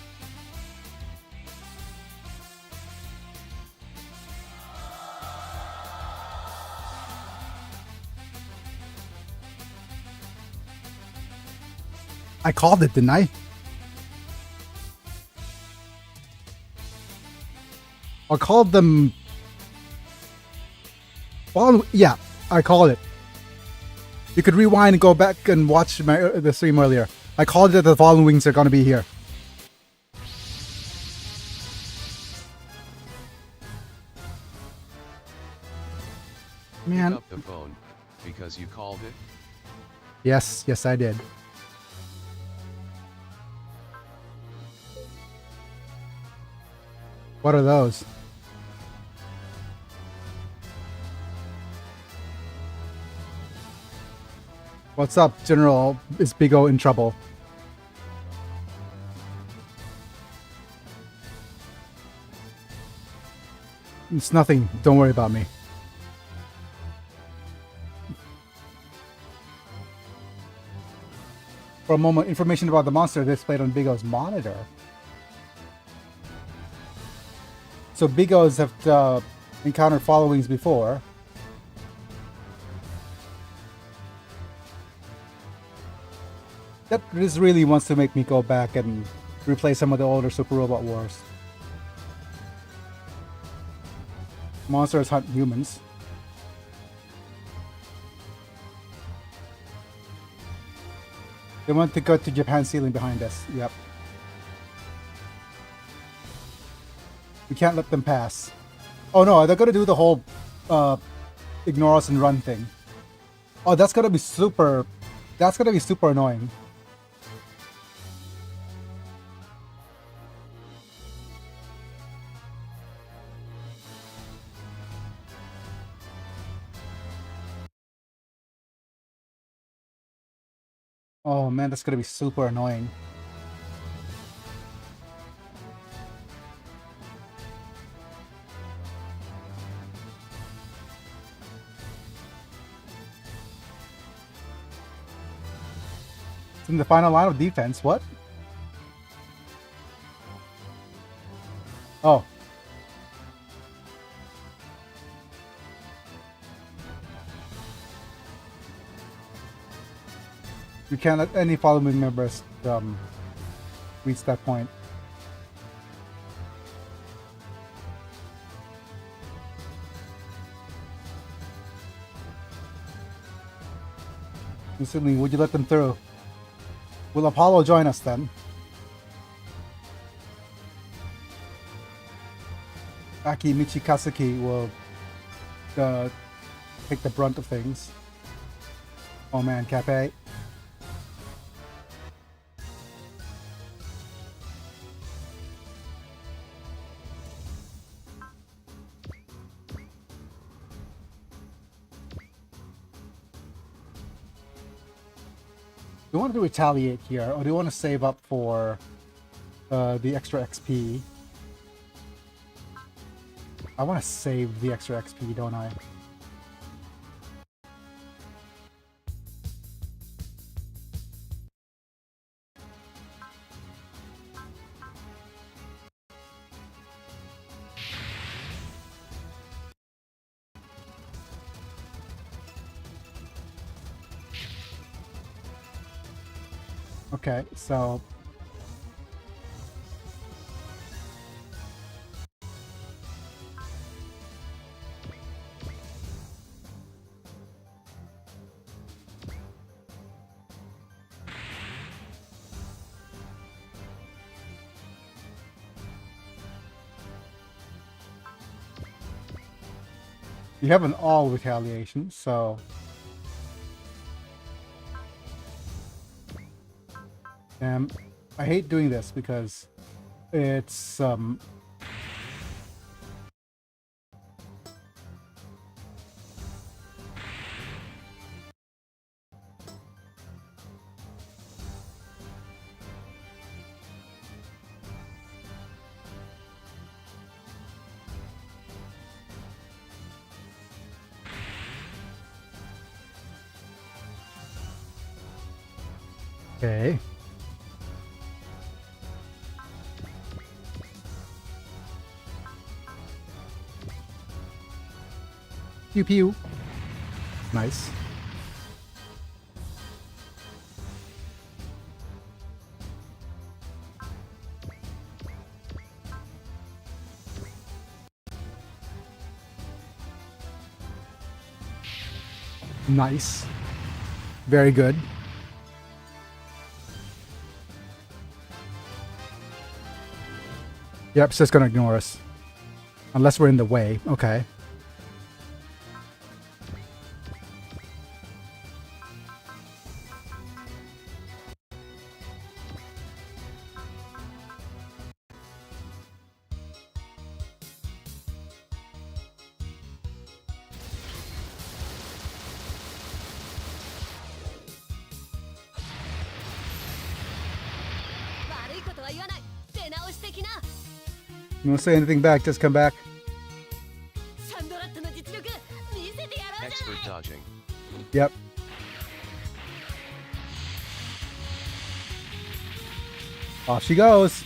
I called it, didn't I? I called them. Well, yeah, I called it. You could rewind and go back and watch the stream earlier. I called it that the following wings are going to be here. Pick Man. up the phone, because you called it? Yes, yes, I did. What are those? What's up, General? Is Big O in trouble? It's nothing. Don't worry about me. For a moment, information about the monster displayed on Big O's monitor. So Big O's have encountered followings before. That this really wants to make me go back and replay some of the older Super Robot Wars. Monsters hunt humans. They want to go to Japan ceiling behind us. Yep. We can't let them pass. Oh no, they're gonna do the whole ignore us and run thing. Oh, that's gonna be super. That's gonna be super annoying. Oh man, that's gonna be super annoying. It's in the final line of defense. What? Oh. You can't let any following members reach that point. Instantly, would you let them through? Will Apollo join us then? Aki Michikazuki will take the brunt of things. Oh man, Cafe. Do you want to retaliate here, or do you want to save up for the extra XP? I want to save the extra XP, don't I? Okay, so you have an all retaliation, so I hate doing this because it's okay. Pew pew. Nice. Nice. Very good. Yep, it's just gonna ignore us. Unless we're in the way. Okay. You won't say anything back, just come back. Expert dodging. Yep. Off she goes.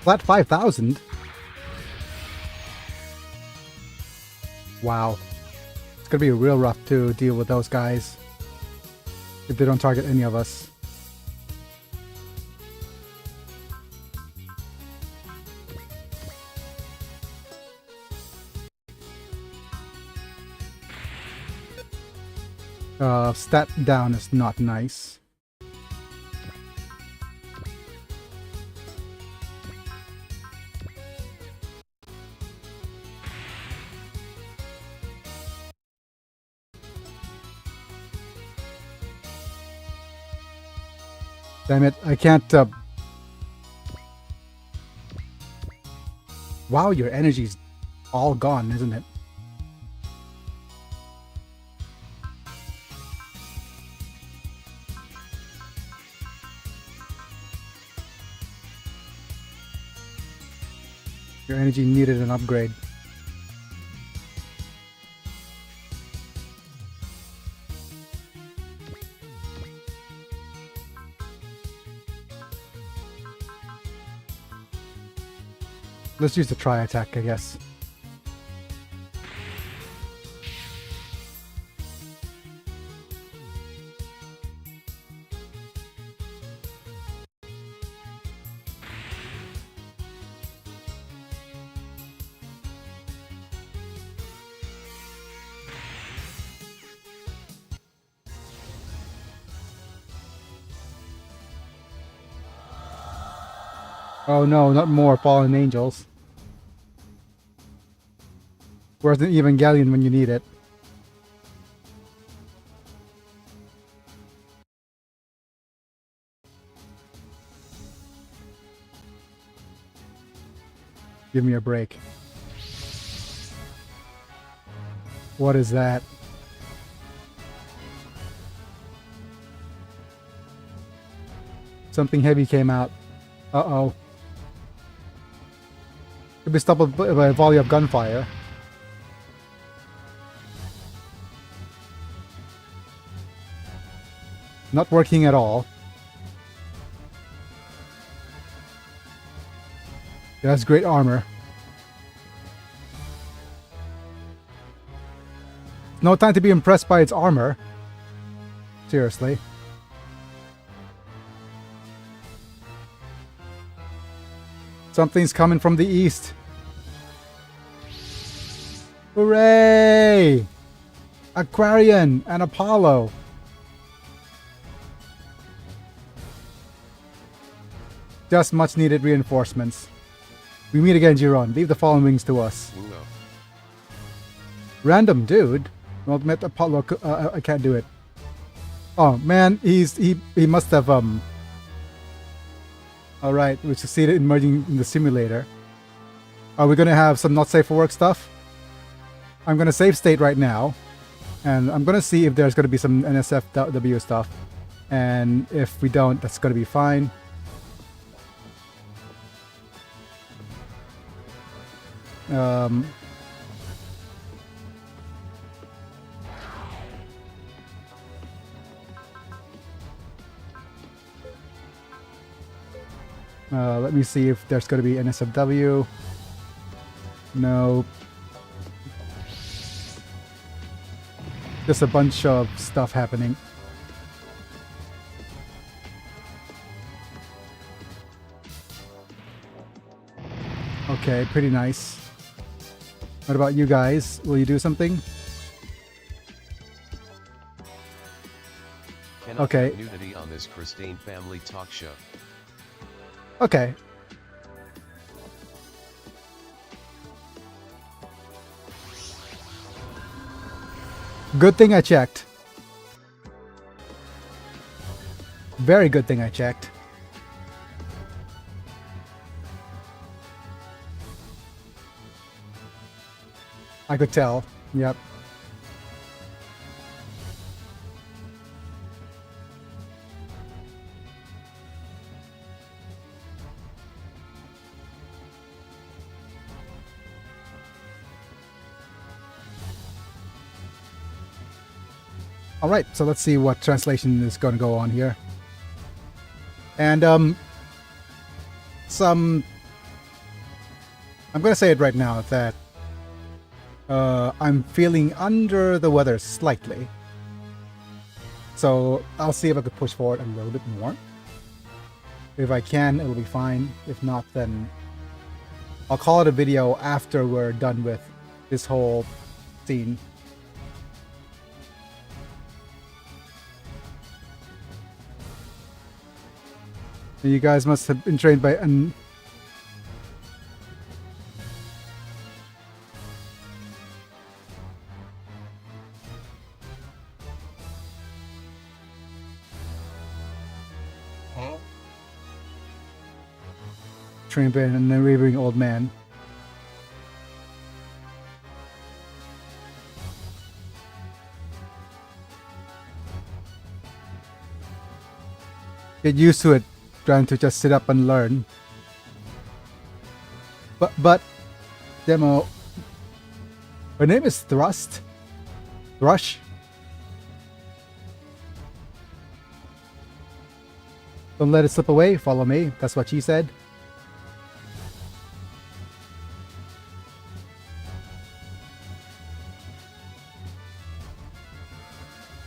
Flat 5,000? Wow. It's gonna be real rough to deal with those guys if they don't target any of us. Stat down is not nice. Damn it, I can't, Wow, your energy's all gone, isn't it? Your energy needed an upgrade. Let's use the try attack, I guess. Oh no, not more fallen angels. Where's the Evangelion when you need it? Give me a break. What is that? Something heavy came out. Uh-oh. Could be stopped by a volley of gunfire. Not working at all. That's great armor. No time to be impressed by its armor. Seriously. Something's coming from the east. Hooray! Aquarian and Apollo. Just much needed reinforcements. We meet again, Giron. Leave the fallen wings to us. Woo-oh. Random dude. Well, met Apollo. I can't do it. Oh man, he must have All right, we succeeded in merging in the simulator. Are we gonna have some not safe for work stuff? I'm gonna save state right now, and I'm gonna see if there's gonna be some NSFW stuff. And if we don't, that's gonna be fine. Let me see if there's going to be NSFW. No. Just a bunch of stuff happening. Okay, pretty nice. What about you guys? Will you do something? Cannot Okay. have nudity on this Christine family talk show. Okay. Good thing I checked. Very good thing I checked. I could tell. Yep. All right, so let's see what translation is going to go on here. And I'm going to say it right now that I'm feeling under the weather slightly. So I'll see if I could push forward a little bit more. If I can, it'll be fine. If not, then I'll call it a video after we're done with this whole scene. You guys must have been trained by an... trained by an unwavering old man. Get used to it. Trying to just sit up and learn. But demo. Her name is Thrush. Don't let it slip away. Follow me. That's what she said.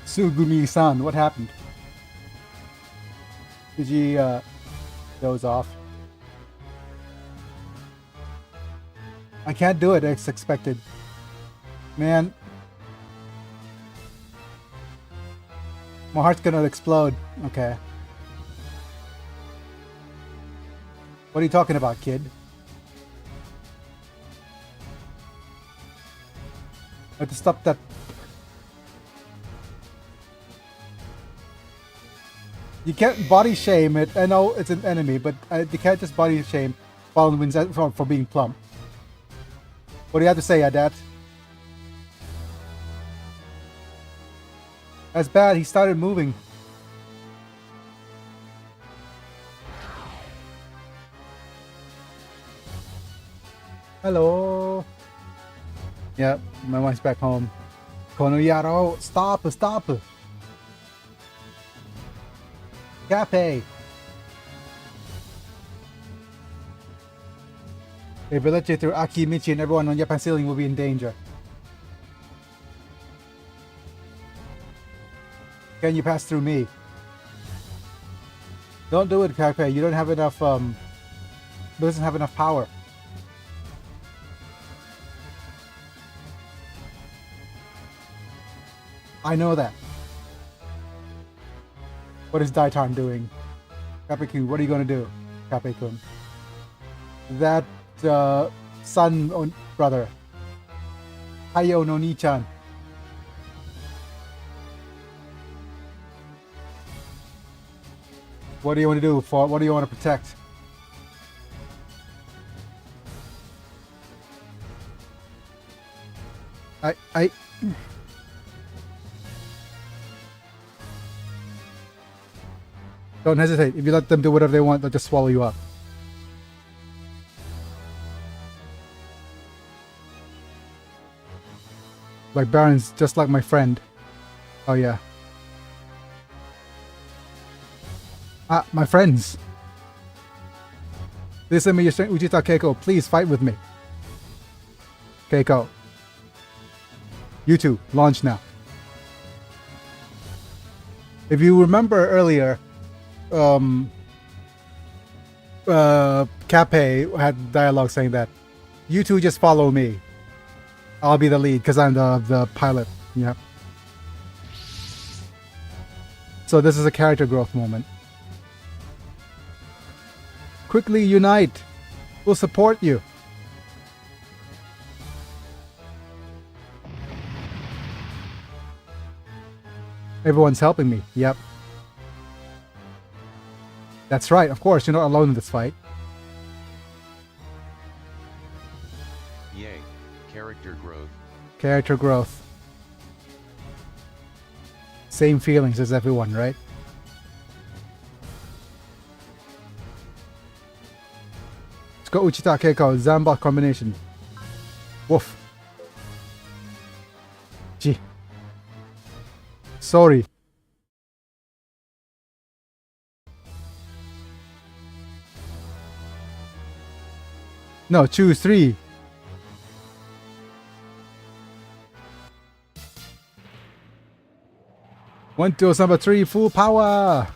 Sugumi-san, what happened? Did you doze off? I can't do it as expected. Man. My heart's gonna explode. Okay. What are you talking about, kid? I have to stop that. You can't body shame it. I know it's an enemy, but you can't just body shame Fallen Winds for being plump. What do you have to say, Adet? That's bad. He started moving. Hello. Yep, my wife's back home. Konoyaro, stop. Cafe. If we let you through, Aki, Michi, and everyone on Japan Ceiling will be in danger. Can you pass through me? Don't do it, Cafe. You don't have enough, doesn't have enough power. I know that. What is Daitan doing? Cape-kun, what are you going to do? Cape-kun. That son or brother. Hayo no Ni-chan. What do you want to do? What do you want to protect? I don't hesitate. If you let them do whatever they want, they'll just swallow you up. Like Barons, just like my friend. Oh yeah. My friends. Listen to me, Ujita Keiko. Please fight with me. Keiko. You two, launch now. If you remember earlier, Cape had dialogue saying that you two just follow me. I'll be the lead because I'm the pilot. Yeah. So this is a character growth moment. Quickly unite. We'll support you. Everyone's helping me. Yep. That's right. Of course, you're not alone in this fight. Yay. Character growth. Character growth. Same feelings as everyone, right? Let's go Uchita Keiko. Zambot combination. Woof. Gee. Sorry. No, choose 3. One, two, number 3, full power.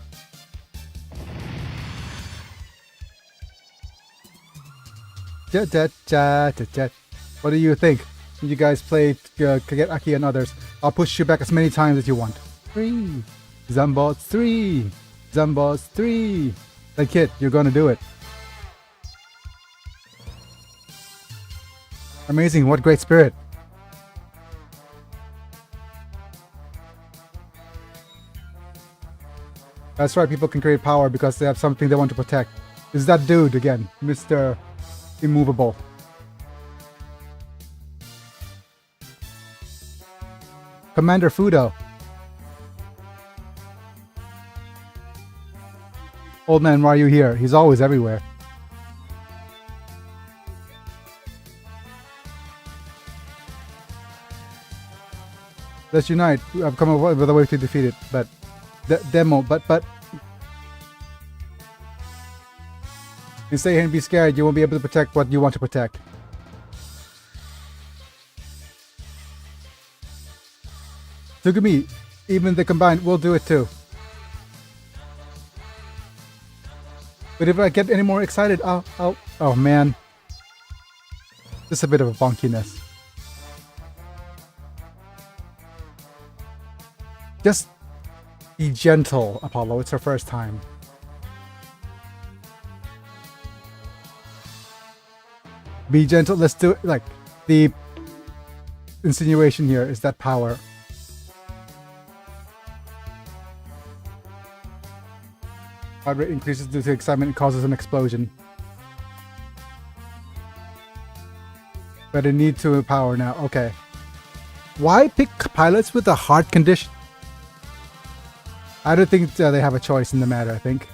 What do you think? You guys play Kageki and others. I'll push you back as many times as you want. 3. Zambot 3. Zambot 3. Like kid, you're gonna do it. Amazing, what great spirit. That's right, people can create power because they have something they want to protect. Is that dude again, Mr. Immovable. Commander Fudo. Old man, why are you here? He's always everywhere. Let's unite. I've come up with a way to defeat it, but demo, but you stay here and be scared, you won't be able to protect what you want to protect. Tsugumi, even the combined will do it too. But if I get any more excited, oh man. Just a bit of a bonkiness. Just be gentle, Apollo. It's her first time. Be gentle. Let's do it. Like, the insinuation here is that power. Heart rate increases due to excitement and causes an explosion. But it needs to power now. Okay. Why pick pilots with a heart condition? I don't think they have a choice in the matter, I think.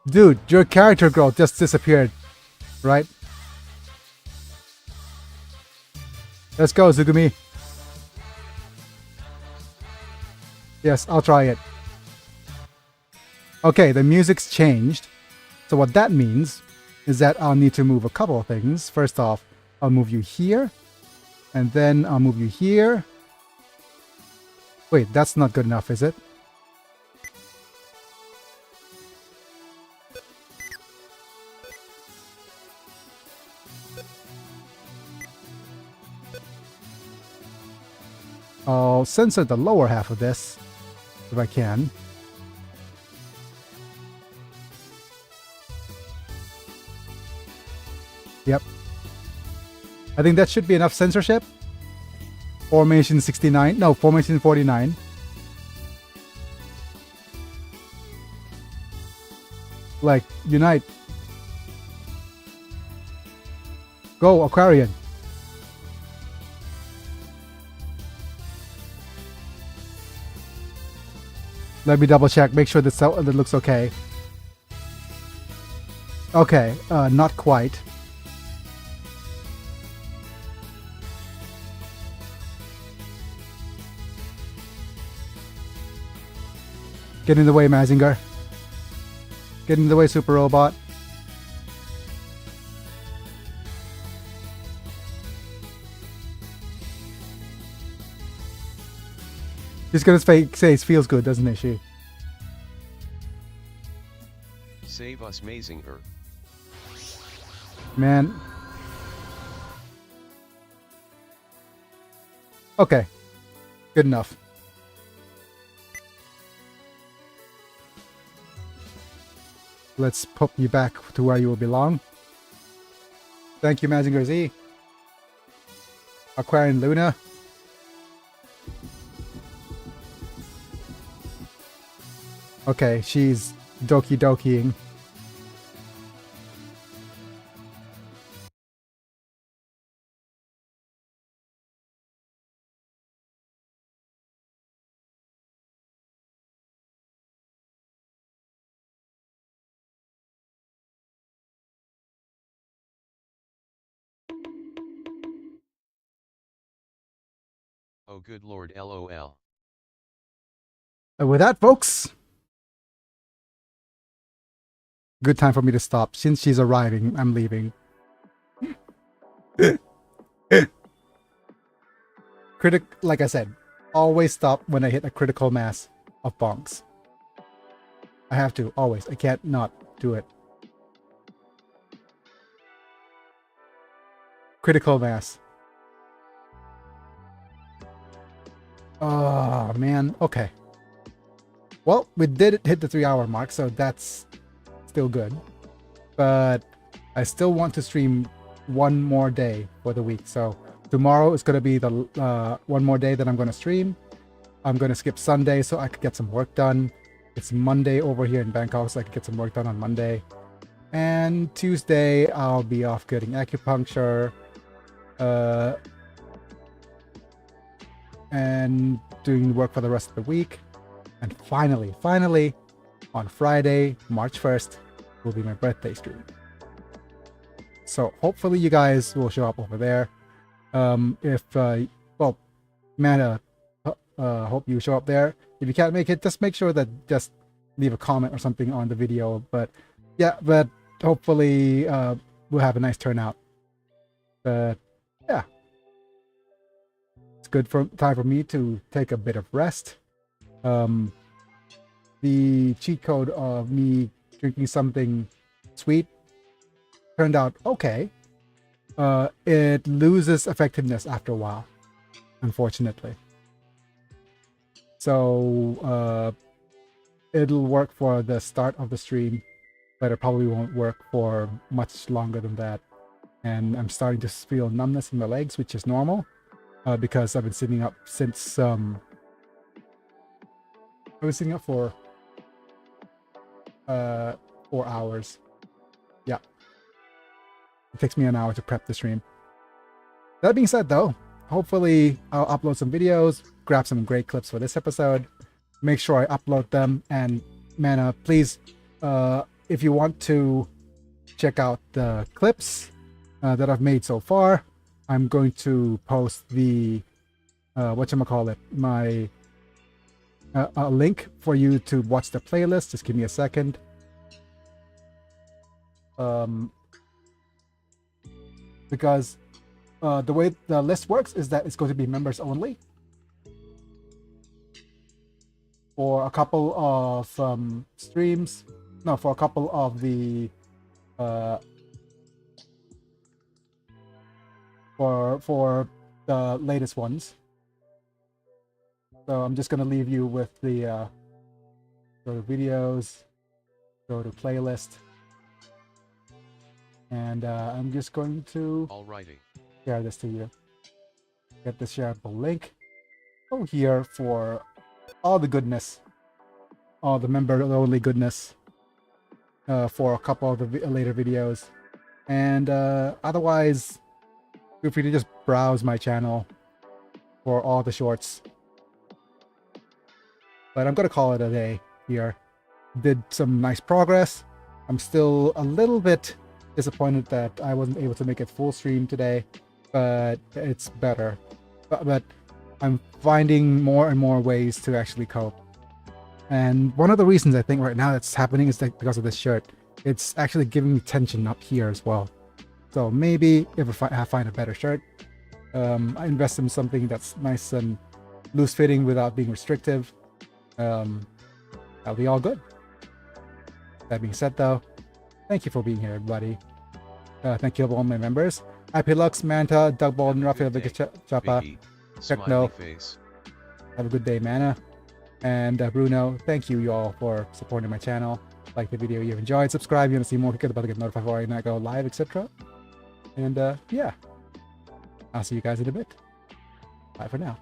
Dude, your character growth just disappeared, right? Let's go, Zugumi. Yes, I'll try it. Okay, the music's changed. So what that means is that I'll need to move a couple of things. First off, I'll move you here. And then I'll move you here. Wait, that's not good enough, is it? I'll censor the lower half of this, if I can. Yep. I think that should be enough censorship. Formation 69. No, Formation 49. Like, unite. Go, Aquarian. Let me double check, make sure that looks okay. Okay, not quite. Get in the way, Mazinger. Get in the way, Super Robot. She's gonna say it feels good, doesn't it, she? Save us, Mazinger. Man. Okay. Good enough. Let's pop you back to where you will belong. Thank you, Mazinger Z. Aquarian Luna. Okay, she's Doki Dokiing. Oh good lord, lol. And with that, folks, good time for me to stop. Since she's arriving, I'm leaving. Like I said, always stop when I hit a critical mass of bonks. I have to, always. I can't not do it. Critical mass. Oh, man. Okay. Well, we did hit the 3-hour mark, so that's still good. But I still want to stream one more day for the week. So tomorrow is going to be the one more day that I'm going to stream. I'm going to skip Sunday so I could get some work done. It's Monday over here in Bangkok, so I could get some work done on Monday. And Tuesday, I'll be off getting acupuncture. And doing work for the rest of the week. And finally, on Friday, March 1st, will be my birthday stream. So hopefully you guys will show up over there. Well, Amanda, hope you show up there. If you can't make it, just make sure that just leave a comment or something on the video. But yeah, but hopefully we'll have a nice turnout. But yeah, it's good time for me to take a bit of rest. The cheat code of me drinking something sweet turned out okay. It loses effectiveness after a while, unfortunately. So it'll work for the start of the stream, but it probably won't work for much longer than that. And I'm starting to feel numbness in my legs, which is normal, because I've been sitting up since I was sitting up for 4 hours. Yeah. It takes me an hour to prep the stream. That being said, though, hopefully I'll upload some videos, grab some great clips for this episode, make sure I upload them, and Mana, please, if you want to check out the clips that I've made so far, I'm going to post the whatchamacallit, my a link for you to watch the playlist. Just give me a second. Because the way the list works is that it's going to be members only for a couple of streams. No, for a couple of the for the latest ones. So I'm just gonna leave you with the go to videos, go to playlist, and I'm just going to Alrighty. share this to you. Get the shareable link. Go here for all the goodness, all the member-only goodness for a couple of the later videos, and otherwise, feel free to just browse my channel for all the shorts. But I'm gonna call it a day here. Did some nice progress. I'm still a little bit disappointed that I wasn't able to make it full stream today, but it's better. But I'm finding more and more ways to actually cope. And one of the reasons I think right now that's happening is that because of this shirt. It's actually giving me tension up here as well. So maybe if I find a better shirt, I invest in something that's nice and loose fitting without being restrictive. That'll be all good. That being said, though, thank you for being here, everybody. Thank you to all my members. Ipilux, Manta, Doug Bolden, Rafael Good day, Chapa. Vicky. Techno. Smiley face. Have a good day, Mana. And Bruno, thank you all for supporting my channel. Like the video you've enjoyed, subscribe if you want to see more, hit the bell to get notified when I go live, etc. And yeah, I'll see you guys in a bit. Bye for now.